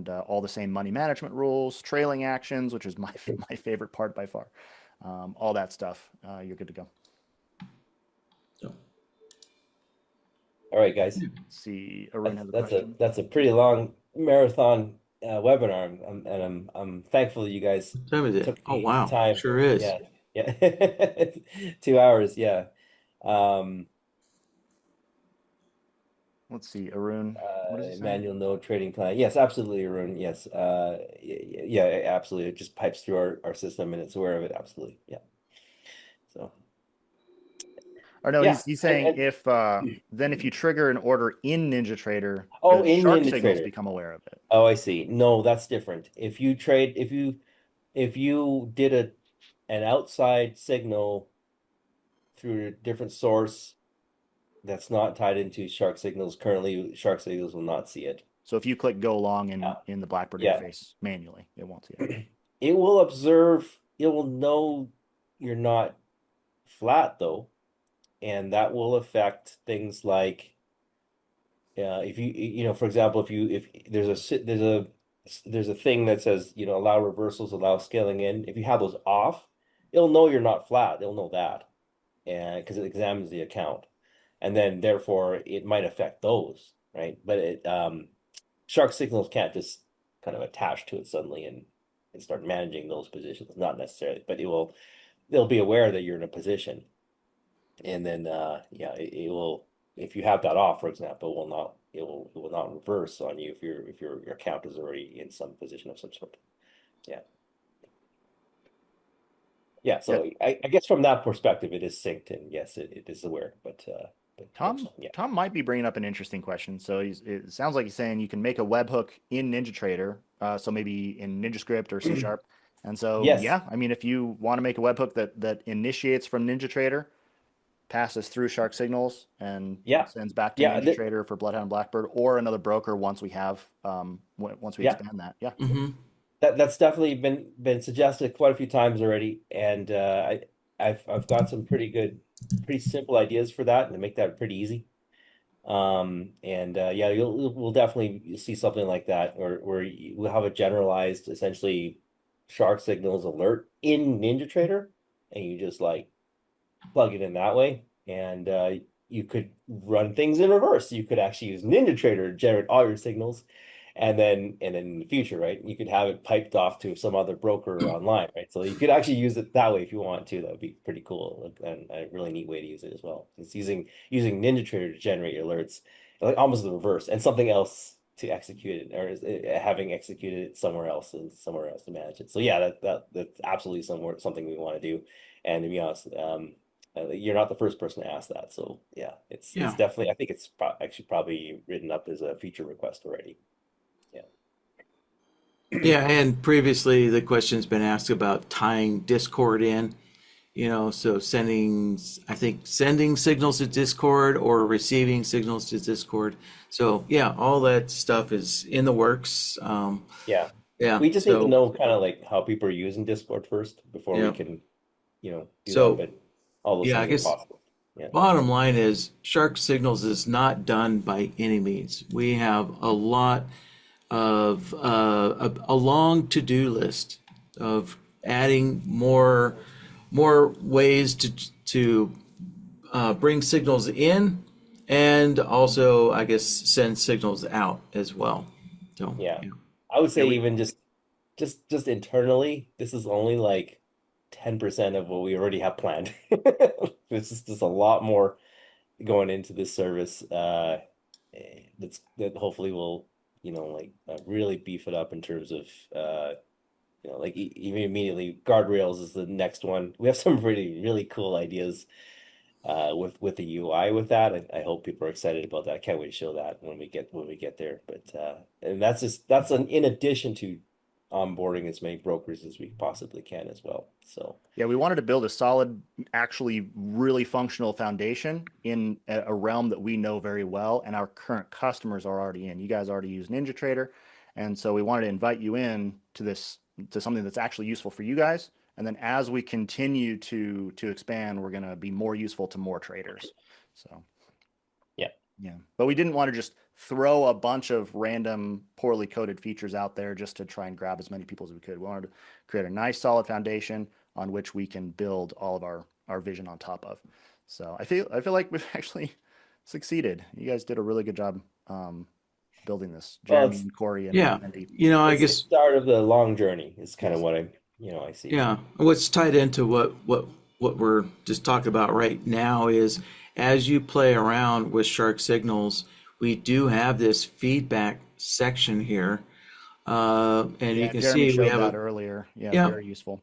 all the same money management rules, trailing actions, which is my favorite part by far. All that stuff, you're good to go. So, All right, guys. Let's see, Arun has a That's question. that's a pretty long marathon webinar, and I'm thankful that you guys what time is it? took Oh, the wow. time. Sure is. Yeah, yeah, 2 hours. Yeah. Um, Let's see, Arun. What does it say? Manual node trading plan. Yes, absolutely, Arun. Yes. Yeah, absolutely. It just pipes through our system and it's aware of it. Absolutely. Yeah. So Or no, yeah, he's and saying if then if you trigger an order in NinjaTrader, oh, does in Shark Signals NinjaTrader. become aware of it? Oh, I see. No, that's different. If you did an outside signal through a different source that's not tied into Shark Signals, currently Shark Signals will not see it. So if you click go long Yeah. in the Blackbird Yeah. interface manually, it won't see it. It will observe, it will know you're not flat though, and that will affect things like if for example, if there's a thing that says, allow reversals, allow scaling in. If you have those off, it'll know you're not flat. It'll know that, and because it examines the account, and then therefore it might affect those, right? But SharkSignals can't just kind of attach to it suddenly and start managing those positions. Not necessarily, but they'll be aware that you're in a position, and then yeah, it will. If you have that off, for example, it will not reverse on you if your account is already in some position of some sort. Yeah. Yeah, Yeah. so I guess from that perspective, it is synced, and yes, it is aware. But yeah, Tom might be bringing up an interesting question. So it sounds like he's saying you can make a webhook in NinjaTrader, so maybe in NinjaScript or C Sharp. And so, yes, yeah, I mean, if you want to make a webhook that initiates from NinjaTrader, passes through SharkSignals, and yeah, sends back to yeah, NinjaTrader for Bloodhound Blackbird or another broker once we have once we yeah. expand that. Yeah. Mm-hmm. That's definitely been suggested quite a few times already, and I've got some pretty simple ideas for that, and to make that pretty easy. And yeah, we'll definitely see something like that, or where we'll have a generalized, essentially, Shark Signals alert in NinjaTrader, and you just like plug it in that way, and you could run things in reverse. You could actually use NinjaTrader to generate all your signals, and then in the future, right, you could have it piped off to some other broker online, right? So you could actually use it that way if you want to. That would be pretty cool, and a really neat way to use it as well. It's using NinjaTrader to generate your alerts, like almost the reverse, and something else to execute it, or having executed it somewhere else and somewhere else to manage it. So yeah, that's absolutely something we want to do. And to be honest, you're not the first person to ask that. So yeah, it's Yeah. definitely, I think it's actually probably written up as a feature request already. Yeah. Yeah, and previously the question's been asked about tying Discord in, so I think sending signals to Discord or receiving signals to Discord. So yeah, all that stuff is in the works. Yeah. Yeah, We just need to so know kind of like how people are using Discord first before we yeah, can, do that. so But all those yeah, I things are guess possible. Yeah. bottom line is Shark Signals is not done by any means. We have a lot of a long to-do list of adding more ways to bring signals in, and also I guess send signals out as well. So Yeah. yeah, I would Yeah. say even just internally, this is only like 10% of what we already have planned. This is just a lot more going into this service that hopefully will like really beef it up in terms of like even immediately guardrails is the next one. We have some really cool ideas with the UI with that. I hope people are excited about that. I can't wait to show that when we get there. But and that's in addition to onboarding as many brokers as we possibly can as well. So Yeah, we wanted to build a solid, actually really functional foundation in a realm that we know very well and our current customers are already in. You guys already use NinjaTrader, and so we wanted to invite you in to something that's actually useful for you guys. And then as we continue to expand, we're going to be more useful to more traders. So yeah. yeah, but we didn't want to just throw a bunch of random, poorly coded features out there just to try and grab as many people as we could. We wanted to create a nice, solid foundation on which we can build all of our vision on top of. So I feel like we've actually succeeded. You guys did a really good job building this, Well, Jeremy and Corey yeah, and Andy. I it's the guess start of the long journey is kind of Yes. what I see. yeah. What's tied into what we're just talking about right now is as you play around with Shark Signals, we do have this feedback section here, and you Yeah, can Jeremy see we showed have that a earlier. Yeah, yeah. very useful.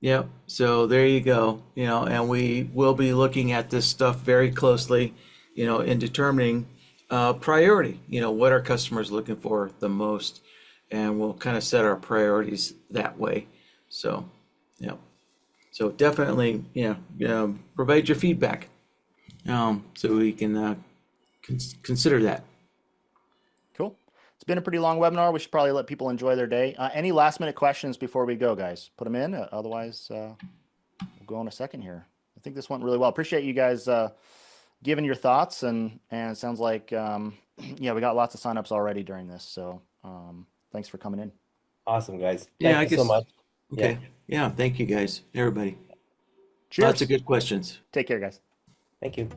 Yep. So there you go. And we will be looking at this stuff very closely, in determining priority, what our customers looking for the most, and we'll kind of set our priorities that way. So, yeah. So definitely, provide your feedback, so we can consider that. Cool. It's been a pretty long webinar. We should probably let people enjoy their day. Any last minute questions before we go, guys? Put them in. Otherwise, we'll go in a second here. I think this went really well. Appreciate you guys giving your thoughts, and it sounds like yeah, we got lots of signups already during this. So thanks for coming in. Awesome, guys. Yeah, Thank I you so guess. much. Yeah. Okay. Yeah. Thank you guys, everybody. Lots of Cheers. good questions. Take care, guys. Thank you.